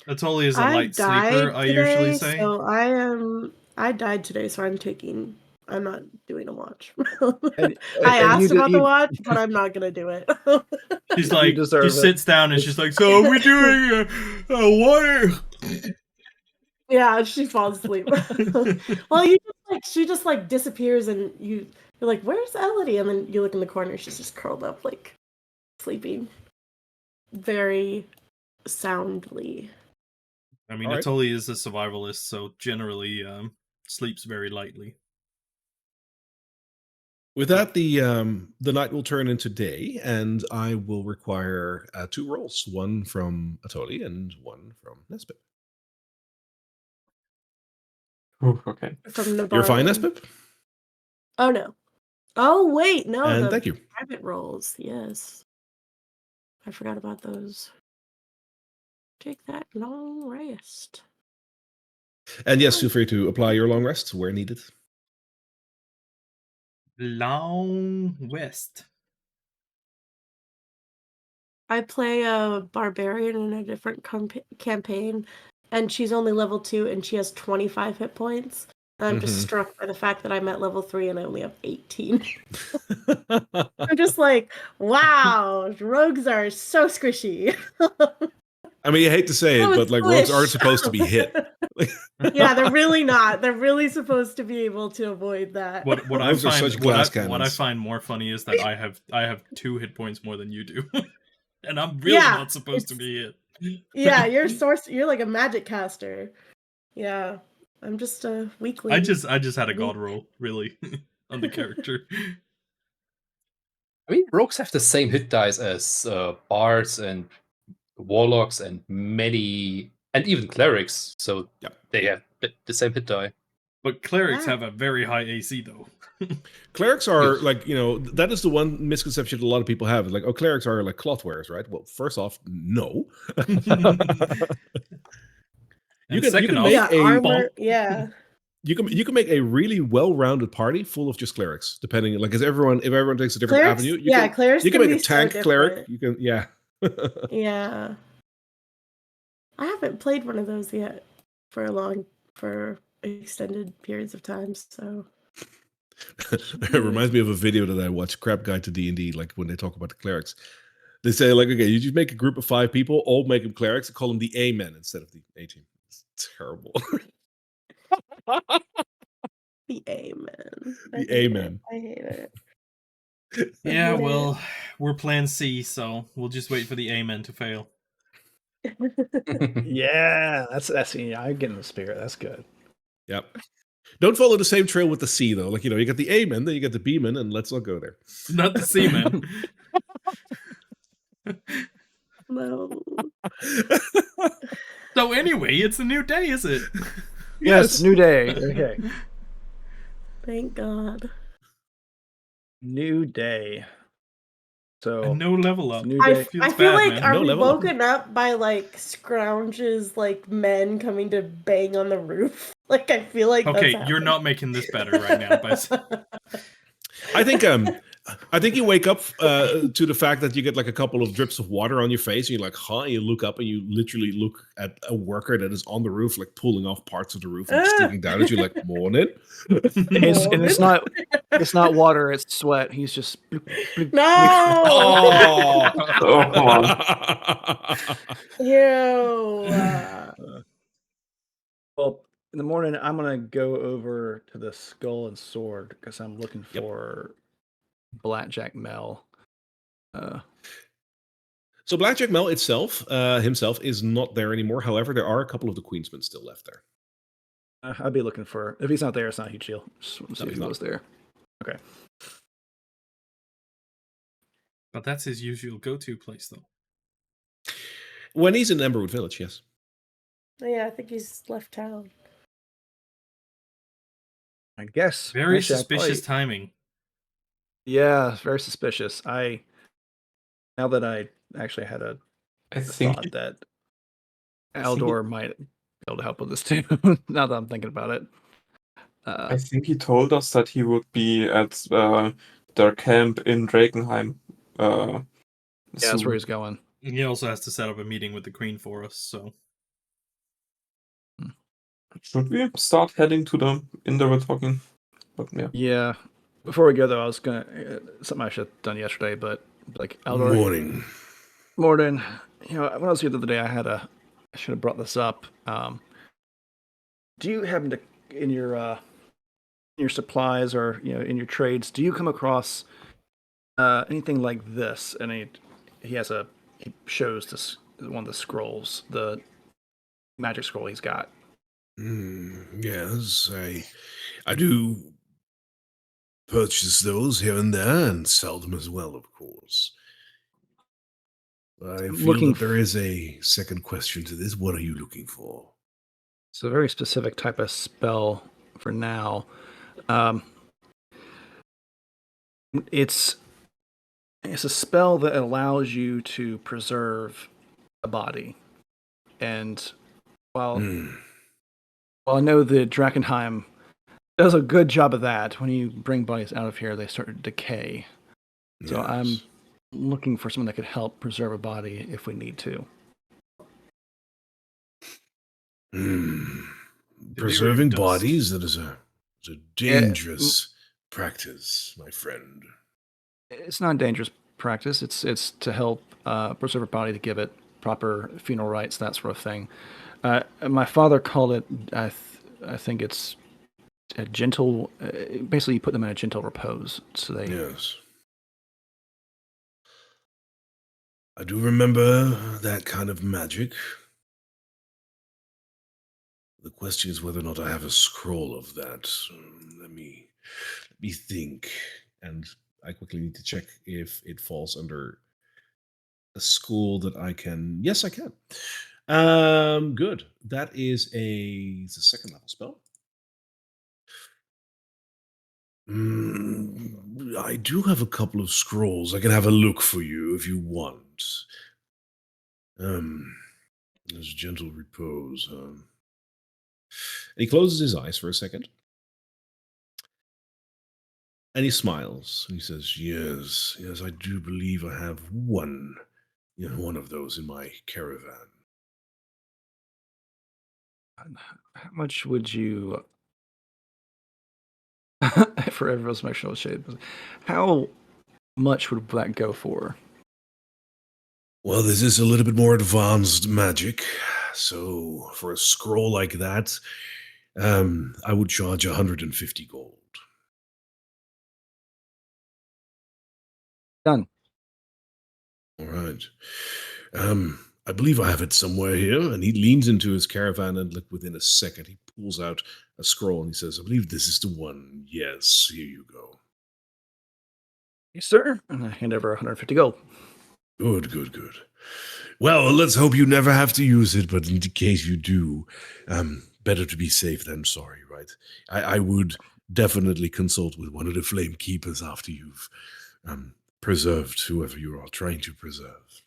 Atoli is a light sleeper, I usually say. So I died today, so I'm not doing a watch. I asked about the watch, but I'm not gonna do it. She's like, she sits down and she's like, so are we doing a what? Yeah, she falls asleep. Well, she just disappears, and you're like, "Where's Elodie?" And then you look in the corner, she's just curled up, like sleeping, very soundly. I mean, Atoli is a survivalist, so generally sleeps very lightly. With that, the night will turn into day, and I will require 2 rolls, one from Atoli and one from Nespip. Ooh, okay. From You're fine, Nespip? Oh, no. Oh, wait. No. And thank you. Private rolls. Yes. I forgot about those. Take that long rest. And yes, feel free to apply your long rest where needed. Long rest. I play a barbarian in a different campaign, and she's only level 2, and she has 25 hit points. And I'm just struck by the fact that I'm at level 3 and I only have 18. I'm just like, wow, rogues are so squishy. I mean, you hate to say it, but like rogues aren't supposed to be hit. Yeah, they're really not. They're really supposed to be able to avoid that. What I Those are find such glass what I cannons. find more funny is that I have 2 hit points more than you do, and I'm really Yeah, not supposed to be hit. Yeah, you're like a magic caster. Yeah, I'm just a weakling. I just had a god roll, really, on the character. I mean, rogues have the same hit dice as bards and warlocks and even clerics, so they have the same hit die. But clerics have a very high AC, though. Clerics are like, that is the one misconception that a lot of people have. Like, oh, clerics are like cloth wearers, right? Well, first off, no. You can make armor. Yeah. You can make a really well-rounded party full of just clerics, depending like if everyone takes a different Clerics, avenue. clerics you can make a be tank so cleric. different. You can Yeah. I haven't played one of those yet for extended periods of time, so It reminds me of a video that I watched, Crap Guide to D&D, like when they talk about the clerics. They say, like, okay, you just make a group of 5 people, all make them clerics, and call them the A-men instead of the A-team. It's terrible. The A-men. The A-men. I hate it. Yeah, well, we're plan C, so we'll just wait for the amen to fail. Yeah, that's I get in the spirit. That's good. Yep. Don't follow the same trail with the C though. Like, you get the A-men, then you get the B-men, and let's not go there. Not the C-men. No. So anyway, it's a new day, is it? Yes, new day. Okay. Thank God. New day. So and no level up. I feel like are we woken up by like Scrounge's like men coming to bang on the roof? Like I feel like okay, that's you're not making this better right now, but I think you wake up to the fact that you get like a couple of drips of water on your face, and you're like, huh? And you look up and you literally look at a worker that is on the roof, like pulling off parts of the roof and just looking down at you, like, morning. And it's not water, it's sweat. He's just no. Ew. Well, in the morning, I'm gonna go over to the Skull and Sword because I'm looking for Blackjack Mel. So Blackjack Mel himself is not there anymore. However, there are a couple of the Queensmen still left there. I'll be looking for. If he's not there, it's not a huge deal. Just see if he was there. Okay. But that's his usual go-to place, though. When he's in Emberwood Village, yes. Yeah, I think he's left town. I guess. Very suspicious timing. Yeah, very suspicious. Now that I actually had a thought that Aldor might be able to help with this too. Now that I'm thinking about it. I think he told us that he would be at their camp in Drakkenheim. Yeah, that's where he's going. He also has to set up a meeting with the Queen for us, so. Should we start heading to the inn they were talking? But yeah. Before we go though, I was gonna something I should have done yesterday, but like Aldor. Morning. When I was here the other day, I should have brought this up. Do you happen to in your supplies or in your trades, do you come across anything like this? And he shows this one of the scrolls, the magic scroll he's got. Yes, I do purchase those here and there and sell them as well, of course. I feel that there is a second question to this. What are you looking for? It's a very specific type of spell for now. It's a spell that allows you to preserve a body. And while I know the Drakkenheim does a good job of that, when you bring bodies out of here, they start to decay. So yes. I'm looking for someone that could help preserve a body if we need to. Preserving bodies, that is a dangerous practice, my friend. It's not a dangerous practice. It's to help preserve a body, to give it proper funeral rites, that sort of thing. My father called it. I think it's a gentle. Basically, you put them in a gentle repose, so they. Yes. I do remember that kind of magic. The question is whether or not I have a scroll of that. Let me think. And I quickly need to check if it falls under a school that I can. Yes, I can. Good. That is it's a second level spell. I do have a couple of scrolls. I can have a look for you if you want. There's gentle repose. And he closes his eyes for a second. And he smiles. And he says, yes, I do believe I have one of those in my caravan. How much would you, for everyone's emotional shade, how much would that go for? Well, this is a little bit more advanced magic. So for a scroll like that, I would charge 150 gold. Done. All right. I believe I have it somewhere here. And he leans into his caravan and within a second, he pulls out a scroll and he says, I believe this is the one. Yes, here you go. Yes, sir. And I hand over 150 gold. Good. Well, let's hope you never have to use it, but in case you do, better to be safe than sorry, right? I would definitely consult with one of the flame keepers after you've preserved whoever you are trying to preserve.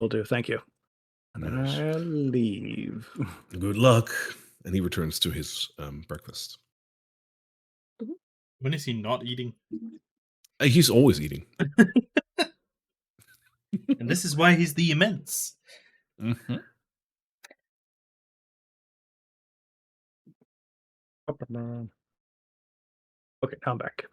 Will do. Thank you. And Yes. I leave. Good luck. And he returns to his breakfast. When is he not eating? He's always eating. And this is why he's the immense. Mm-hmm. Okay, I'm back.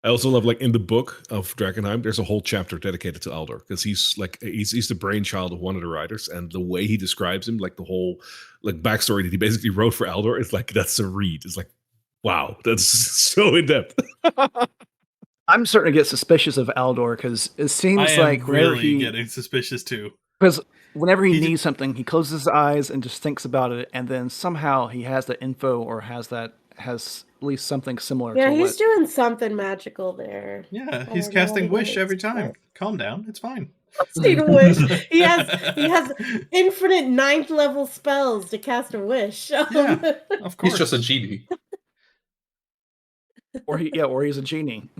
I also love, in the book of Drakkenheim, there's a whole chapter dedicated to Aldor because he's the brainchild of one of the writers, and the way he describes him, the whole backstory that he basically wrote for Aldor, is that's a read. It's wow, that's so in depth. I'm starting to get suspicious of Aldor because it seems like really getting suspicious too. Because whenever he needs something, he closes his eyes and just thinks about it, and then somehow he has the info or has at least something similar. Yeah, he's doing something magical there. Yeah, he's casting wish every time. Calm down, it's fine. Casting wish. He has infinite 9th level spells to cast a wish. Yeah, of course. He's just a genie. Or he's a genie.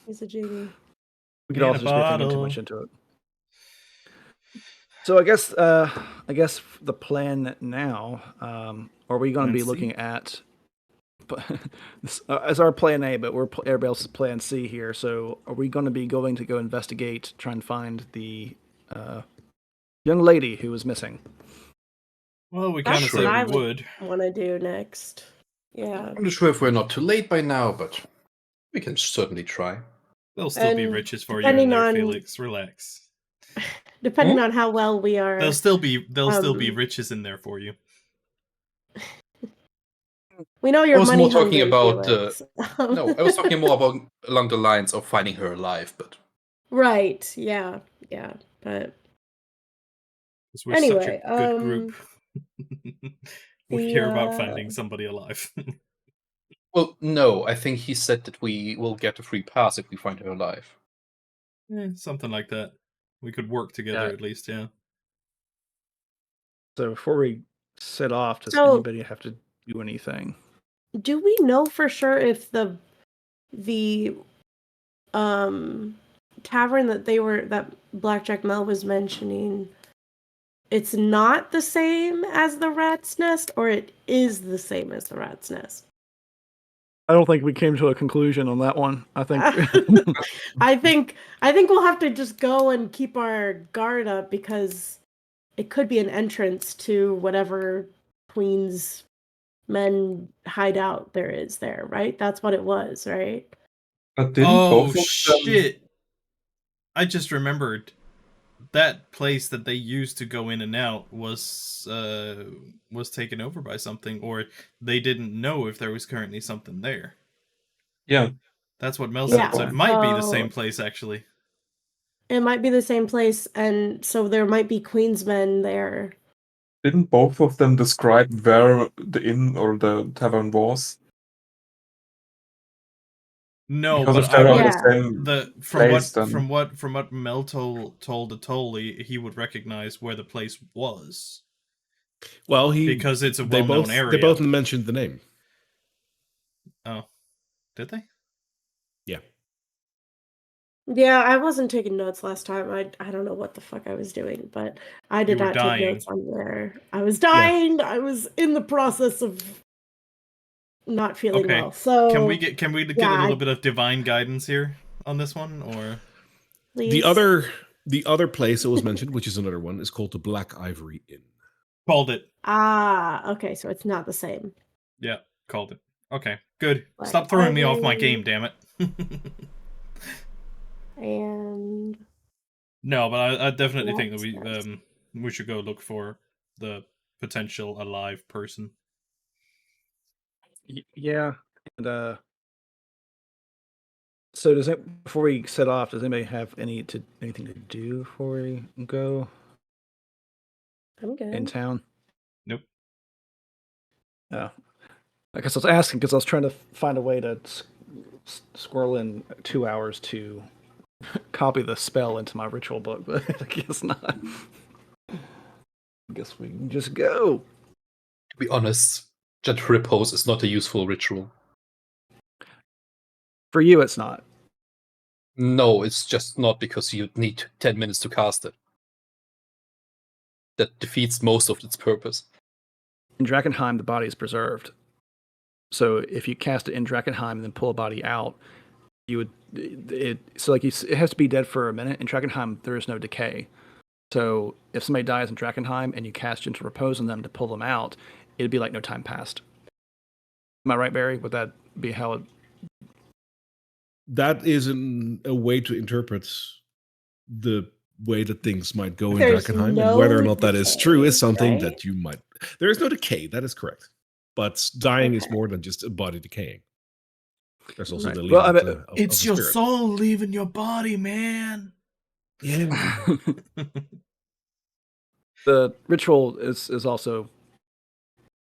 He's a genie. We could also just be thinking too much into it. So I guess the plan now, are we going to be looking at as our plan A, but everybody else's plan C here. So are we going to be going to go investigate, try and find the young lady who was missing? Well, we kind of said we would. Want to do next? Yeah. I'm not sure if we're not too late by now, but we can certainly try. There'll still be riches for you in there, Felix. Relax. Depending on how well we are, there'll still be riches in there for you. We know you're money hungry. I was talking more about along the lines of finding her alive, but right, yeah, but we're anyway, such a good group. We care about finding somebody alive. Well, no, I think he said that we will get a free pass if we find her alive. Yeah, something like that. We could work together at least, yeah. So before we set off, does anybody have to do anything? Do we know for sure if the tavern that Blackjack Mel was mentioning, it's not the same as the Rat's Nest, or it is the same as the Rat's Nest? I don't think we came to a conclusion on that one. I think I think we'll have to just go and keep our guard up because it could be an entrance to whatever Queen's men hideout there is there, right? That's what it was, right? Oh shit! I just remembered that place that they used to go in and out was taken over by something, or they didn't know if there was currently something there. Yeah. That's what Mel said. So it might be the same place, actually. It might be the same place, and so there might be Queensmen there. Didn't both of them describe where the inn or the tavern was? No, because but if they're on Yeah. the same place, then from what Mel told the Tolly, he would recognize where the place was. Well, because it's a well-known area. They both mentioned the name. Oh, did they? Yeah. Yeah, I wasn't taking notes last time. I don't know what the fuck I was doing, but I did not take notes on where I was dying. Yeah. I was in the process of not feeling well. So can we get a little bit of divine guidance here on this one, or please? The other place that was mentioned, which is another one, is called the Black Ivory Inn. Called it. Ah, okay, so it's not the same. Yeah, called it. Okay, good. Black Stop throwing me off my game, damn it. And no, but I definitely think that we should go look for the potential alive person. Yeah, and so before we set off, does anybody have anything to do before we go? I'm good. In town? Nope. Oh, I guess I was asking because I was trying to find a way to squirrel in 2 hours to copy the spell into my ritual book, but I guess not. I guess we can just go. To be honest, just repose is not a useful ritual. For you, it's not. No, it's just not, because you need 10 minutes to cast it. That defeats most of its purpose. In Drakkenheim, the body is preserved. So if you cast it in Drakkenheim and then pull a body out, you would it has to be dead for a minute. In Drakkenheim, there is no decay. So if somebody dies in Drakkenheim and you cast Gentle Repose on them to pull them out, it'd be like no time passed. Am I right, Barry? Would that be how it? That is a way to interpret the way that things might go in Drakkenheim, and whether or not that is true is something that you might. There is no decay. That is correct. But dying is more than just a body decaying. There's also the leaving it's your soul leaving your body, man. Yeah. The ritual is also.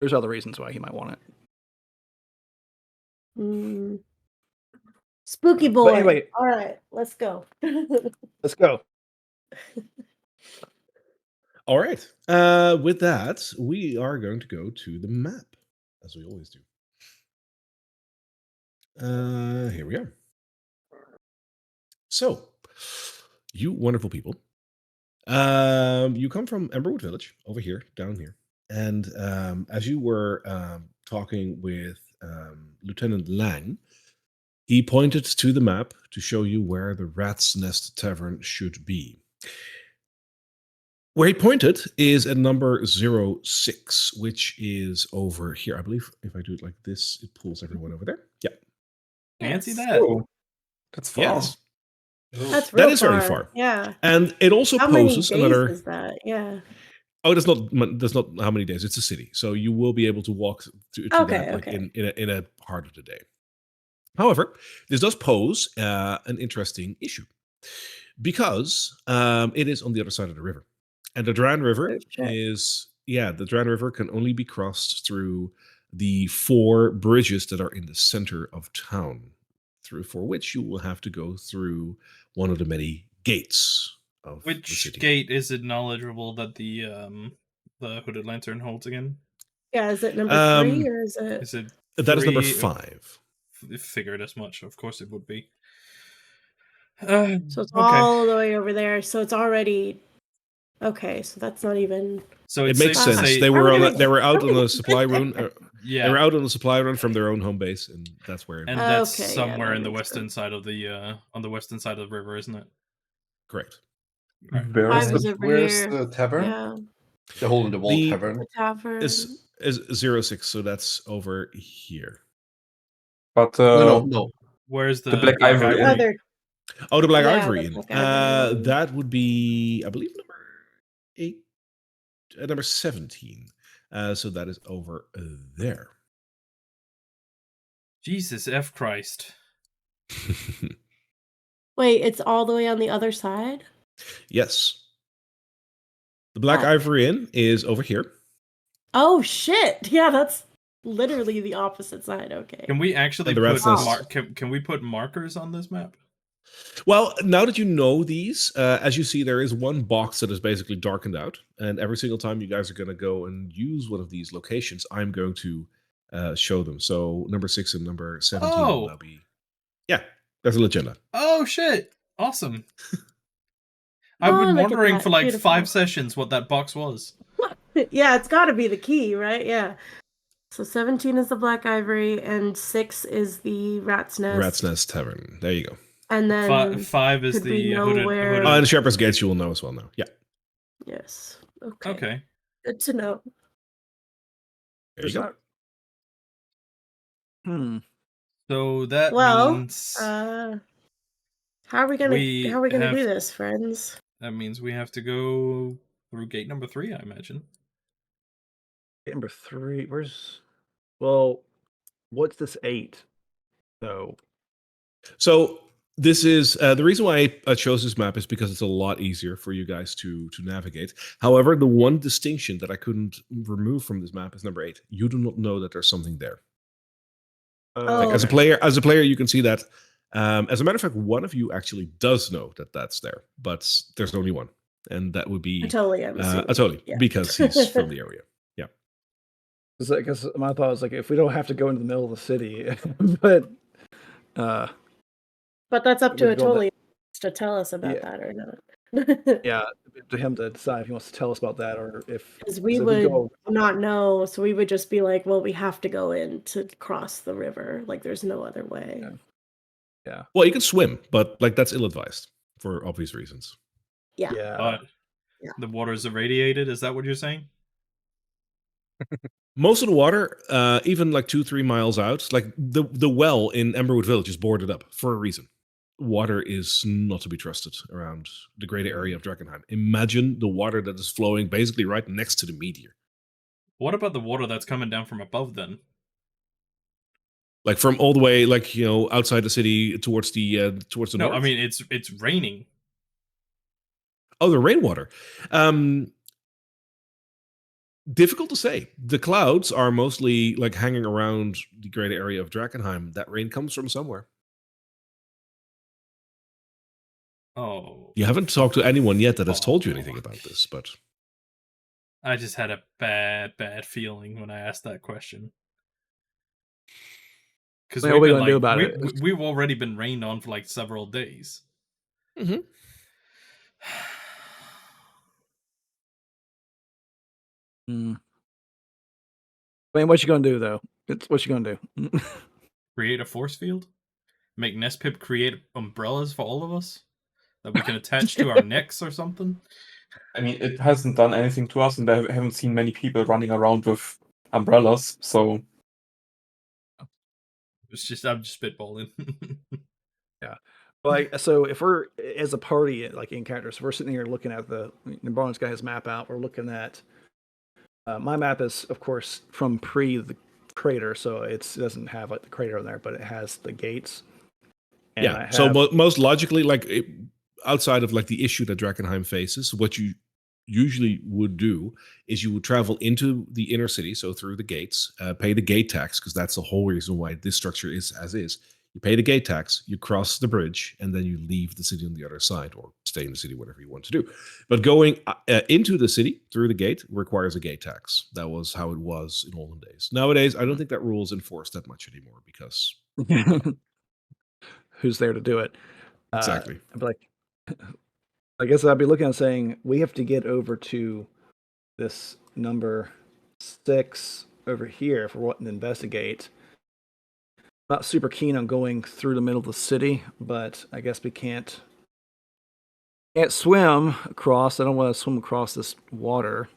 There's other reasons why he might want it. Spooky boy. Anyway, all right, let's go. Let's go. All right. With that, we are going to go to the map, as we always do. Here we are. So, you wonderful people. You come from Emberwood Village, over here, down here. And as you were talking with Lieutenant Lang, he pointed to the map to show you where the Rat's Nest Tavern should be. Where he pointed is at number 06, which is over here. I believe if I do it like this, it pulls everyone over there. Yeah. Fancy that. Oh, that's far. Yes. That is very far. Yeah. And it also poses another. Is that? Yeah. Oh, that's not how many days. It's a city, so you will be able to walk to that like in a part of the day. However, this does pose an interesting issue because it is on the other side of the river, and the Dran River the Dran River can only be crossed through the 4 bridges that are in the center of town, for which you will have to go through one of the many gates of the city. Which gate is it knowledgeable that the Hooded Lantern holds again? Yeah, is it number 3 or is it? Is it? That is number 5. Figured as much. Of course, it would be. So it's all the way over there. So it's already okay. So that's not even. So it makes sense. They were out on the supply run. They were out on the supply run from their own home base, and that's where. And that's somewhere in the western side of the on the western side of the river, isn't it? Correct. Right. Where's the tavern? Yeah. The hole in the wall tavern. The tavern is 06, so that's over here. But no. Where's the Black Ivory? Oh, the Black Yeah, Ivory the Inn. Black Ivory Inn. That would be, I believe, number 8, number 17. So that is over there. Jesus F Christ. Wait, it's all the way on the other side? Yes. The Black Fuck. Ivory Inn is over here. Oh shit! Yeah, that's literally the opposite side. Okay. Can we actually And the put Rat's Nest. can we put markers on this map? Well, now that you know these, as you see, there is one box that is basically darkened out. And every single time you guys are going to go and use one of these locations, I'm going to show them. So number 6 and number 17 will now be... Yeah, there's a legenda. Oh, shit. Awesome. I've been wondering for like Beautiful. 5 sessions what that box was. Yeah, it's got to be the key, right? Yeah. So 17 is the Black Ivory, and 6 is the Rat's Nest. Rat's Nest Tavern. There you go. And then 5 is the hooded. And the Shepherd's Gates you will know as well now. Yeah. Yes. Okay. Okay. Good to know. There you go. So that means how are we gonna do this, friends? That means we have to go through gate number 3, I imagine. Gate number 3. What's this 8? So this is the reason why I chose this map is because it's a lot easier for you guys to navigate. However, the one distinction that I couldn't remove from this map is number 8. You do not know that there's something there. Like, as a player, you can see that. As a matter of fact, one of you actually does know that that's there, but there's only one, and that would be Atoli, yeah. because he's from the area. Yeah. Because my thought was like, if we don't have to go into the middle of the city, but that's up to Atoli to tell us about that or not. Yeah, to him to decide if he wants to tell us about that or if... Because we would not know, so we would just be like, well, we have to go in to cross the river. Like, there's no other way. Yeah. Well, you can swim, but like that's ill-advised for obvious reasons. Yeah. But the water is irradiated. Is that what you're saying? Most of the water, even like 2-3 miles out, like the well in Emberwood Village is boarded up for a reason. Water is not to be trusted around the greater area of Drakkenheim. Imagine the water that is flowing basically right next to the meteor. What about the water that's coming down from above then? Like from all the way, like, you know, outside the city towards the north. No, I mean it's raining. Oh, the rainwater. Difficult to say. The clouds are mostly like hanging around the greater area of Drakkenheim. That rain comes from somewhere. Oh. You haven't talked to anyone yet that has told you anything about this, but I just had a bad feeling when I asked that question. Because what are we gonna do about it? We've already been rained on for like several days. Mm-hmm. I mean, what you gonna do though? What you gonna do? Create a force field? Make Nespip create umbrellas for all of us that we can attach to our necks or something? I mean, it hasn't done anything to us, and I haven't seen many people running around with umbrellas, so... I'm just spitballing. Yeah. Like, so if we're, as a party, like in characters, we're sitting here looking at Barnes got his map out, we're looking at... my map is, of course, from the crater, so it doesn't have like the crater on there, but it has the gates. And so most logically, like outside of like the issue that Drakkenheim faces, what you usually would do is you would travel into the inner city, so through the gates, pay the gate tax, because that's the whole reason why this structure is as is. You pay the gate tax, you cross the bridge, and then you leave the city on the other side, or stay in the city, whatever you want to do. But going into the city through the gate requires a gate tax. That was how it was in olden days. Nowadays, I don't think that rule is enforced that much anymore, because who's there to do it? Exactly. I'd be like, I guess I'd be looking at saying we have to get over to this number 6 over here if we're wanting to investigate. Not super keen on going through the middle of the city, but I guess we can't swim across. I don't want to swim across this water.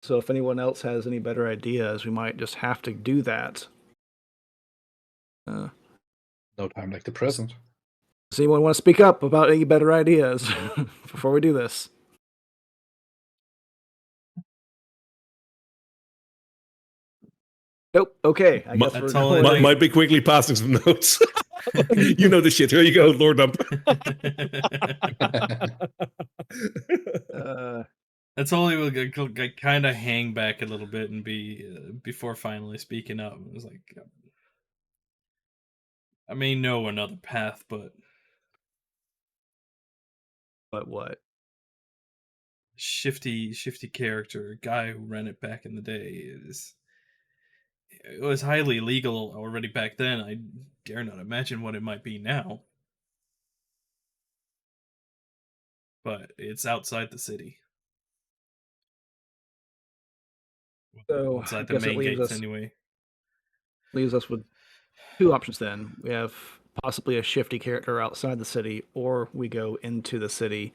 So if anyone else has any better ideas, we might just have to do that. No time like the present. Does anyone want to speak up about any better ideas before we do this? Nope. Okay. I guess That's we're all I going. think. Might be quickly passing some notes. You know the shit. Here you go, Lord Dump. That's all he will kind of hang back a little bit and be before finally speaking up. It was like, I may know another path, but what? Shifty character, guy who ran it back in the day. It was highly illegal already back then. I dare not imagine what it might be now. But it's outside the city. So Outside I the guess it main leaves gates, us anyway. leaves us with two options. Then we have possibly a shifty character outside the city, or we go into the city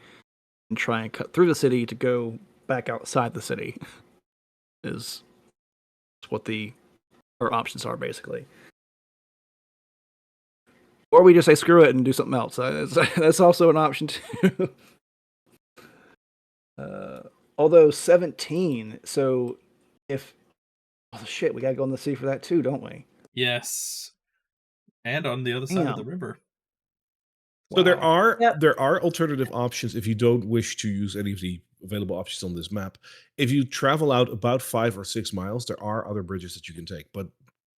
and try and cut through the city to go back outside the city. Is what our options are basically. Or we just say screw it and do something else. That's also an option too. Although 17, so if shit, we gotta go in the sea for that too, don't we? Yes, and on the other side of the river. So there Wow. are alternative options if you don't wish to use any of the available options on this map. If you travel out about 5 or 6 miles, there are other bridges that you can take. But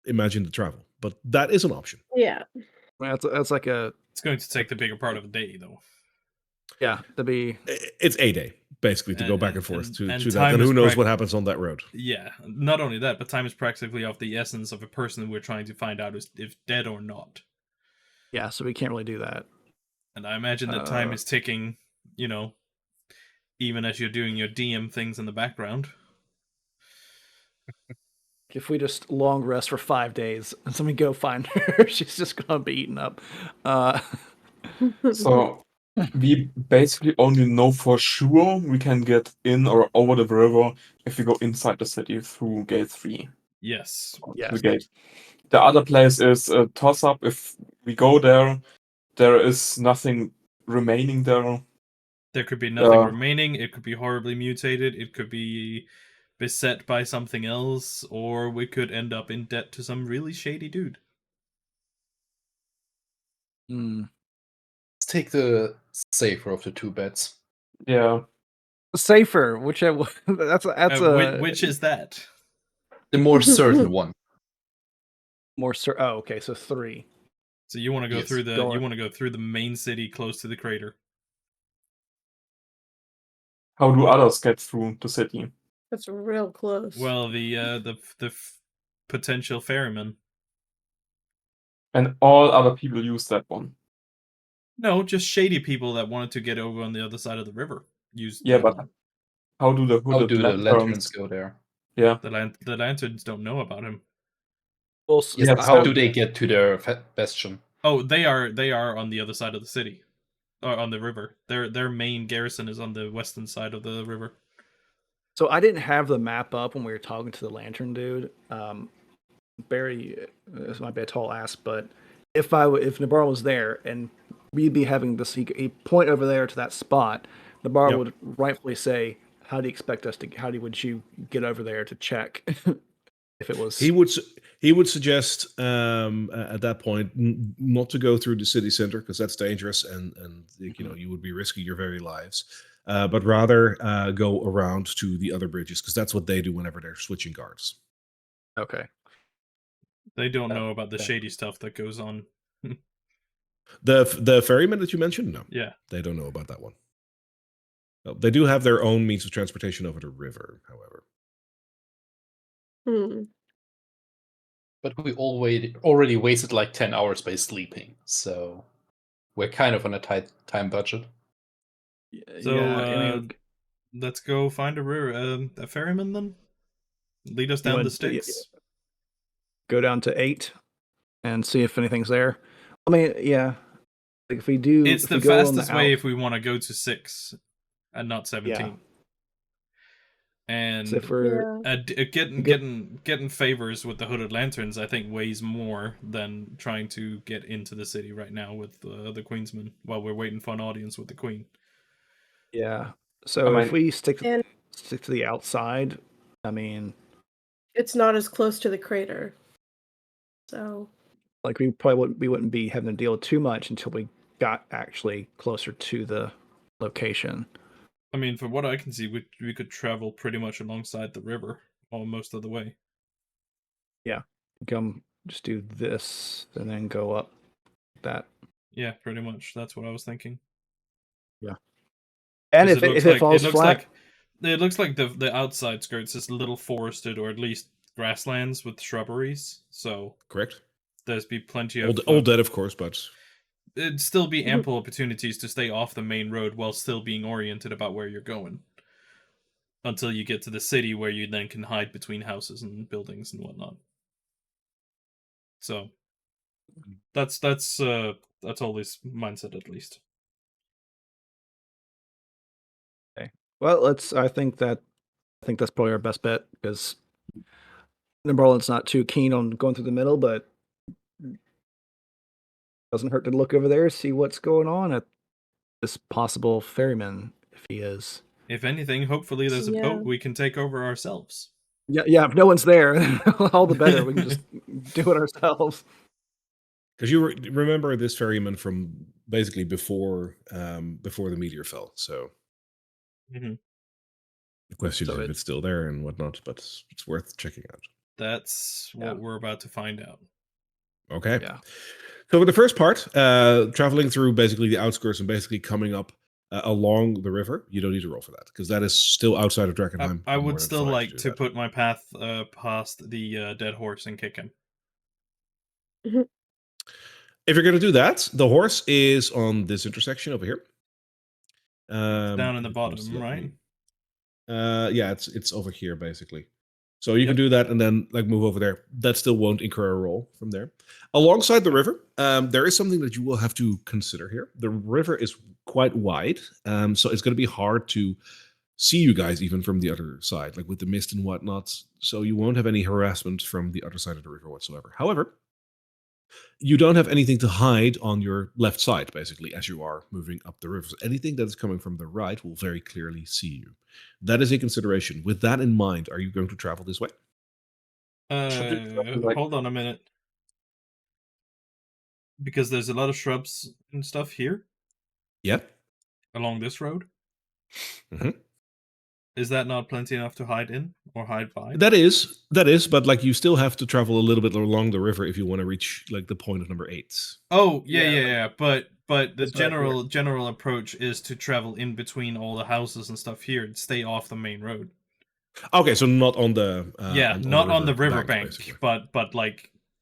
imagine the travel. But that is an option. Yeah. That's like a. It's going to take the bigger part of the day, though. Yeah, to be. It's a day basically to go back and forth to that, time and who is knows what happens on that road. Yeah, not only that, but time is practically of the essence of a person we're trying to find out if dead or not. Yeah, so we can't really do that. And I imagine that time is ticking, even as you're doing your DM things in the background. If we just long rest for 5 days and somebody go find her, she's just gonna be eaten up. So we basically only know for sure we can get in or over the river if we go inside the city through gate 3. Yes. Yes. The other place is a toss-up. If we go there, there is nothing remaining there. There could be nothing remaining. It could be horribly mutated. It could be beset by something else, or we could end up in debt to some really shady dude. Let's take the safer of the two bets. Yeah. Safer, which that's which is that? The more certain one. Oh, okay, so 3. So you want to go Yes, through the main city close to the crater. How do others get through the city? That's real close. Well, the potential ferryman. And all other people use that one. No, just shady people that wanted to get over on the other side of the river. But how do the lanterns go there? Yeah. The lanterns don't know about him. Well, how do they get to their bastion? Oh, they are on the other side of the city, or on the river. Their main garrison is on the western side of the river. So I didn't have the map up when we were talking to the lantern dude. Barry, this might be a tall ask, but if Navarro was there and we'd be having this, he point over there to that spot, Navarro would rightfully say, "How do you expect us to? Would you get over there to check?" If it was, he would suggest at that point not to go through the city center because that's dangerous and you would be risking your very lives, but rather go around to the other bridges because that's what they do whenever they're switching guards. Okay. They don't know about the shady stuff that goes on. The ferryman that you mentioned, no. Yeah. They don't know about that one. No, they do have their own means of transportation over the river, however. But we already wasted like 10 hours by sleeping, so we're kind of on a tight time budget. So let's go find a ferryman then. Lead us down the Styx. Go down to 8 and see if anything's there. I mean, yeah. Like if we do, it's the fastest way if we want to go to 6 and not 17. And So if we're getting favors with the hooded lanterns, I think weighs more than trying to get into the city right now with the Queensman while we're waiting for an audience with the Queen. Yeah. So if we stick to the outside, I mean, it's not as close to the crater. So, like we wouldn't be having to deal too much until we got actually closer to the location. I mean, from what I can see, we could travel pretty much alongside the river most of the way. Yeah. Just do this and then go up that. Yeah, pretty much. That's what I was thinking. Yeah. And if it falls flat, it looks like the outside skirts is a little forested, or at least grasslands with shrubberies. So correct. There's be plenty of all dead, of course, but it'd still be ample opportunities to stay off the main road while still being oriented about where you're going. Until you get to the city, where you then can hide between houses and buildings and whatnot. So that's always mindset, at least. Okay. Well, I think that's probably our best bet, because Nimberland's not too keen on going through the middle, but doesn't hurt to look over there, see what's going on at this possible ferryman, if he is. If anything, hopefully there's a boat we can take over ourselves. Yeah. If no one's there, all the better. We can just do it ourselves. Because you remember this ferryman from basically before the meteor fell. So the question is if it's still there and whatnot, but it's worth checking out. That's what we're about to find out. Okay. Yeah. So for the first part, traveling through basically the outskirts and basically coming up along the river, you don't need to roll for that, because that is still outside of Drakkenheim. I would still like to put my path past the dead horse and kick him. If you're going to do that, the horse is on this intersection over here. Down in the bottom, right? Yeah, it's over here basically. So you can do that and then move over there. That still won't incur a roll from there. Alongside the river, there is something that you will have to consider here. The river is quite wide, so it's going to be hard to see you guys even from the other side, with the mist and whatnot. So you won't have any harassment from the other side of the river whatsoever. However, you don't have anything to hide on your left side, basically, as you are moving up the river. So anything that is coming from the right will very clearly see you. That is a consideration. With that in mind, are you going to travel this way? Hold on a minute. Because there's a lot of shrubs and stuff here. Yep. Along this road. Mm-hmm. Is that not plenty enough to hide in or hide by? That is, but you still have to travel a little bit along the river if you want to reach the point of number 8. Oh, yeah. But the general approach is to travel in between all the houses and stuff here and stay off the main road. Okay, so not on the not on the river bank, but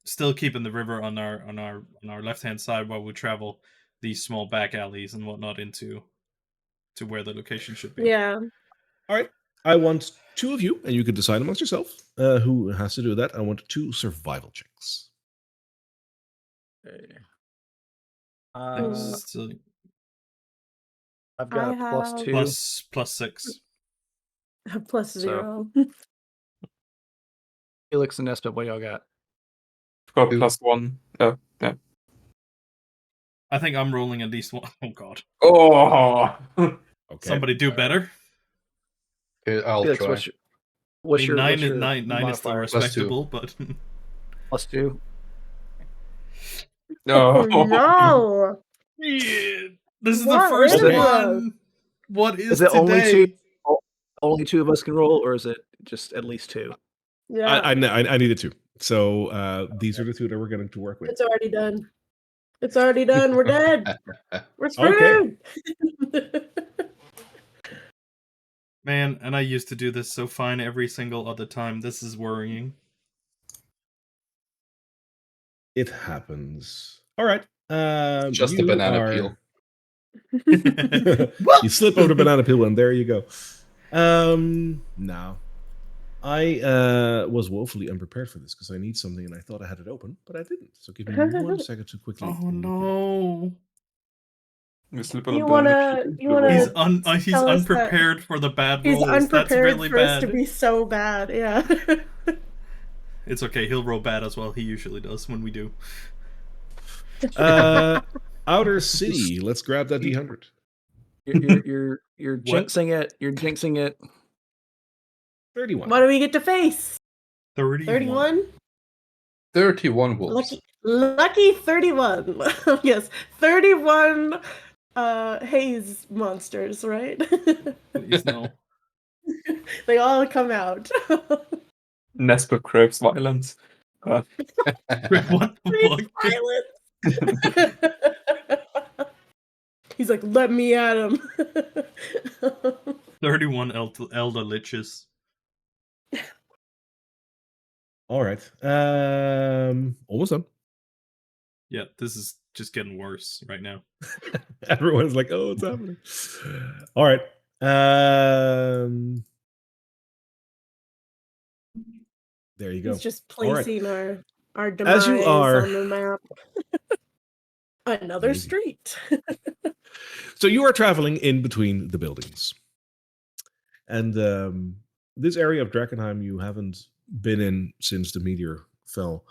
still keeping the river on our left hand side while we travel these small back alleys and whatnot to where the location should be. Yeah. All right. I want 2 of you, and you can decide amongst yourself who has to do that. I want 2 survival checks. Okay. I've got +2. Plus 6. +0. Felix and Nesbit, what y'all got? I've got +1. Yeah. I think I'm rolling at least 1. Oh god. Oh. Okay. Somebody do better. I'll Felix, try. What's your 9 modifier? is still respectable, but +2. No. No. Yeah. This is the first one. What is it today? only 2 of us can roll, or is it just at least 2? Yeah. I needed 2. So these are the 2 that we're going to work with. It's already done. We're dead. We're screwed. Okay. Man, and I used to do this so fine every single other time. This is worrying. It happens. All right. Just a banana peel. You slip over the banana peel, and there you go. Now, I was woefully unprepared for this because I need something, and I thought I had it open, but I didn't. So give me 1 second to quickly. Oh no! We slip on You a blended wanna- chicken. you wanna- He's Tell us that unprepared for the bad He's rolls. That's unprepared really for us to bad. be so bad. Yeah. It's okay. He'll roll bad as well. He usually does when we do. Outer City. Let's grab that D100. You're jinxing it. You're jinxing it. 31. What do we get to face? 31. 31 wolves. Lucky 31. Yes, 31 haze monsters, right? Please no. They all come out. Nesper craves violence. What the fuck? He's like, let me at him. 31 Elder Liches. All right. Almost done. Yeah, this is just getting worse right now. Everyone's like, oh, it's happening. All right. There you go. He's just All right. placing our demise As you are on the map. Another Amazing. street. So you are traveling in between the buildings. And this area of Drakkenheim you haven't been in since the meteor fell.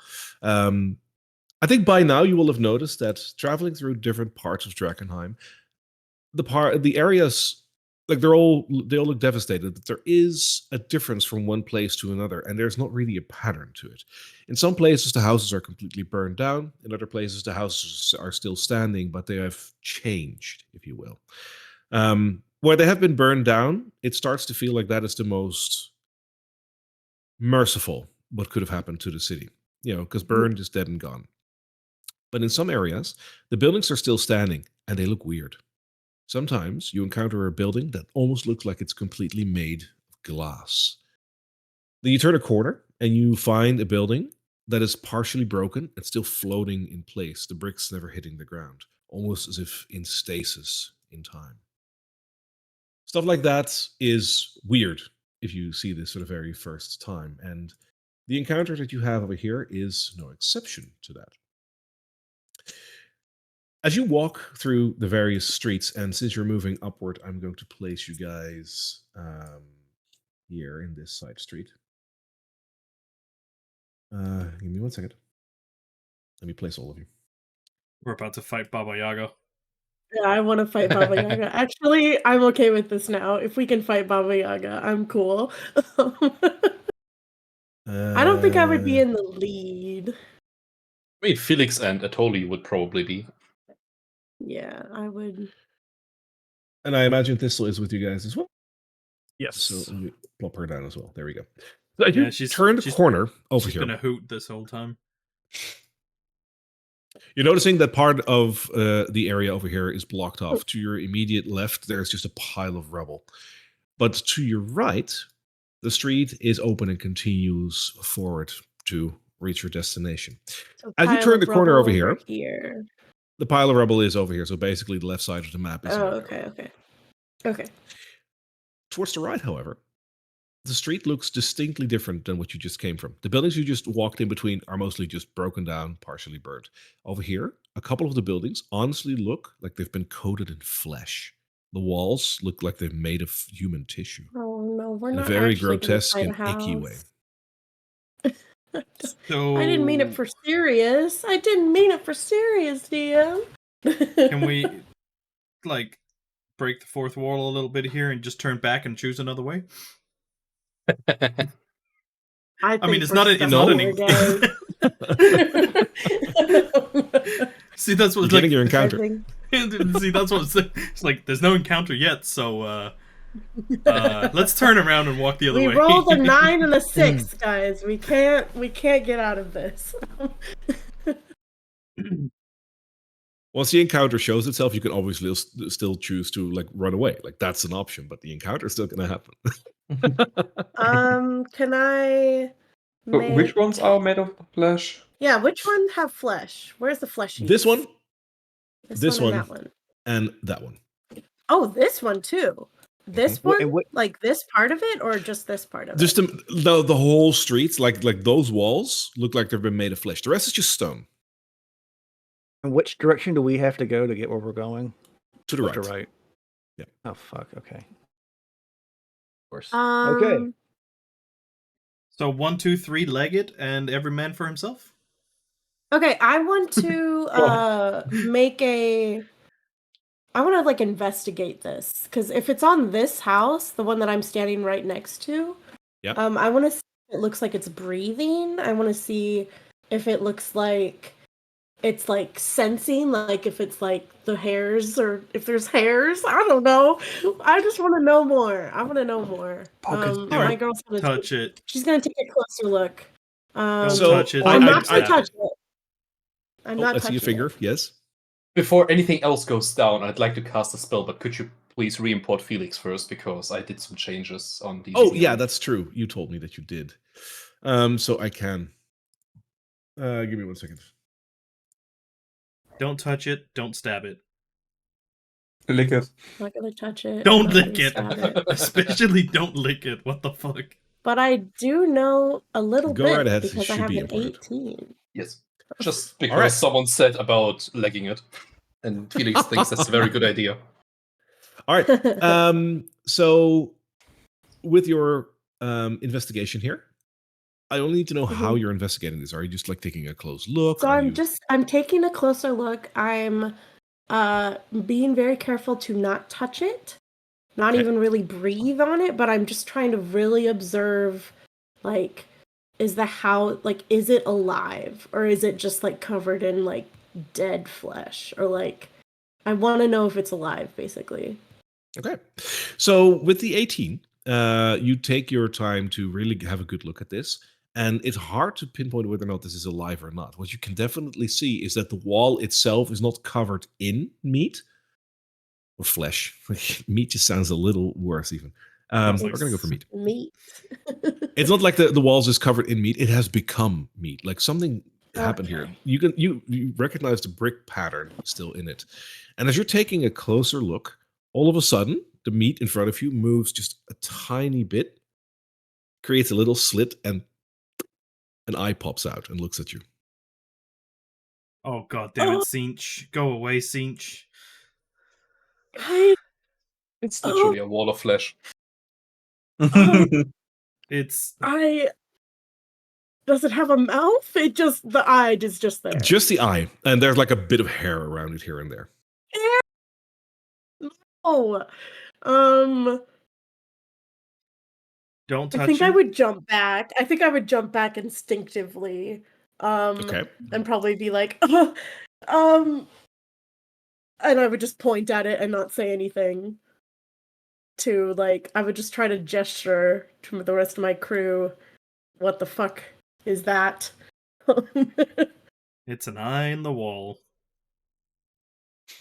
I think by now you will have noticed that traveling through different parts of Drakkenheim, the areas, like they all look devastated, but there is a difference from one place to another, and there's not really a pattern to it. In some places, the houses are completely burned down. In other places, the houses are still standing, but they have changed, if you will. Where they have been burned down, it starts to feel like that is the most merciful what could have happened to the city, because burned is dead and gone. But in some areas, the buildings are still standing and they look weird. Sometimes you encounter a building that almost looks like it's completely made of glass. Then you turn a corner and you find a building that is partially broken and still floating in place, the bricks never hitting the ground, almost as if in stasis in time. Stuff like that is weird if you see this for the very first time, and the encounter that you have over here is no exception to that. As you walk through the various streets, and since you're moving upward, I'm going to place you guys here in this side street. Give me 1 second. Let me place all of you. We're about to fight Baba Yaga. Yeah, I want to fight Baba Yaga. Actually, I'm okay with this now. If we can fight Baba Yaga, I'm cool. I don't think I would be in the lead. I mean, Felix and Atoli would probably be. Yeah, I would. And I imagine Thistle is with you guys as well. Yes. So let me plop her down as well. There we go. So as you turn the corner over here. She's been a hoot this whole time. You're noticing that part of the area over here is blocked off. To your immediate left, there's just a pile of rubble. But to your right, the street is open and continues forward to reach your destination. So as you turn the corner over here, the pile of rubble is over here. So basically the left side of the map is over here. Okay. Towards the right, however, the street looks distinctly different than what you just came from. The buildings you just walked in between are mostly just broken down, partially burnt. Over here, a couple of the buildings honestly look like they've been coated in flesh. The walls look like they're made of human tissue. Oh no, we're not in a very grotesque and icky way. So I didn't mean it for serious. DM. Can we break the fourth wall a little bit here and just turn back and choose another way? I mean, it's not an See, that's what getting your encounter. See, that's what it's like. There's no encounter yet, so let's turn around and walk the other way. We rolled a 9 and a 6, guys. We can't get out of this. Once the encounter shows itself, you can obviously still choose to run away. That's an option, but the encounter is still going to happen. Can I? Which ones are made of flesh? Yeah, which one have flesh? Where's the fleshy? This one. This one, and that one. And that one. Oh, this one too. This one, like this part of it, or just this part of it? Just the whole streets, like those walls, look like they've been made of flesh. The rest is just stone. And which direction do we have to go to get where we're going? To the right. To right. Yeah. Oh fuck. Okay. Of course. Okay. So 1, 2, 3 legged, and every man for himself. Okay, I want to I want to like investigate this because if it's on this house, the one that I'm standing right next to, yeah, I want to see if it looks like it's breathing. I want to see if it looks like it's like sensing, like if it's like the hairs or if there's hairs. I don't know. I just want to know more. I want to know more. My girl's gonna touch it. She's gonna take a closer look. Don't touch it. I'm not gonna touch it. I'm not let's see your finger. Yes. Before anything else goes down, I'd like to cast a spell, but could you please re-import Felix first, because I did some changes on the. Oh yeah, that's true. You told me that you did. So I can. Give me 1 second. Don't touch it. Don't stab it. Lick it. I'm not gonna touch it. Don't lick it. Especially don't lick it. What the fuck? But I do know a little Go bit right ahead. because I have an 18. Yes. Just because someone said about legging it. And Felix thinks that's a very good idea. All right. So with your investigation here, I only need to know how you're investigating this. Are you just like taking a close look? So I'm taking a closer look. I'm being very careful to not touch it, not even really breathe on it, but I'm just trying to really observe, like, is it alive, or is it just like covered in like dead flesh, or like I want to know if it's alive, basically. Okay. So with the 18, you take your time to really have a good look at this. And it's hard to pinpoint whether or not this is alive or not. What you can definitely see is that the wall itself is not covered in meat or flesh. Meat just sounds a little worse even. We're going to go for meat. Meat. It's not like the walls is covered in meat. It has become meat. Like something happened here. You recognize the brick pattern still in it. And as you're taking a closer look, all of a sudden, the meat in front of you moves just a tiny bit, creates a little slit, and an eye pops out and looks at you. Oh god damn it, Cinch. Go away, Cinch. It's literally a wall of flesh. It's does it have a mouth? The eye is just there. Just the eye. And there's like a bit of hair around it here and there. No. Don't touch I think it. I would jump back. I think I would jump back instinctively. Okay. And probably be like, and I would just point at it and not say anything. I would just try to gesture to the rest of my crew. What the fuck is that? It's an eye in the wall.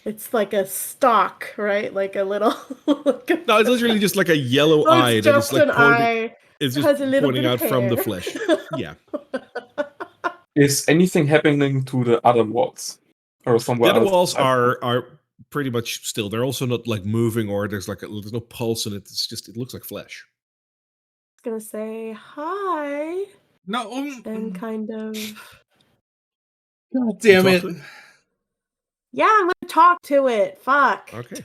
It's like a stalk, right? Like a little. No, it's literally just like a yellow eye that is like pointing. It's just pointing out from the flesh. Yeah. Is anything happening to the other walls, or somewhere? The other walls are pretty much still. They're also not like moving, or there's no pulse in it. It's just it looks like flesh. I was gonna say hi. No. And kind of. God damn it. Yeah, I'm gonna talk to it. Fuck. Okay.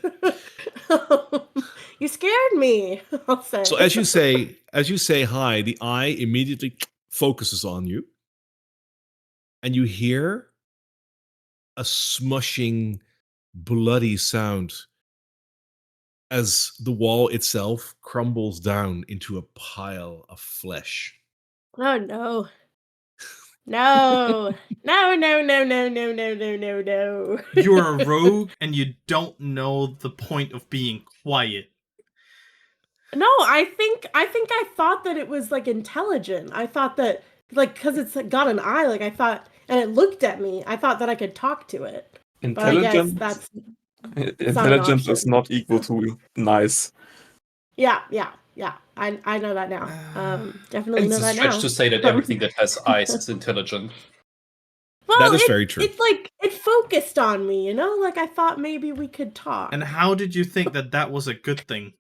You scared me, I'll say. So as you say hi, the eye immediately focuses on you. And you hear a smushing, bloody sound as the wall itself crumbles down into a pile of flesh. Oh no. No. No. You're a rogue and you don't know the point of being quiet. No, I think I thought that it was like intelligent. I thought that because it's got an eye, I thought, and it looked at me, I thought that I could talk to it. Intelligence. But I guess intelligence is not equal to nice. Yeah. I know that now. Definitely know that now. It's a stretch to say that everything that has eyes is intelligent. Well, that is very true. It focused on me, I thought maybe we could talk. And how did you think that was a good thing?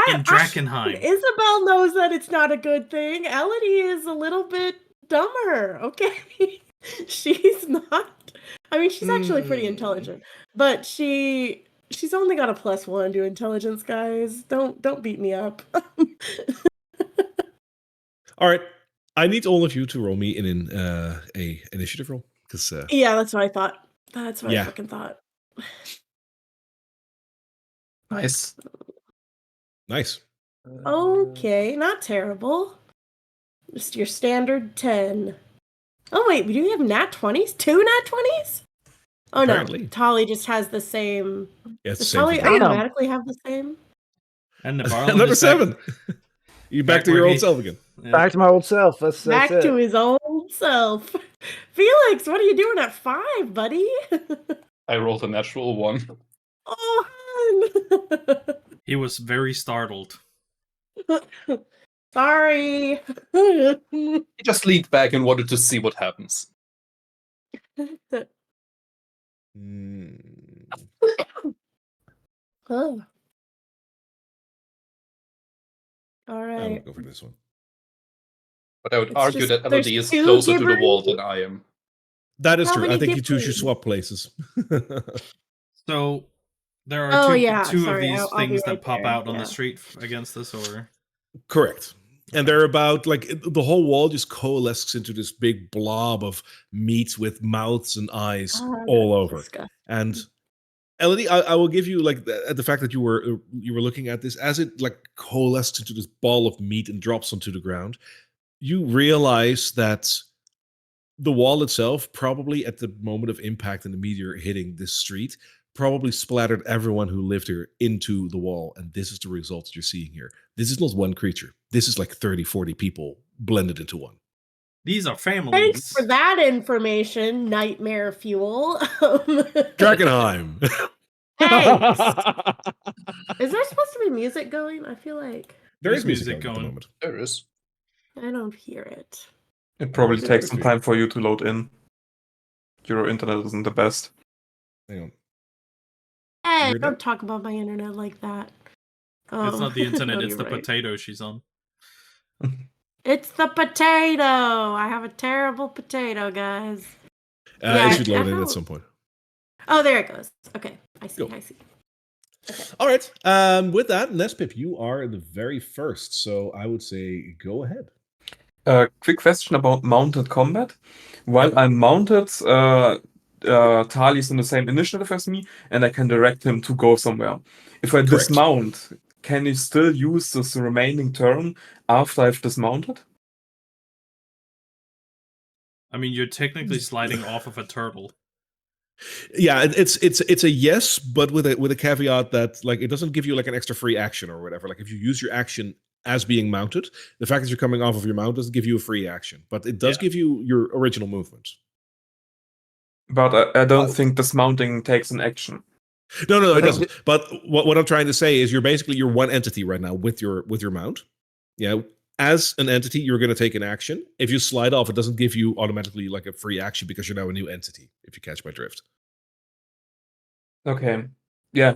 In Drakkenheim. Isabel knows that it's not a good thing. Elodie is a little bit dumber, okay? She's not. I mean, she's actually pretty intelligent, but she's only got a +1 to intelligence, guys. Don't beat me up. All right, I need all of you to roll me in a initiative roll because Yeah, that's what I thought. That's what I Yeah. fucking thought. Nice. nice. Okay, not terrible. Just your standard 10. Oh wait, do we have nat 20s? 2 nat 20s? Oh Apparently. no, Tolly just has the same. Yeah, it's the Does same Tolly for me. automatically have the same? And Navarro Another is back- 7. You back back to your where old he- self again. Yeah. Back to my old self. That's Back it. to his old self. Felix, what are you doing at 5, buddy? I rolled a natural 1. Oh, hun. He was very startled. Sorry. He just leaned back and wanted to see what happens. Oh. All I right. would go for this one. But I would It's argue just- that there's Elodie is two closer to the gibbering? wall than I am. That is How true. I many think you two should gibbering? swap places. So there are Oh, two, yeah, two sorry, of these I'll be things right that pop there, out on yeah. the street against us, or Correct. And they're about the whole wall just coalesces into this big blob of meat with mouths and eyes Oh, all that's over. disgusting. And Elodie, I will give you the fact that you were looking at this as it coalesced into this ball of meat and drops onto the ground. You realize that the wall itself, probably at the moment of impact and the meteor hitting this street, probably splattered everyone who lived here into the wall. And this is the result that you're seeing here. This is not one creature. This is like 30, 40 people blended into one. these are families. Thanks for that information, Nightmare Fuel. Drakkenheim. Thanks. Is there supposed to be music going? I feel like There is There's music music going at the going. moment. There is. I don't hear it. It probably Is it takes some okay? time for you to load in. Your internet isn't the best. Hang on. Hey, heard don't that? talk about my internet like that. It's not the internet, no, it's you're the right. potato she's on. It's the potato. I have a terrible potato, guys. Yeah, It should load in how- at some point. Oh, there it goes. Okay, I see. Go. I see. All right. With that, Nespip, you are the very first. So I would say go ahead. Quick question about mounted combat. While I'm mounted, Tali's in the same initiative as me, and I can direct him to go somewhere. If I Correct. dismount, can he still use this remaining turn after I've dismounted? I mean, you're technically sliding off of a turtle. Yeah, it's a yes, but with a caveat that it doesn't give you an extra free action or whatever. Like if you use your action as being mounted, the fact that you're coming off of your mount doesn't give you a free action, but it does give you your original movement. But I don't think dismounting takes an action. No, it doesn't. But what I'm trying to say is you're one entity right now with your mount. Yeah, as an entity, you're going to take an action. If you slide off, it doesn't give you automatically a free action because you're now a new entity. If you catch my drift. Okay. Yeah.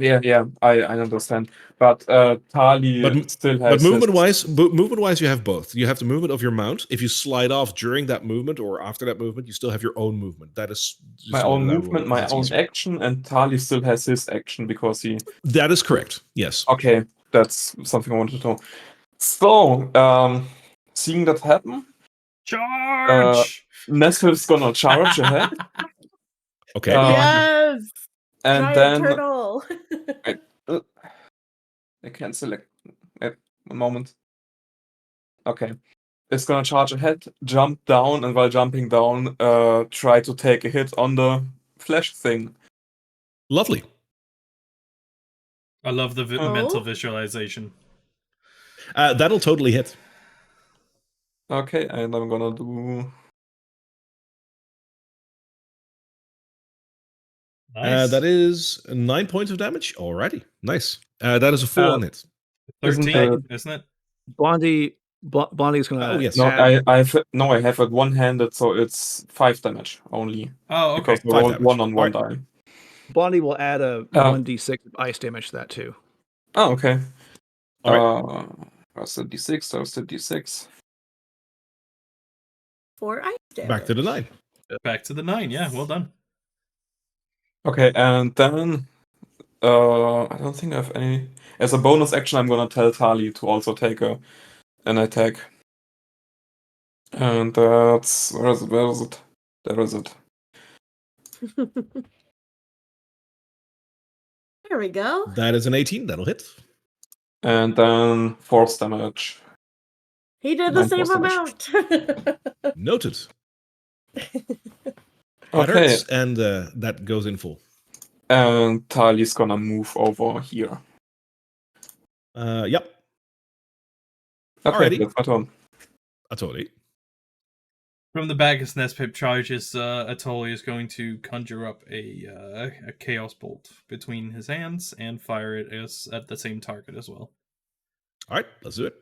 I understand. But Tali still has. But movement wise, you have both. You have the movement of your mount. If you slide off during that movement or after that movement, you still have your own movement. That is just my own movement, my own action, and Tali still has his action because he. That is correct. Yes. Okay, that's something I wanted to know. So, seeing that happen, Charge! Nessif's gonna charge ahead. Okay. Yes. And Giant then turtle. I can't select at one moment. Okay. It's gonna charge ahead, jump down, and while jumping down, try to take a hit on the flash thing. Lovely. I love the mental visualization. That'll totally hit. Okay, and I'm gonna do. Nice. That is 9 points of damage. Alrighty. Nice. That is a full on hit. 13, isn't it? Blondie's gonna. Oh, yes. No, add- I have it one-handed, so it's 5 damage only. Oh, okay. Because we rolled 5 one damage. on one Alright. die. Blondie will add a 1d6 ice damage to that too. Oh, okay. Alright. That's the d6, that was the d6. 4 ice damage. Back to the 9. Back to the 9. Yeah, well done. Okay, and then I don't think I have any. As a bonus action, I'm gonna tell Tali to also take an attack. And that's where is it? Where is it? There is it. There we go. That is an 18. That'll hit. And then force damage. He did the 9 same force damage. amount. Noted. That Okay, hurts, and that goes in full. and Tali's gonna move over here. Yep. Okay, Alrighty. that's my turn. Atoli. From the back as Nespip charges, Atoli is going to conjure up a chaos bolt between his hands and fire it at the same target as well. All right, let's do it.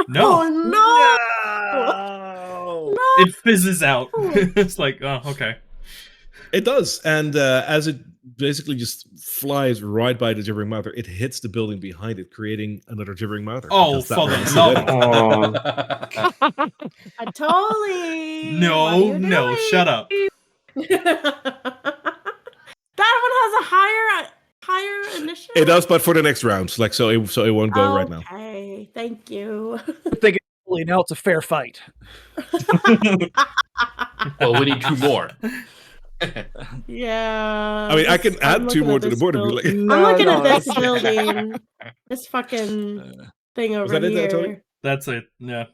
No, Oh no! No! it fizzes out. It's like, oh, okay. It does, and as it basically just flies right by the gibbering mouther, it hits the building behind it, creating another gibbering mouther. Oh, because that for the one is still love waiting. Atoli! No, shut up. That one has a higher initiative. It does, but for the next round, like so it won't go right now. Okay, thank you. I think now it's a fair fight. Well, we need 2 more. Yeah. I mean, I can add 2 more to the board. And be like, I'm looking at this building. This fucking thing over that here. Tony? That's it. Yeah.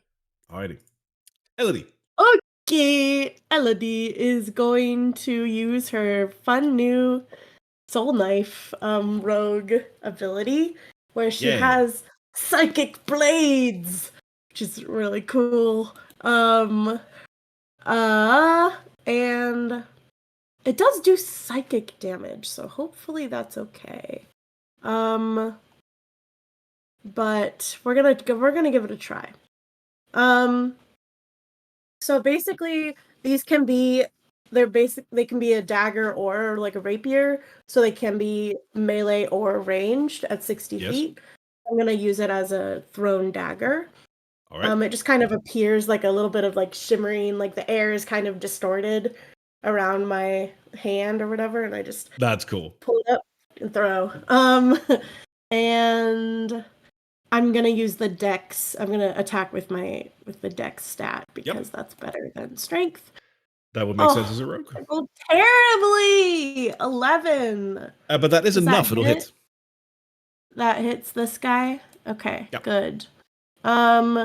Alrighty. Elodie. Okay, Elodie is going to use her fun new soul knife rogue ability where she has psychic blades, which is really cool. And it does do psychic damage, so hopefully that's okay. But we're gonna give it a try. So basically, these can be they can be a dagger or like a rapier, so they can be melee or ranged at 60 feet. I'm gonna use it as a thrown dagger. All right. It just kind of appears like a little bit of like shimmering, like the air is kind of distorted around my hand or whatever, and I just That's cool. Pull it up and throw. And I'm gonna use the dex. I'm gonna attack with the dex stat because that's better than strength. That would make sense as a rogue. I rolled terribly. 11. But that is enough. It'll hit. That hits this guy. Okay, Yep. good. I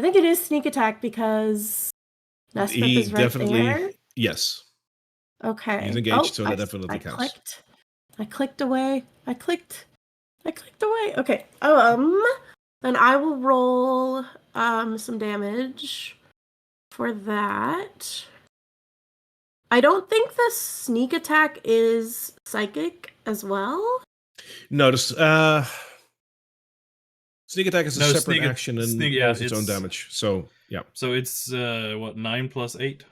think it is sneak attack because Nespip is right there. Yes. Okay. He's engaged, so that definitely counts. I clicked away. I clicked away. Okay. Then I will roll some damage for that. I don't think the sneak attack is psychic as well. No, just sneak attack is a separate action and has its own damage. So yeah. So it's 9 plus 8?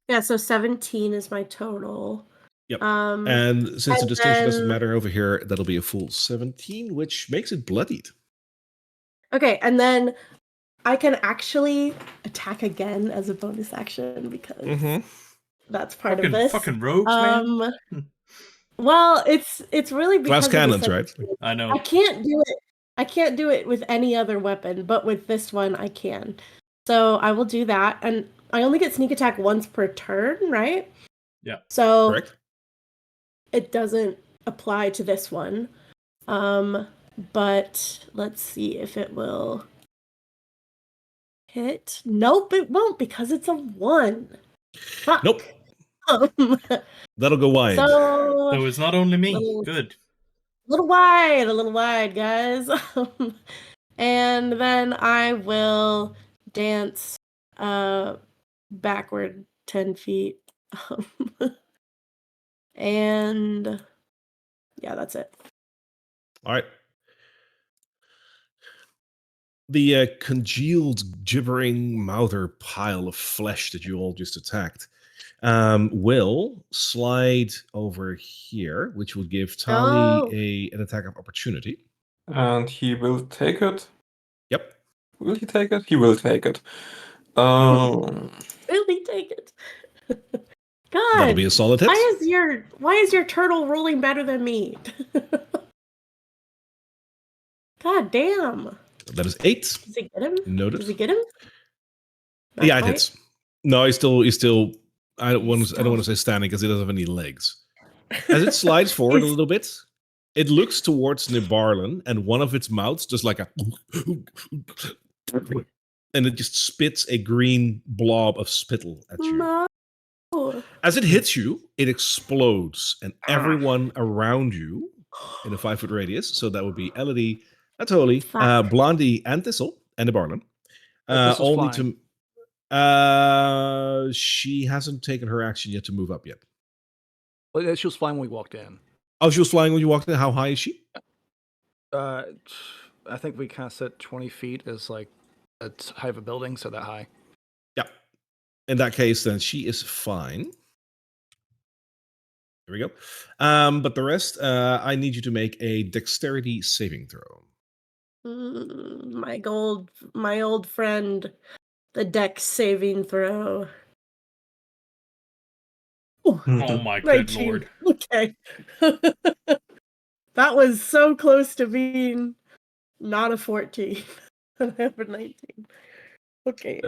Yeah, so 17 is my total. Yep. And since the distinction doesn't matter over here, that'll be a full 17, which makes it bloodied. Okay, and then I can actually attack again as a bonus action because that's part of this. Fucking rogues, man. Well, it's really because glass cannons, right? I know. I can't do it with any other weapon, but with this one I can. So I will do that, and I only get sneak attack once per turn, right? Yeah. So correct. It doesn't apply to this one. But let's see if it will hit. Nope, it won't because it's a 1. Fuck. Nope. That'll go wide. So it's not only me. Good. A little wide, guys. And then I will dance backward 10 feet. And yeah, that's it. All right. The congealed, gibbering mouther pile of flesh that you all just attacked will slide over here, which will give Tali an attack of opportunity. And he will take it. Yep. Will he take it? He will take it. Really take it. That'll God, be a solid hit. why is your turtle rolling better than me? God damn. That is 8. Does he get him? Noted. Does he get him? Not Yeah, it quite? hits. No, he's still. I don't want to say standing because he doesn't have any legs. As it slides forward a little bit, it looks towards Nibarlan, and one of its mouths just like a, and it just spits a green blob of spittle at you. No. As it hits you, it explodes, and everyone around you in a 5-foot radius. So that would be Elodie, Atoli, Blondie, and Thistle, and Nibarlan. All need to. She hasn't taken her action yet to move up yet. Well, she was flying when we walked in. Oh, she was flying when you walked in. How high is she? I think we kind of set 20 feet as like it's high of a building, so that high. Yeah. In that case, then she is fine. There we go. But the rest, I need you to make a dexterity saving throw. My old friend, the dex saving throw. Oh my good lord. Okay. That was so close to being not a 14. I have a 19. Okay.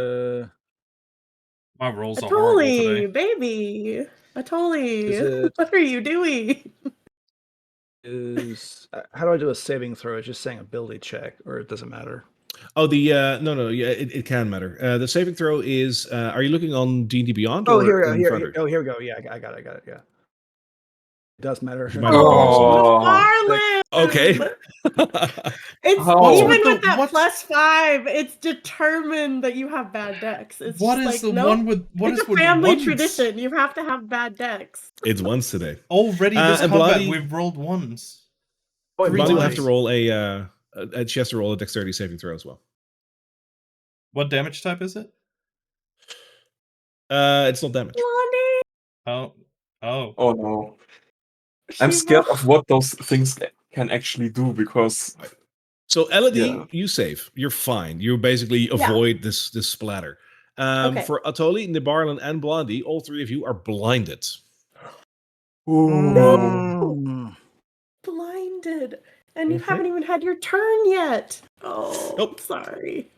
My rolls are horrible today. Baby. Atoli. What are you doing? How do I do a saving throw? It's just saying ability check, or it doesn't matter. Oh, no, yeah, it can matter. The saving throw is. Are you looking on D&D Beyond? Oh, or here in we go. Yeah, I got it. Yeah, it does matter. Okay. It's even with that +5, it's determined that you have bad decks. It's what just is like, the nope, one with what it's is a with family ones? tradition. You have to have bad decks. It's ones today. Already this combat, Blondie, we've rolled ones. Blondie will have to roll she has to roll a dexterity saving throw as well. What damage type is it? It's not damage. Oh no. I'm scared of what those things can actually do because. So Elodie, you save. You're fine. You basically avoid this splatter. For Atoli, Nibarlan, and Blondie, all three of you are blinded. No! Blinded. And you haven't even had your turn yet. Oh, nope. Sorry.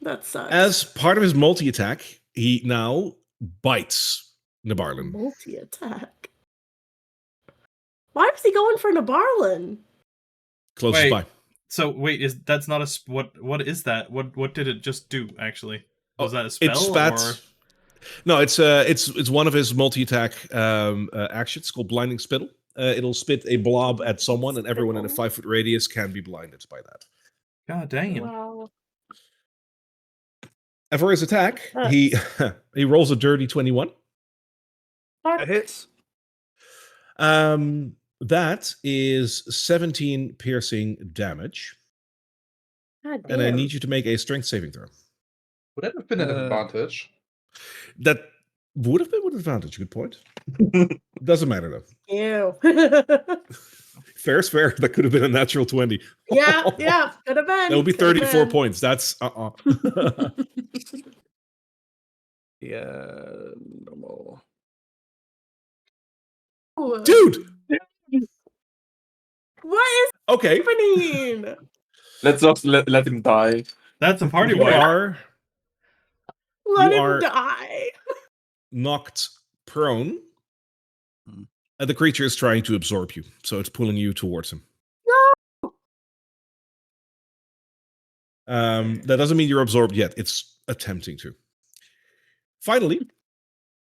That sucks. As part of his multi-attack, he now bites Nibarlan. Multi-attack? Why was he going for Nibarlan? Closest by. So wait, that's not a what is that? What did it just do actually? Was that a spell? It spat. No, it's one of his multi-attack actions called Blinding Spittle. It'll spit a blob at someone, and everyone in a 5-foot radius can be blinded by that. God damn. Wow. And for his attack, he rolls a dirty 21. That hits. That is 17 piercing damage. God damn. And I need you to make a strength saving throw. Would that have been an advantage? That would have been with advantage. Good point. Doesn't matter though. Ew. Fair's fair. That could have been a natural 20. Yeah, could have been. That would be 34 points. That's Yeah, normal. Dude! What is happening? Let's just let him die. That's a party You boy. Let him die. Knocked prone. And the creature is trying to absorb you, so it's pulling you towards him. No. That doesn't mean you're absorbed yet. It's attempting to. Finally,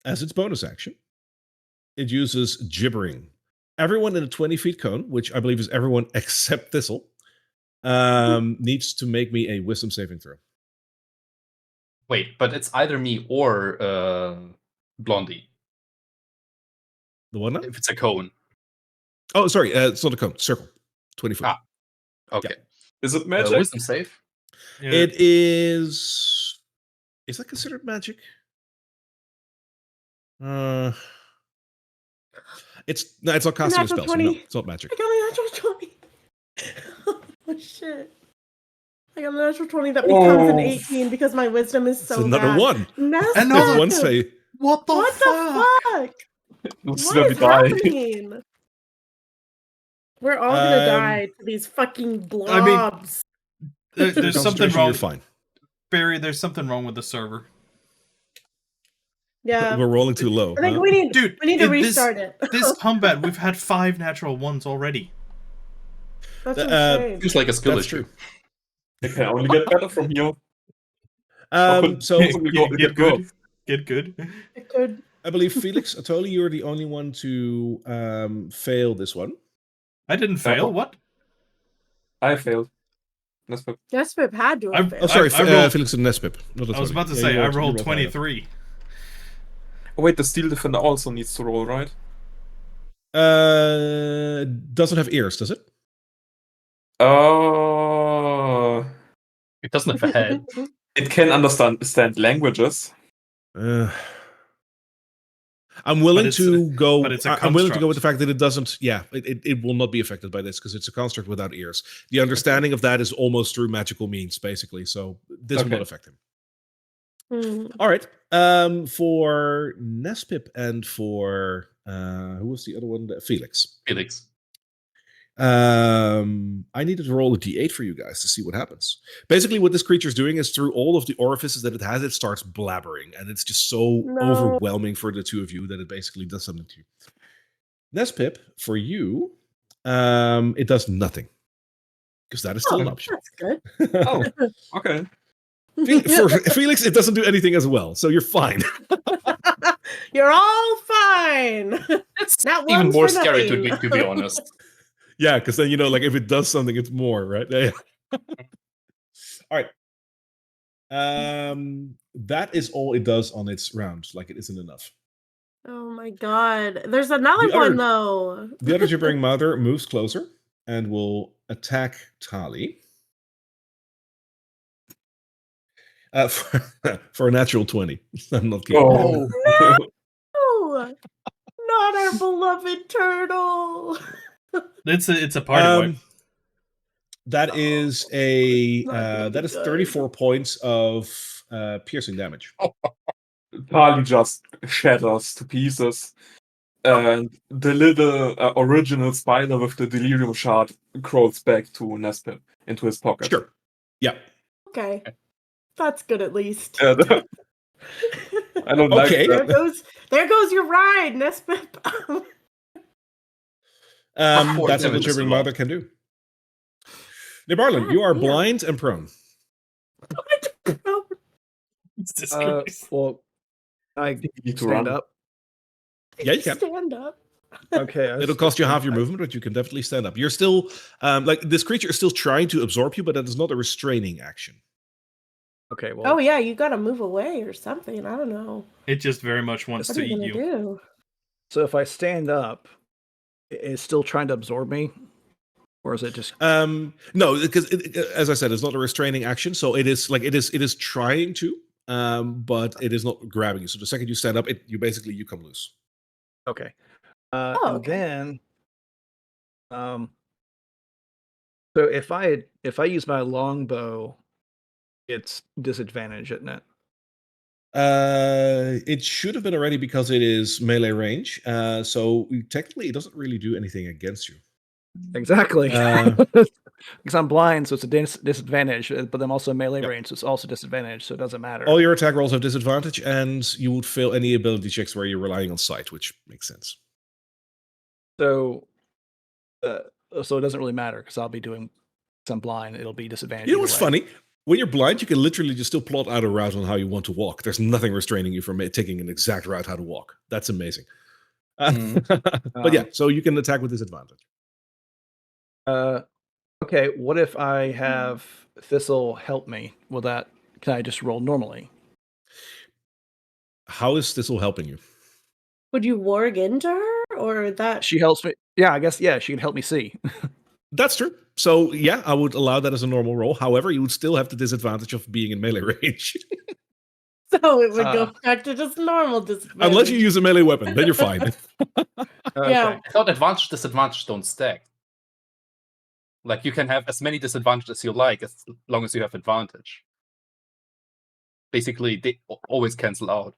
as its bonus action, it uses gibbering. Everyone in a 20-feet cone, which I believe is everyone except Thistle, needs to make me a wisdom saving throw. Wait, but it's either me or Blondie. The one now? If it's a cone. Oh, sorry. It's not a cone. Circle. 20 foot. Ah, okay. Yeah. Is it magic? Wisdom save? Yeah. It is... Is that considered magic? It's not casting a spell, so no, it's not magic. I got a natural 20. Oh, shit. I got a natural 20 that becomes an 18 because my wisdom is so It's another bad. one. Another one say. What the fuck? What is happening? We're all gonna die to these fucking blobs. There's something wrong. You're fine. Barry, there's something wrong with the server. Yeah. We're rolling too low. I think we need to restart it. This combat, we've had 5 natural ones already. That's insane. It's like a skill issue. It can only get better from here. So Get good. Get good. It could. I believe Felix, Atoli, you're the only one to fail this one. I didn't fail. What? I failed. Nespip had to have failed. Oh, sorry, I rolled, Felix and Nespip. I was about to say, I rolled 23. Oh, wait, the Steel Defender also needs to roll, right? Doesn't have ears, does it? It doesn't have a head. It can understand languages. I'm willing to go. But it's a I'm willing to go with the construct. fact that it doesn't. Yeah, it will not be affected by this because it's a construct without ears. The understanding of that is almost through magical means, basically. So this will not affect him. All right. For Nespip and for who was the other one? Felix. I needed to roll a d8 for you guys to see what happens. Basically, what this creature's doing is through all of the orifices that it has, it starts blabbering, and it's just so overwhelming for the two of you that it basically does something to you. Nespip, for you, it does nothing. Because that is still an option. That's good. Oh, okay. For Felix, it doesn't do anything as well, so you're fine. You're all fine. It's Not even one's more for scary nothing. to be honest. Yeah, because then, like if it does something, it's more, right? Yeah. All right. That is all it does on its round. Like, it isn't enough. Oh my god. There's another one, though. The other gibbering mother moves closer and will attack Tali. For a natural 20. I'm not kidding. Oh. No! Not our beloved turtle. It's a party wipe. That is that is 34 points of piercing damage. Tali just shatters to pieces. And the little original spider with the delirium shard crawls back to Nespip into his pocket. Sure. Yeah. Okay. That's good at least. I don't like that. There goes your ride, Nespip. That's what the gibbering mother can do. Nebarlin, you are blind and prone. Well, I stand up. Yeah, you can. Stand up. Okay. It'll cost you half your movement, but you can definitely stand up. You're still, this creature is still trying to absorb you, but that is not a restraining action. Okay, well. Oh, yeah, you gotta move away or something. I don't know. It just very much wants to eat you. Do? So if I stand up, it's still trying to absorb me? Or is it just no, because as I said, it's not a restraining action, so it is trying to, but it is not grabbing you. So the second you stand up, you come loose. Okay. Okay. And then so if I use my longbow, it's disadvantage, isn't it? It should have been already because it is melee range. So technically, it doesn't really do anything against you. Exactly. Because I'm blind, so it's a disadvantage. But I'm also melee range, so it's also disadvantage. So it doesn't matter. All your attack rolls have disadvantage, and you would fail any ability checks where you're relying on sight, which makes sense. So it doesn't really matter because I'll be doing. Because I'm blind, it'll be disadvantage. You know what's funny? When you're blind, you can literally just still plot out a route on how you want to walk. There's nothing restraining you from taking an exact route how to walk. That's amazing. But yeah, so you can attack with disadvantage. Okay, what if I have Thistle help me? Can I just roll normally? How is Thistle helping you? Would you warg into her or that? She helps me. Yeah, I guess, she can help me see. That's true. So, yeah, I would allow that as a normal roll. However, you would still have the disadvantage of being in melee range. So it would go back to just normal disadvantage. Unless you use a melee weapon, then you're fine. Yeah. I thought advantage, disadvantage don't stack. Like, you can have as many disadvantages as you like, as long as you have advantage. Basically, they always cancel out.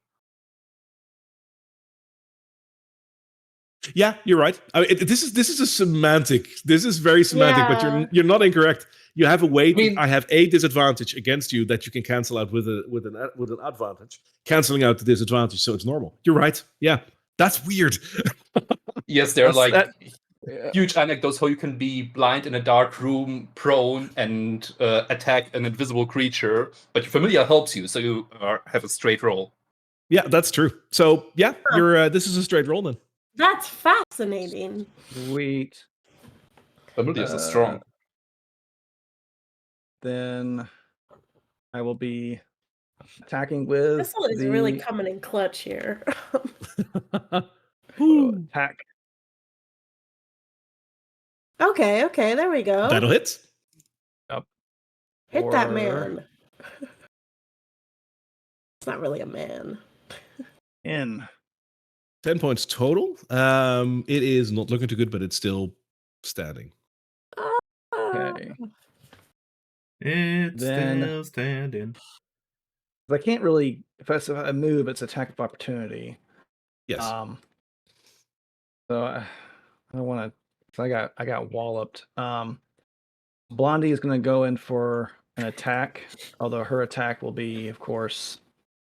Yeah, you're right. I mean, this is a semantic. This is very semantic, but you're not incorrect. You have a way. I have a disadvantage against you that you can cancel out with an advantage, canceling out the disadvantage. So it's normal. You're right. Yeah, that's weird. Yes, there are huge anecdotes how you can be blind in a dark room, prone, and attack an invisible creature, but your familiar helps you, so you have a straight roll. Yeah, that's true. So yeah, this is a straight roll then. That's fascinating. Sweet. Familiars are strong. Then I will be attacking with. Crystal is really coming in clutch here. Attack. Okay, there we go. That'll hit. Yep. Hit that man. It's not really a man. 10 points total. It is not looking too good, but it's still standing. Okay. It's still standing. I can't really, if I move, it's attack of opportunity. Yes. So I don't want to. So I got walloped. Blondie is going to go in for an attack, although her attack will be, of course,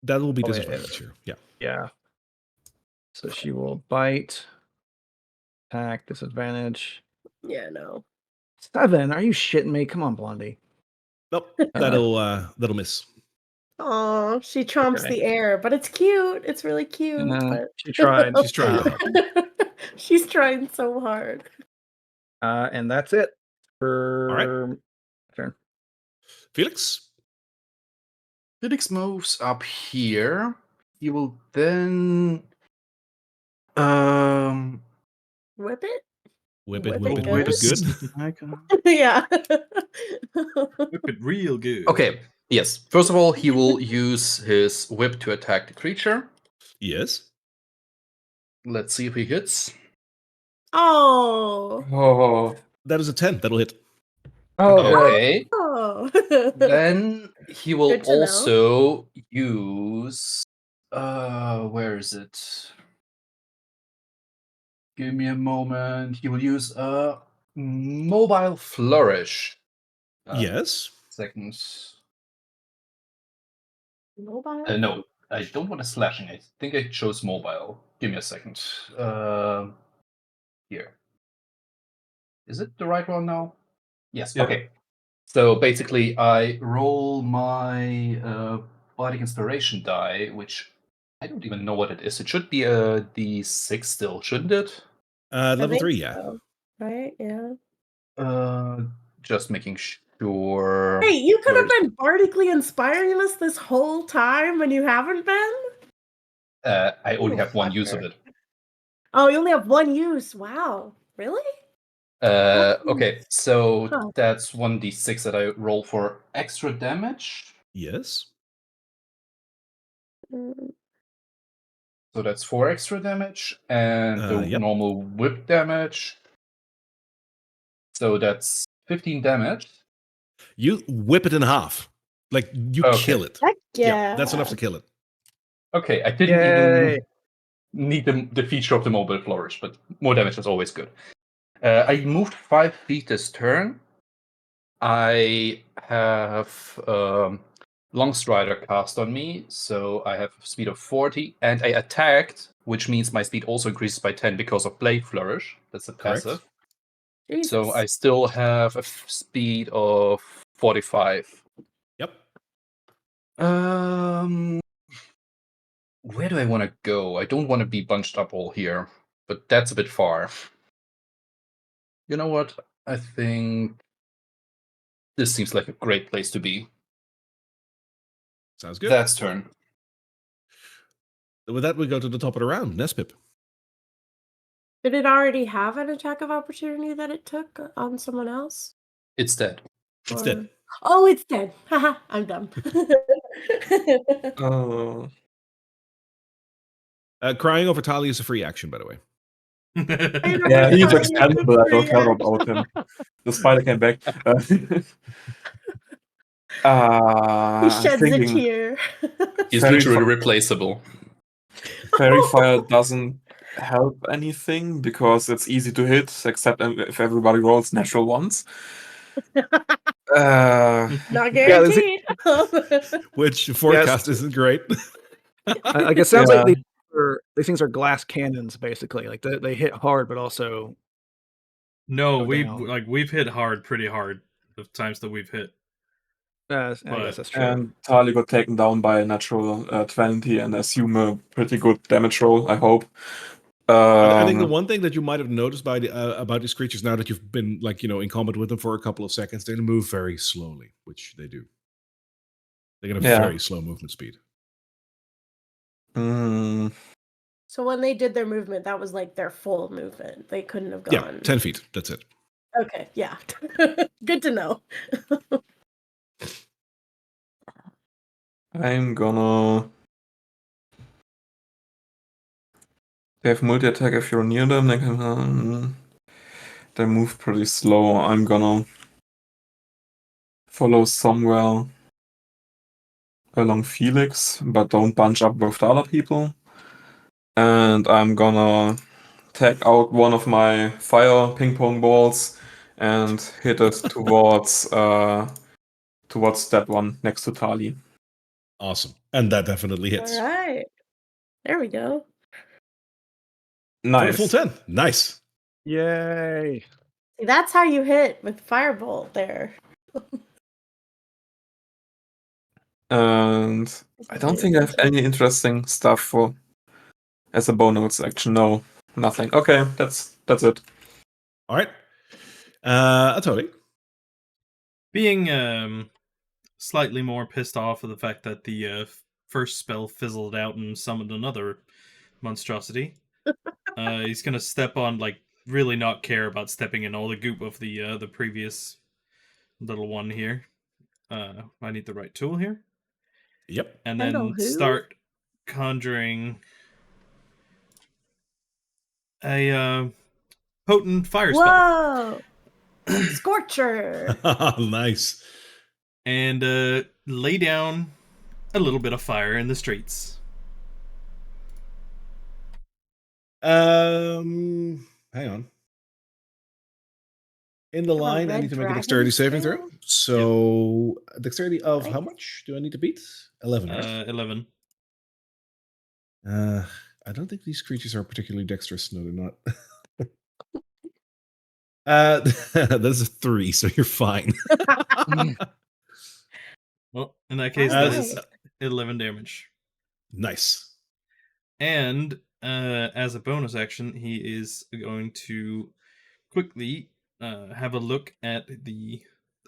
that will be disadvantage here. Yeah. Yeah. So she will bite, attack, disadvantage. Yeah, no. 7. Are you shitting me? Come on, Blondie. Nope. That'll miss. Oh, she trumps the air, but it's cute. It's really cute. But... She tried. She's trying. She's trying so hard. And that's it for turn. Felix? Felix moves up here. He will then whip it? Whip it good. Yeah. Whip it real good. Okay, yes. First of all, he will use his whip to attack the creature. Yes. Let's see if he hits. Oh. That is a 10. That'll hit. Okay. Oh. Then he will also use... where is it? Give me a moment. He will use a mobile flourish. Yes. Second. Mobile? No, I don't want a slashing. I think I chose mobile. Give me a second. Here. Is it the right one now? Yes. Yeah. Okay. So basically, I roll my Bardic Inspiration die, which I don't even know what it is. It should be a D6 still, shouldn't it? Level 3, yeah. So. Right, yeah. Just making sure. Hey, you could have been bardically inspiring us this whole time and you haven't been? I only have one use of it. Oh, you only have one use. Wow. Really? Okay, so that's 1d6 that I roll for extra damage. Yes. So that's 4 extra damage, and the normal whip damage. So that's 15 damage. You whip it in half. Like, you kill it. Heck yeah. That's enough to kill it. Okay, I didn't even need the feature of the mobile flourish, but more damage is always good. I moved 5 feet this turn. I have Longstrider cast on me, so I have a speed of 40, and I attacked, which means my speed also increases by 10 because of Blade Flourish. That's a passive. Jesus. So I still have a speed of 45. Yep. Where do I want to go? I don't want to be bunched up all here, but that's a bit far. You know what? I think this seems like a great place to be. Sounds good. That's turn. With that, we go to the top of the round. Nespip. Did it already have an attack of opportunity that it took on someone else? It's dead. It's dead. Oh, it's dead. Haha, I'm dumb. Crying over Talia is a free action, by the way. Yeah, he's expendable. I don't care about him. The spider came back. He sheds a thinking tear. He's Fairy literally fi- replaceable. Fairy fire doesn't help anything because it's easy to hit, except if everybody rolls natural ones. Not guaranteed. Which forecast isn't great. Like it sounds like these things are glass cannons, basically. Like they hit hard, but also No, go we've down. we've hit hard, pretty hard, the times that we've hit. I guess that's true. And Tali got taken down by a natural 20 and assume a pretty good damage roll, I hope. I think the one thing that you might have noticed about these creatures now that you've been in combat with them for a couple of seconds, they move very slowly, which they do. They get a very slow movement speed. So when they did their movement, that was like their full movement. They couldn't have gone. Yeah, 10 feet. That's it. Okay, yeah. Good to know. I'm gonna... They have multi-attack if you're near them. They move pretty slow. I'm gonna follow somewhere along Felix, but don't bunch up with the other people. And I'm gonna take out one of my fire ping pong balls and hit it towards that one next to Tali. Awesome. And that definitely hits. All right. There we go. Nice. For a full 10. Nice. Yay. See, that's how you hit with Firebolt there. And I don't think I have any interesting stuff for as a bonus action. No, nothing. Okay, that's it. All right. Totally. Being slightly more pissed off of the fact that the first spell fizzled out and summoned another monstrosity, he's gonna step on, really not care about stepping in all the goop of the previous little one here. I need the right tool here. Yep. And then start conjuring a potent fire spell. Whoa! Scorcher! Nice. And lay down a little bit of fire in the streets. Hang on. In the line, I need to make a dexterity saving throw. So, dexterity of how much do I need to beat? 11, right? 11. I don't think these creatures are particularly dexterous. No, they're not. That's a 3, so you're fine. Well, in that case, that is 11 damage. Nice. And as a bonus action, he is going to quickly have a look at the...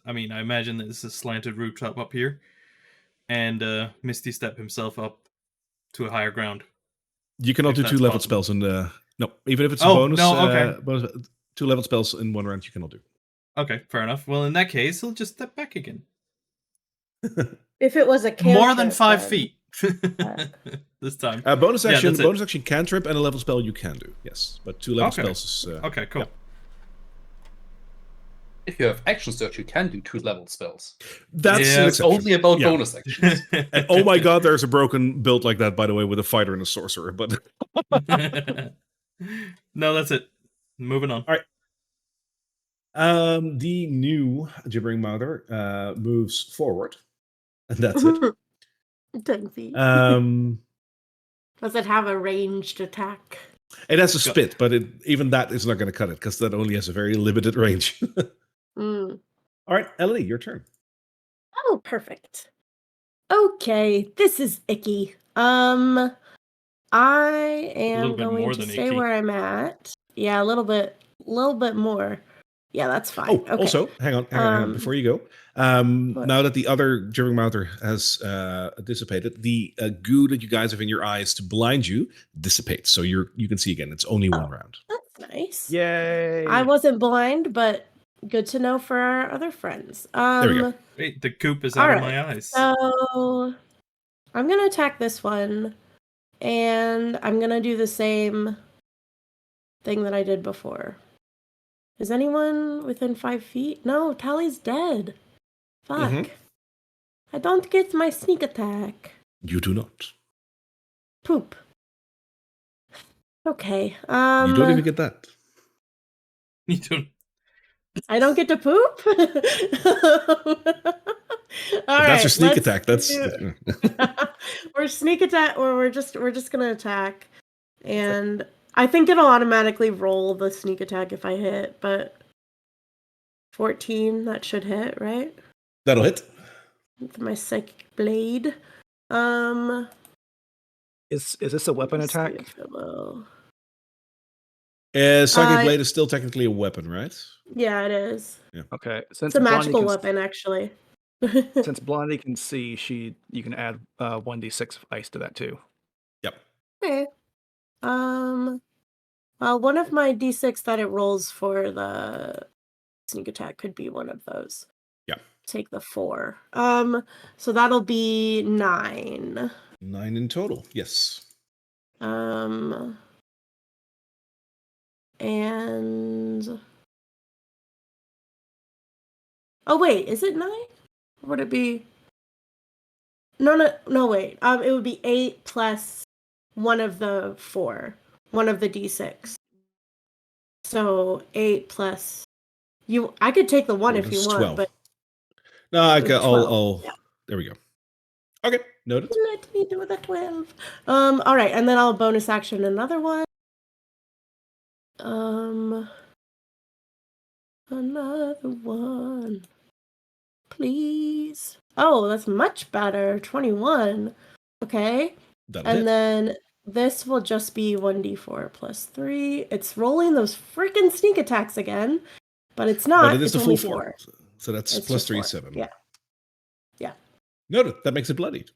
I imagine that this is a slanted rooftop up here. And Misty Step himself up to a higher ground. You cannot do 2 level spells in the... No, even if it's a bonus, bonus... 2 level spells in one round you cannot do. Okay, fair enough. Well, in that case, he'll just step back again. If it was a cantrip, more than 5 feet this time. Bonus action cantrip and a level spell you can do. Yes, but 2 level spells is... okay, cool. Yeah. If you have action search, you can do 2 level spells. That's only about bonus actions. And, oh my god, there's a broken build like that, by the way, with a fighter and a sorcerer. But no, that's it. Moving on. All right. The new gibbering mother moves forward, and that's it. 10 feet. Does it have a ranged attack? It has a spit, but even that is not going to cut it because that only has a very limited range. All right, Ellie, your turn. Oh, perfect. Okay, this is icky. I am going to stay where I'm at. Yeah, a little bit more. Yeah, that's fine. Oh, okay. Also, hang on, before you go. Now that the other gibbering mouter has dissipated, the goo that you guys have in your eyes to blind you dissipates, so you can see again. It's only one round. That's nice. Yay! I wasn't blind, but good to know for our other friends. There we go. Wait, the goop is out of my eyes. So I'm gonna attack this one, and I'm gonna do the same thing that I did before. Is anyone within 5 feet? No, Tally's dead. Fuck. Mhm. I don't get my sneak attack. You do not. Poop. Okay. You don't even get that. You don't. I don't get to poop? All But that's your right, sneak let's attack. That's do- we're sneak attack, or we're just gonna attack, and I think it'll automatically roll the sneak attack if I hit. But 14, that should hit, right? that'll hit. With my psychic blade. Is this a weapon let's see attack? if it will. Psychic blade is still technically a weapon, right? Yeah, it is. Okay, It's a magical weapon, actually. Since Blondie can see, you can add 1d6 of ice to that too. Yep. Okay. Well, one of my d6 that it rolls for the sneak attack could be one of those. Yeah. Take the 4. So that'll be 9. 9 in total. Yes. And oh wait, is it 9? Or would it be? No, wait. It would be 8 plus one of the 4, one of the d6. So 8 plus you. I could take the 1 if you want, 12. but No, I'll. Yeah. There we go. Okay, noted. Let me do the 12. All right, and then I'll bonus action another one. Another one. Please. Oh, that's much better. 21. Okay. That'll And hit. then this will just be 1d4 plus 3. It's rolling those freaking sneak attacks again, but it's not. But it is it's the only full 4. So that's It's plus just 3, 4. 7. Yeah. Yeah. Noted. That makes it bloodied.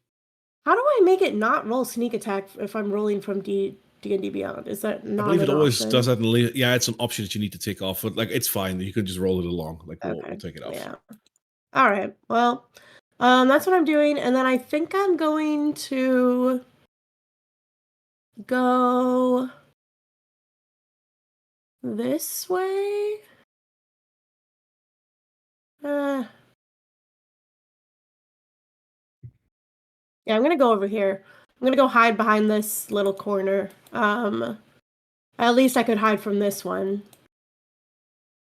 How do I make it not roll sneak attack if I'm rolling from D&D Beyond? Is that not I believe an it always option? does that. Yeah, it's an option that you need to take off. But like, it's fine. You can just roll it along. Like, we'll take it off. Yeah. All right. Well, that's what I'm doing, and then I think I'm going to go this way. Yeah, I'm gonna go over here. I'm gonna go hide behind this little corner. At least I could hide from this one.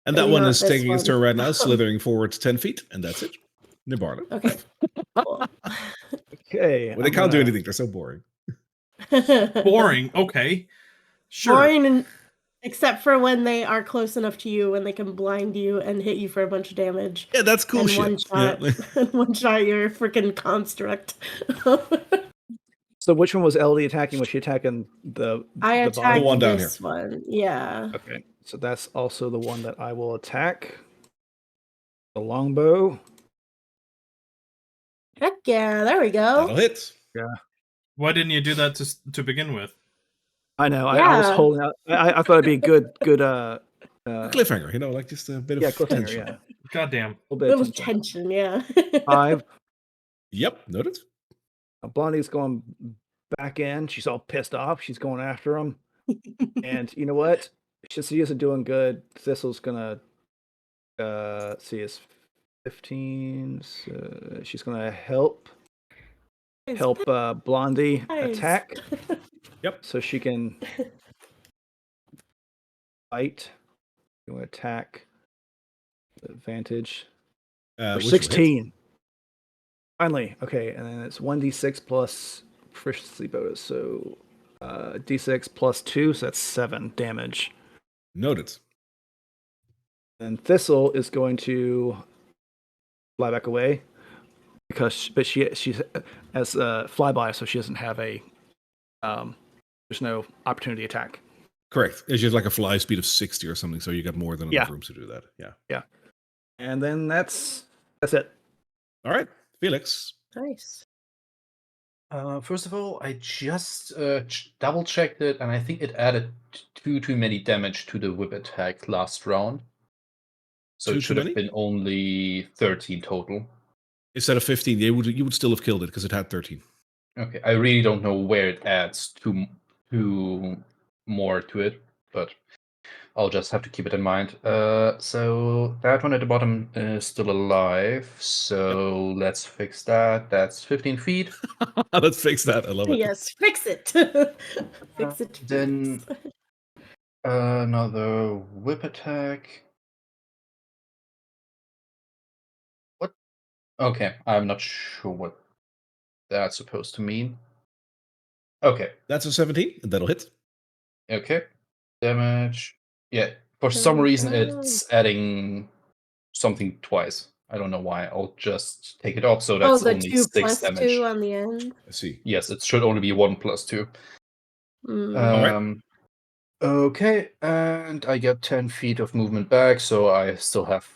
And that Maybe one not is this taking its one. turn right now, slithering forward 10 feet, and that's it. Nibarla. Okay. Cool. Okay. Well, they can't do anything. They're so boring. Boring. Okay. Sure. Boring, except for when they are close enough to you and they can blind you and hit you for a bunch of damage. Yeah, that's cool and shit. One shot, and one shot, you're a freaking construct. So which one was LD attacking? Was she attacking the attacked the one down this here? One. Yeah. Okay. So that's also the one that I will attack. The longbow. Heck yeah, there we go. That'll hit. Yeah. Why didn't you do that to begin with? I know. Yeah. I was holding out. I thought it'd be a good Cliffhanger, like just a bit of cliffhanger. tension. Yeah. Goddamn. A little bit Little of tension, yeah. 5. Yep, noted. Blondie's going back in. She's all pissed off. She's going after him. And you know what? She isn't doing good. Thistle's gonna see it's 15. So she's gonna help Blondie Nice. attack. Yep. So she can fight. You want to attack. Advantage. For Which will 16. Finally. Okay, and then it's 1d6 plus proficiency bonus. So d6 plus 2, so that's 7 damage. hit. Noted. And Thistle is going to fly back away because she has a flyby, so she doesn't have a there's no opportunity attack. Correct. It's just like a fly speed of 60 or something, so you got more than enough room to do that. Yeah. And then that's it. All right, Felix. Nice. First of all, I just double checked it, and I think it added too many damage to the whip attack last round. So Too it should many? have been only 13 total. Instead of 15, you would still have killed it because it had 13. Okay, I really don't know where it adds two more to it, but I'll just have to keep it in mind. So that one at the bottom is still alive. So let's fix that. That's 15 feet. Let's fix that. I love it. Yes, fix it. Fix it. Then another whip attack. What? Okay, I'm not sure what that's supposed to mean. Okay. That's a 17, and that'll hit. Okay. Damage. Yeah, for some reason it's adding something twice. I don't know why. I'll just take it off. So that's the only 2 6 plus damage. 2 on the end. I see. Yes, it should only be 1 plus 2. All right. Okay, and I get 10 feet of movement back, so I still have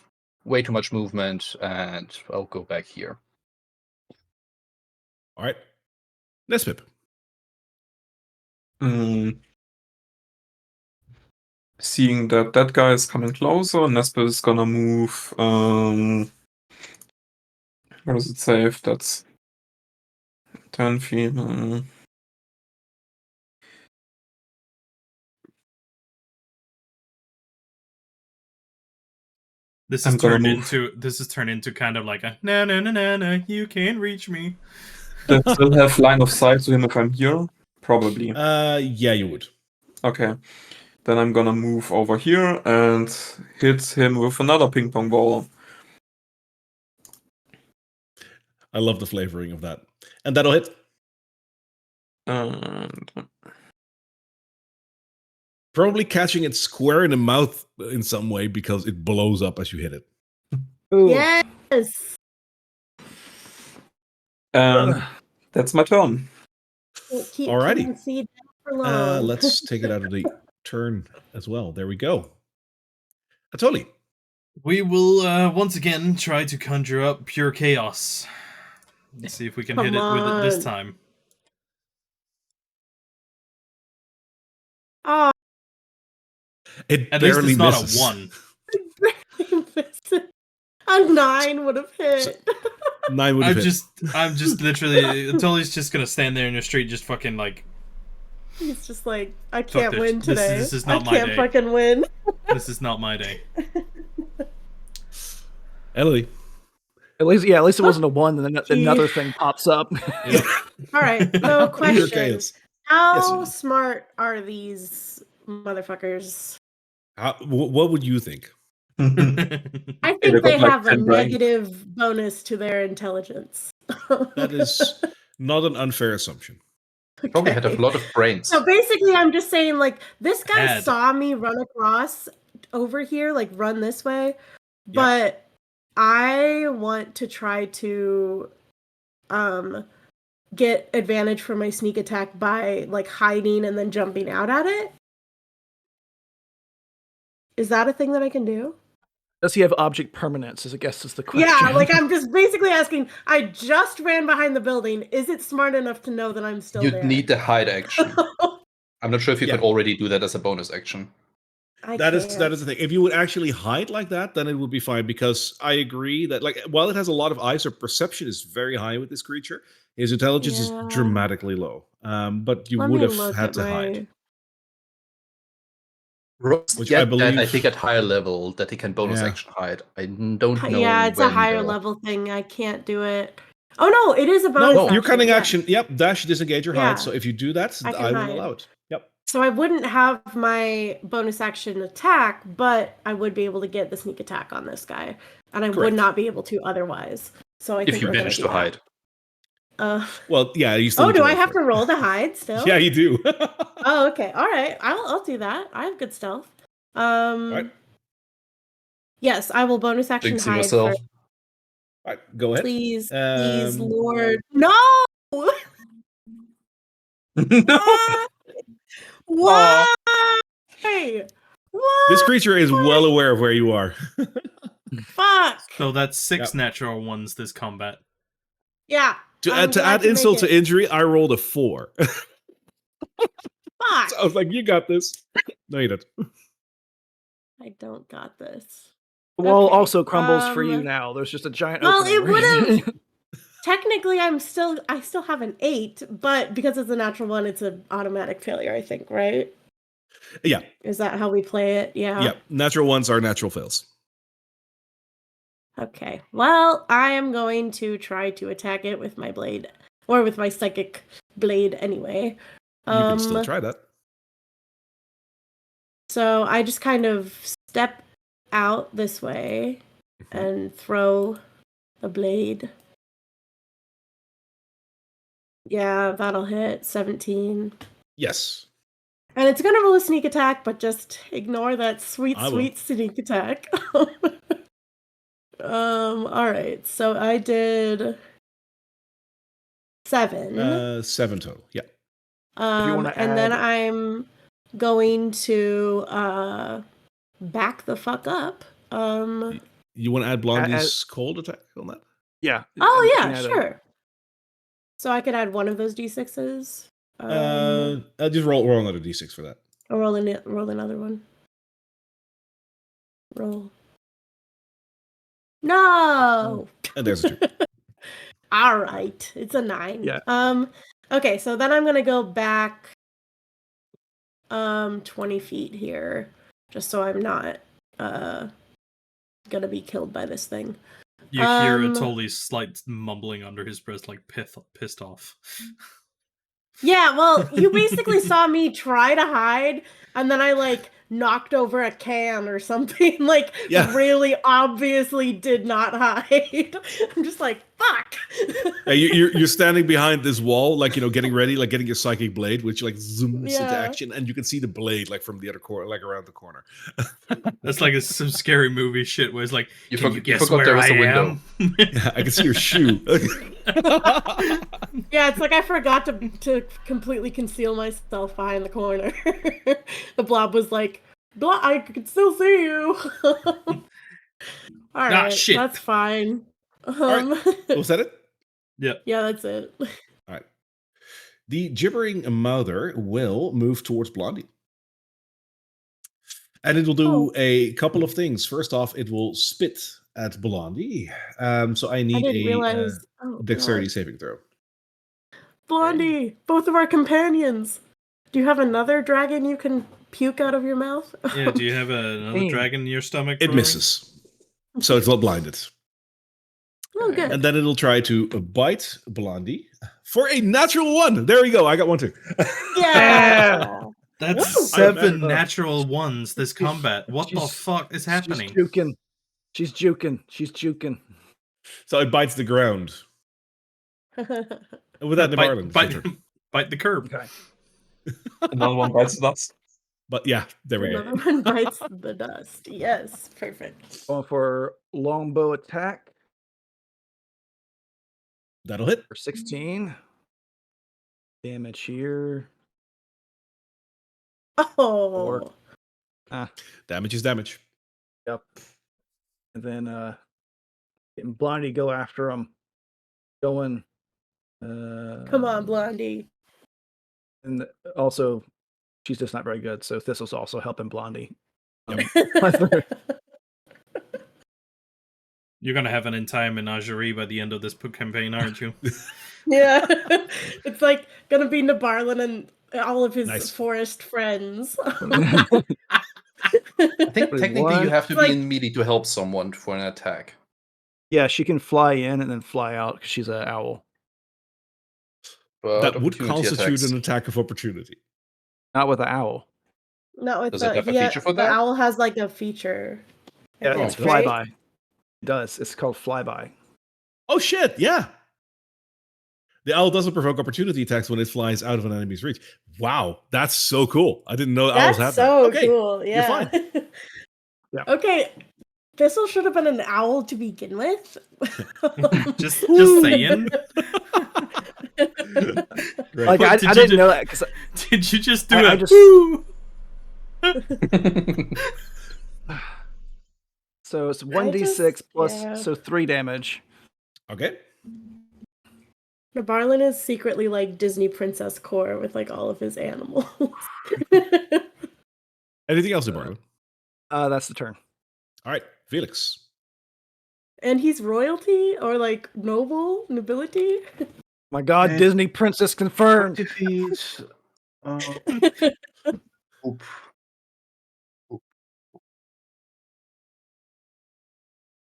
way too much movement, and I'll go back here. All right. Nespip. Seeing that that guy is coming closer, Nespip is gonna move. What does it say if that's 10 feet? This is turned into kind of like a no, you can't reach me. Does it still have line of sight to him if I'm here? Probably. Yeah, you would. Okay. Then I'm gonna move over here and hit him with another ping pong ball. I love the flavoring of that. And that'll hit. And probably catching it square in the mouth in some way because it blows up as you hit it. Ooh. Yes. That's my turn. Alrighty. Let's take it out of the turn as well. There we go. Atoli. We will once again try to conjure up pure chaos. Let's see if we can hit it with it this time. Oh. At least it's not misses. A 1. A 9 would have hit. 9 would have hit. I'm just literally, Toli's just gonna stand there in the street, just fucking like. He's just like, I can't win today. This is not my day. I can't fucking win. This is not my day. Ellie. At least it wasn't a 1, and then another thing pops up. Yeah. All right, so question. How smart are these motherfuckers? What would you think? I think they have a negative bonus to their intelligence. That is not an unfair assumption. Okay. Probably had a lot of brains. So basically, I'm just saying, like, this guy saw me run across over here, like, run this way, but I want to try to get advantage for my sneak attack by, like, hiding and then jumping out at it. Is that a thing that I can do? Does he have object permanence? I guess is the question. Yeah, like I'm just basically asking. I just ran behind the building. Is it smart enough to know that I'm still there? You'd need the hide action. I'm not sure if you could already do that as a bonus action. That is the thing. If you would actually hide like that, then it would be fine. Because I agree that, like, while it has a lot of eyes, her perception is very high with this creature. His intelligence is dramatically low. But you would have had to hide. Which I believe, I think at higher level that he can bonus action hide. I don't know. Yeah, it's a higher level thing. I can't do it. Oh no, it is a bonus. No, your cunning action. Yep, dash, disengage, or hide. So if you do that, I will allow it. Yep. So I wouldn't have my bonus action attack, but I would be able to get the sneak attack on this guy, and I would not be able to otherwise. So I think if you manage to hide. Well, yeah, you still. Oh, do I have to roll to hide still? Yeah, you do. Oh, okay. All right. I'll do that. I have good stealth. Right. Yes, I will bonus action hide. Yourself. All right, go ahead. Please, please, Lord. No! No! Why? What? This creature is well aware of where you are. Fuck! So that's 6 natural ones this combat. Yeah. To add insult to injury, I rolled a 4. Fuck! So I was like, you got this. No, you don't. I don't got this. The wall also crumbles for you now. There's just a giant opening. Well, it would have. Technically, I still have an 8, but because it's a natural one, it's an automatic failure, I think, right? Yeah. Is that how we play it? Yeah. Yeah. Natural ones are natural fails. Okay. Well, I am going to try to attack it with my blade. Or with my psychic blade anyway. You can still try that. So I just kind of step out this way and throw the blade. Yeah, that'll hit 17. Yes. And it's gonna roll a sneak attack, but just ignore that sweet I will. sneak attack. Alright, so I did 7. 7 total. Yeah. And then I'm going to back the fuck up. You want to add Blondie's cold attack on that? Yeah. Oh yeah, sure. So I could add one of those d6s. Just roll another d6 for that. Or roll another one. Roll. No. And there's a 2. All right, it's a 9. Yeah. Okay, so then I'm gonna go back 20 feet here, just so I'm not gonna be killed by this thing. You hear a totally slight mumbling under his breath, like pissed off. Yeah, well, you basically saw me try to hide, and then I like knocked over a can or something. Like, really obviously did not hide. I'm just like, fuck. Yeah, you're standing behind this wall, like, you know, getting ready, like getting your psychic blade, which like zooms into action, and you can see the blade like from the other corner, like around the corner. That's like some scary movie shit where it's like, you guess forgot where there was I a window. am? Yeah, I can see your shoe. Yeah, it's like I forgot to completely conceal myself behind the corner. The blob was like, I can still see you. All right, shit. That's fine. All right. Was that it? Yep. Yeah, that's it. All right. The gibbering mother will move towards Blondie. And it will do a couple of things. First off, it will spit at Blondie. So I need a dexterity saving throw. Blondie, both of our companions. Do you have another dragon you can puke out of your mouth? Yeah, do you have another dragon in your stomach? It misses. So it's not blinded. Oh, good. And then it'll try to bite Blondie for a natural 1. There we go. I got 1 too. Yeah. That's 7 natural ones this combat. What the fuck is happening? She's juking. So it bites the ground. With that in Ireland. Bite the curb. Okay. Another one bites the dust. But yeah, there we go. Another one bites the dust. Yes, perfect. Going for longbow attack. That'll hit. For 16. Damage here. Oh. Damage is damage. Yep. And then getting Blondie go after him. Going. Come on, Blondie. And also, she's just not very good. So Thistle's also helping Blondie. You're gonna have an entire menagerie by the end of this campaign, aren't you? Yeah. It's like gonna be Nabarlin and all of his forest friends. I think technically you have to be in melee to help someone for an attack. Yeah, she can fly in and then fly out because she's an owl. But that would constitute an attack of opportunity. Not with an owl. Not with Does it have a feature for that? The owl has like a feature. Yeah, it's flyby. It does. It's called flyby. Oh shit! Yeah. The owl doesn't provoke opportunity attacks when it flies out of an enemy's reach. Wow, that's so cool. I didn't know owls had so that. Okay, cool. Yeah. You're fine. Yeah. Okay. Thistle should have been an owl to begin with. just saying. Like I didn't know that. Cause did you just do So it's 1d6 plus so 3 damage. Okay. Nabarlin is secretly like Disney Princess Core with like all of his animals. Anything else, Nabarlin? That's the turn. All right, Felix. And he's royalty or like nobility? My God, Disney Princess confirmed. Defeat.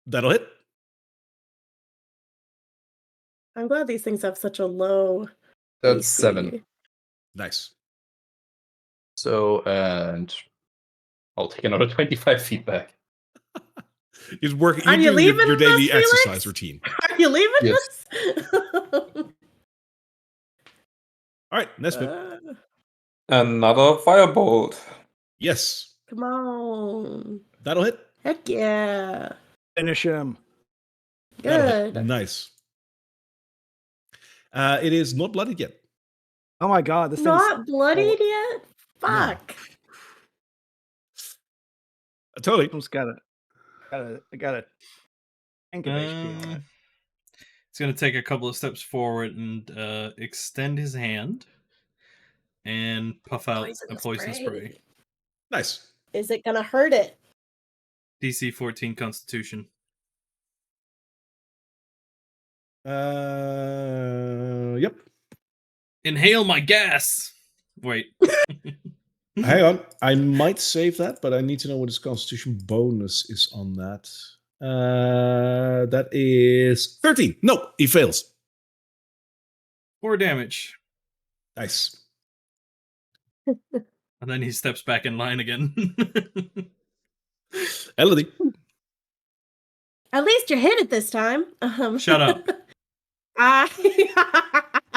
That'll hit. I'm glad these things have such a low. That's AC. 7. Nice. So, and I'll take another 25 feet back. You're working. Are you You're doing leaving your daily us, Felix? exercise routine. Are you leaving Yes. us? All right, Nesbit. Another firebolt. Yes, Come on. that'll hit. Heck yeah. Finish him. That'll hit. Good. Nice. It is not bloodied yet. Oh my god, this thing's Not bloodied yet? Fuck. Totally. almost got a tank of HP on it. It's going to take a couple of steps forward and extend his hand and puff out a poison spray. Nice. Is it gonna hurt it? DC 14 Constitution. Yep. Inhale my gas. Wait. Hang on. I might save that, but I need to know what his Constitution bonus is on that. That is 13. No, he fails. 4 damage. Nice. And then he steps back in line again. Elodie. At least you hit it this time. Shut up. I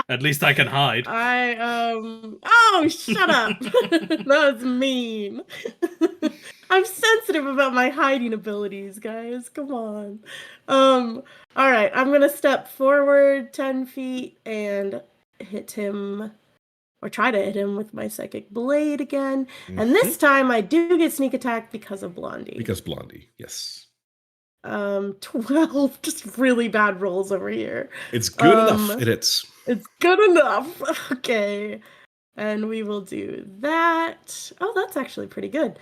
At least I can hide. Oh, shut up. That was mean. I'm sensitive about my hiding abilities, guys. Come on. All right, I'm gonna step forward 10 feet and hit him, or try to hit him with my psychic blade again. And this time I do get sneak attack because of Blondie. Because Blondie, yes. 12, just really bad rolls over here. It's good enough. It hits. It's good enough. Okay. And we will do that. Oh, that's actually pretty good.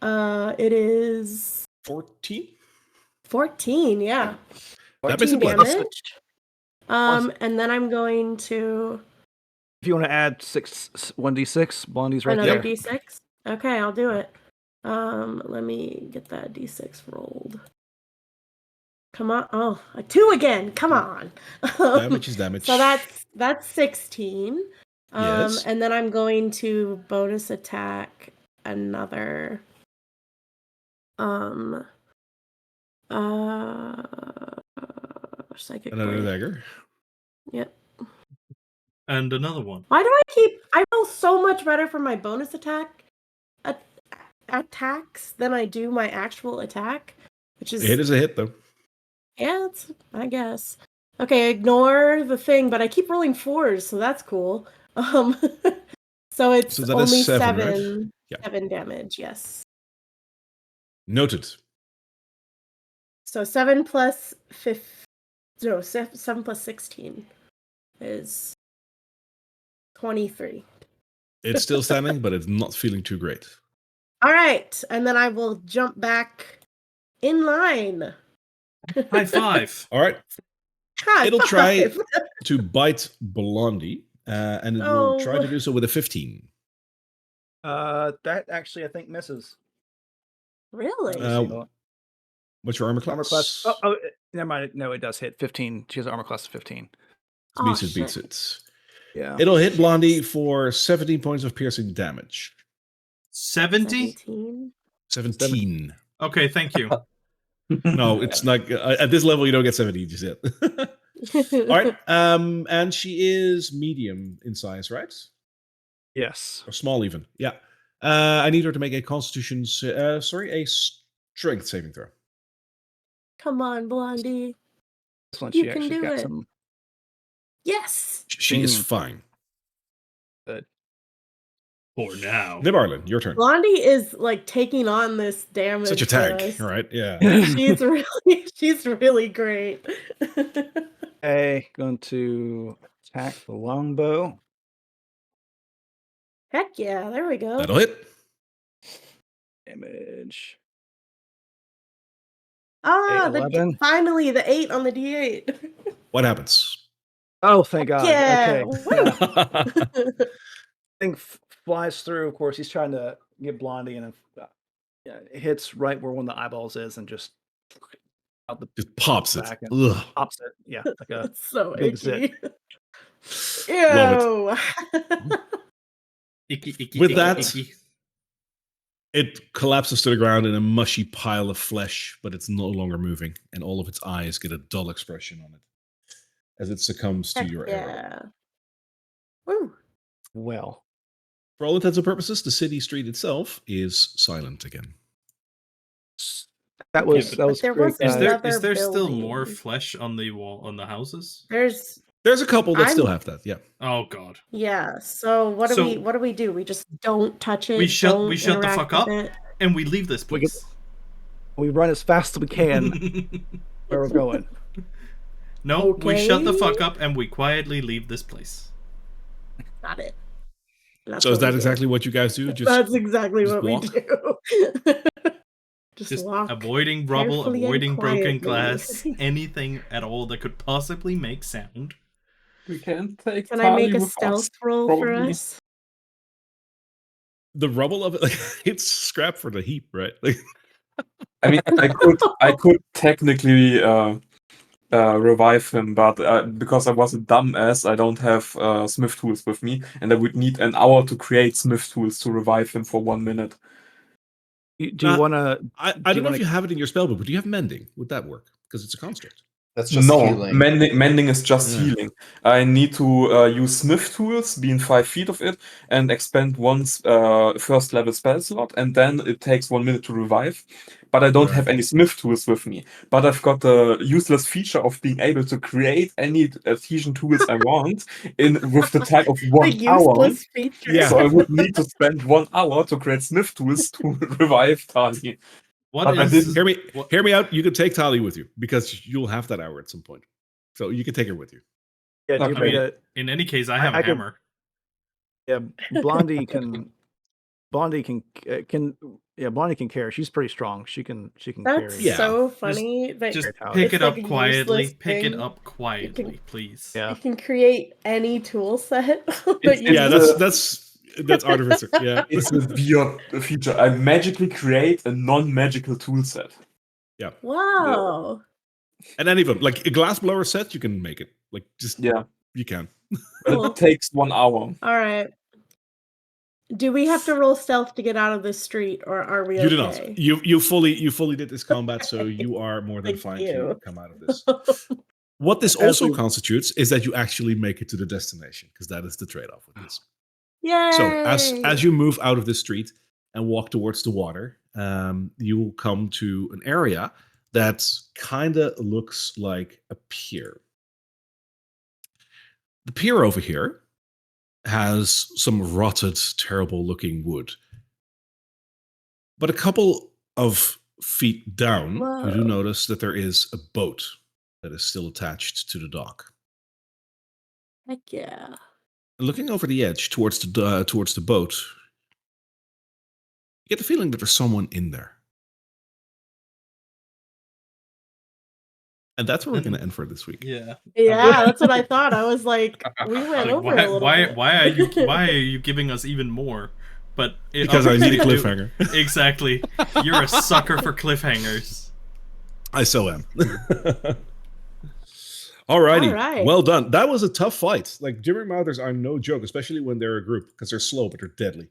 It is 14? 14, yeah. That makes 14 it blood. damage. And then I'm going to If you want to add 1d6, Blondie's right another there. d6. Okay, I'll do it. Let me get that d6 rolled. Come on. Oh, a 2 again. Come on. Damage is damage. So that's 16. Yes. And then I'm going to bonus attack another psychic Another blade. dagger. Yep. And another one. Why do I roll so much better for my bonus attacks than I do my actual attack? Which is A hit is a hit, though. yeah, I guess. Okay, ignore the thing, but I keep rolling 4s, so that's cool. So it's So that only is 7, right? 7 Yeah. 7 damage, yes. Noted. So 7 plus 7 plus 16 is 23. It's still standing, but it's not feeling too great. All right, and then I will jump back in line. High five. All right. High It'll try five. to bite Blondie, and it will try to do so with a 15. That actually I think misses. Really? What's your armor class? Armor class. Never mind. No, it does hit 15. She has armor class of 15. Beats it. Yeah. It'll hit Blondie for 17 points of piercing damage. 70? 17. Okay, thank you. No, it's like at this level you don't get 70 just yet. All right. And she is medium in size, right? Yes. Or small even. Yeah. I need her to make a Constitution. A Strength saving throw. Come on, Blondie. This one You she can actually do got it. some. Yes. She is fine. Good. For now. Nibarlin, your turn. Blondie is like taking on this damage. Such a tank, right? Yeah. She's really great. Okay, going to attack the longbow. Heck yeah, there we go. That'll hit. Damage. Ah, 11. finally the 8 on the D8. What happens? Oh, thank God. Yeah. Okay. Thing flies through. Of course, he's trying to get Blondie in a Yeah, it hits right where one of the eyeballs is and just out the Just pops it. back and Ugh. pops it. Yeah, like a That's so big icky. Love Ew. Icky, With icky, that- icky. It collapses to the ground in a mushy pile of flesh, but it's no longer moving, and all of its eyes get a dull expression on it as it succumbs to Heck your arrow. yeah. Woo. well. For all intents and purposes, the city street itself is silent again. That was but that was there great. was Is another there still more building. flesh on the wall on the houses? There's a couple that still I'm- have that, yeah. Oh god. Yeah. So what do we do? We just don't touch it. We shut don't the interact fuck with up it? and we leave this place. We run as fast as we can where we're going. No, we shut the Okay. fuck up and we quietly leave this place. Got it. That's So is what we that do. exactly what you guys do? That's exactly just what walk? we do. Just walk avoiding rubble, carefully and avoiding broken quietly. glass, anything at all that could possibly make sound. We can take Can I make Tali a with stealth us, roll for probably. us? The rubble of it, like, it's scrap for the heap, right? Like, I mean, I could technically revive him, but because I was a dumbass, I don't have smith tools with me, and I would need an hour to create smith tools to revive him for 1 minute. Do you want to? I don't know if you have it in your spellbook, but do you have mending? Would that work? Because it's a construct. That's just No, healing. mending is just Yeah. healing. I need to use smith tools, being 5 feet of it, and expend one's first level spell slot, and then it takes 1 minute to revive. But I don't Right. have any smith tools with me. But I've got the useless feature of being able to create any adhesion tools I want with the time of 1 The hour. useless feature. Yeah. So I would need to spend 1 hour to create smith tools to revive Tali. What But I is didn't- Hear me out. You could take Tali with you because you'll have that hour at some point. So you can take her with you. Yeah, do you Okay. want me I mean, to? in any case, I have I a could- hammer. Yeah, Blondie can. Blondie can. Yeah, Blondie can carry. She's pretty strong. She can That's carry. Yeah. so funny. That Just Great pick it's it up like a quietly. useless Pick it thing. up quietly, please. Yeah. You can create any tool set. It's- that you Yeah, It's that's artificer. Yeah. It's a weird feature. I magically create a non-magical tool set. Wow. And any of them, like a glass blower set, you can make it. Like just Yeah, you can. but Cool. it takes 1 hour. All right. Do we have to roll stealth to get out of this street, or are we You okay? do not. You fully did this combat, so you are more than Thank fine you. to come out of this. What this As also we- constitutes is that you actually make it to the destination, because that is the trade-off with this. Yay! So as you move out of the street and walk towards the water, you will come to an area that kind of looks like a pier. The pier over here has some rotted, terrible-looking wood. But a couple of feet down, you do Whoa. notice that there is a boat that is still attached to the dock. Heck yeah. Looking over the edge towards the boat, you get the feeling that there's someone in there. And that's where we're going to end for this week. Yeah. Yeah, that's what I thought. I was like, we went Like, over a little bit. why are you giving us even more? But Because I need a obviously cliffhanger. Exactly. You're a sucker for cliffhangers. I so am. Alrighty. All right. Well done. That was a tough fight. Like, Jimmy Mouthers are no joke, especially when they're a group, because they're slow, but they're deadly.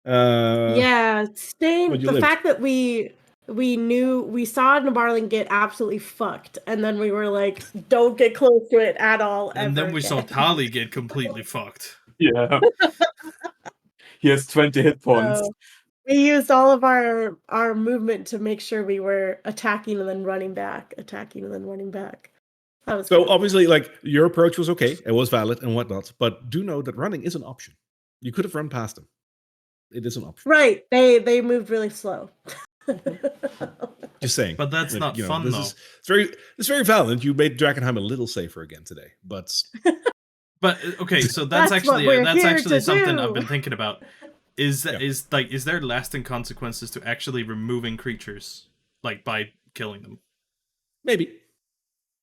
Yeah, staying but you the lived. fact that we saw Nabarling get absolutely fucked, and then we were like, don't get close to it at all. And ever then we saw again. Tali get completely fucked. Yeah. He has 20 hit points. So, we used all of our movement to make sure we were attacking and then running back, attacking and then running back. That was So cool. obviously, like, your approach was okay. It was valid and whatnot. But do know that running is an option. You could have run past them. It is an option. Right. They moved really slow. Just saying. But that's Like, not you know, fun, this though. it's very valid. You made Drakkenheim a little safer again today. But But okay, so that's That's what actually we're that's here actually to something do. I've been thinking about. Is Yeah. is there lasting consequences to actually removing creatures, like by killing them? maybe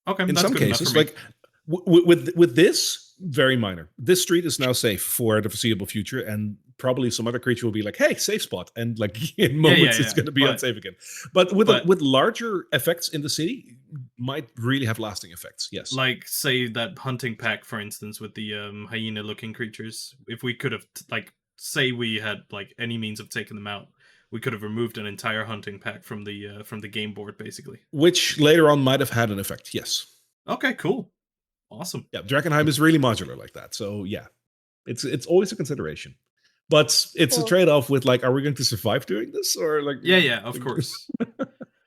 Okay, in that's some good enough cases, for me. like with this, very minor. This street is now safe for the foreseeable future, and probably some other creature will be like, "Hey, safe spot," and like in moments it's going to be unsafe again. But with larger effects in the city, might really have lasting effects. Yes, like say that hunting pack, for instance, with the hyena-looking creatures. If we could have say we had like any means of taking them out, we could have removed an entire hunting pack from the game board, basically. Which later on might have had an effect. Yes. Okay. Cool. Awesome. Yeah, Drakkenheim is really modular like that. So yeah, it's always a consideration. But it's a trade-off with like, are we going to survive doing this, or like? Yeah, of course.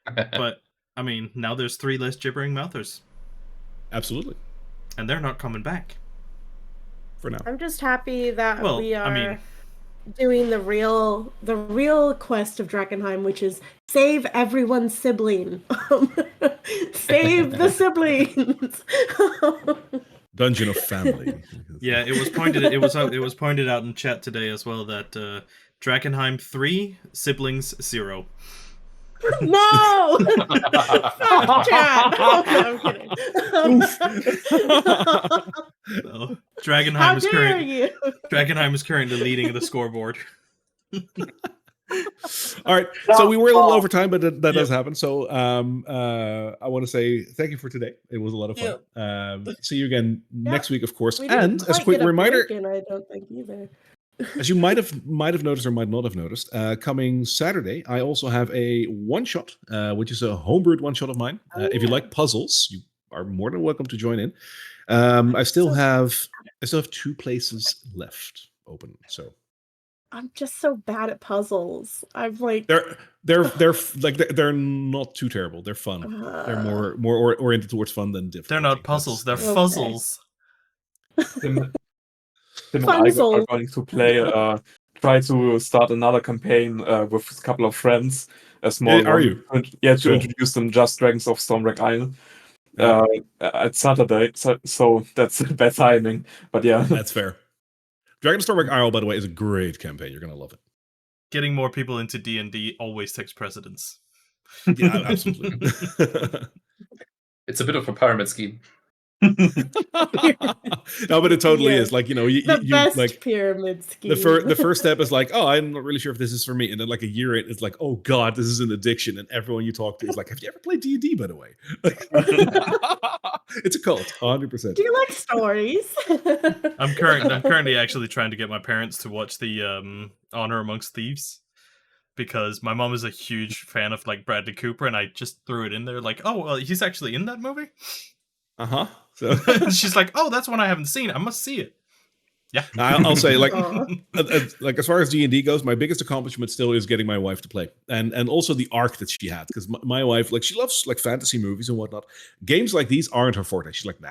But I mean, now there's 3 less gibbering mouthers. Absolutely. And they're not coming back. For now. I'm just happy that we are doing the real quest of Drakkenheim, which is save everyone's sibling. Save the siblings. Dungeon of Family. Yeah, it was pointed out in chat today as well that Drakkenheim 3, siblings 0. No! Stop, chat! Okay, I'm kidding. So, Drakkenheim is currently leading the scoreboard. All right, so we were a little over time, but that does happen. So I want to say thank you for today. It was a lot of fun. See you again next week, of course. And as a quick reminder, I don't think either. As you might have noticed or might not have noticed, coming Saturday, I also have a one-shot, which is a homebrewed one-shot of mine. If you like puzzles, you are more than welcome to join in. I still have 2 places left open. So I'm just so bad at puzzles. I'm like they're not too terrible. They're fun. They're more oriented towards fun than difficult. They're not puzzles. They're fuzzles. Tim and I are going to play, try to start another campaign with a couple of friends. A small one. Are you? To introduce them just Dragons of Stormwreck Isle at Saturday. So that's bad timing. But yeah. That's fair. Dragon of Stormwreck Isle, by the way, is a great campaign. You're going to love it. Getting more people into D&D always takes precedence. Yeah, absolutely. It's a bit of a pyramid scheme. No, but it totally is. Like, the best like pyramid scheme. The first step is like, oh, I'm not really sure if this is for me, and then like a year in, it's like, oh god, this is an addiction, and everyone you talk to is like, have you ever played D&D, by the way? It's a cult, 100%. Do you like stories? I'm currently actually trying to get my parents to watch the Honor Amongst Thieves, because my mom is a huge fan of like Bradley Cooper, and I just threw it in there like, oh, well, he's actually in that movie. So she's like, oh, that's one I haven't seen. I must see it. Yeah, I'll say like as far as D&D goes, my biggest accomplishment still is getting my wife to play, and also the arc that she had, because my wife, like, she loves like fantasy movies and whatnot. Games like these aren't her forte. She's like, nah,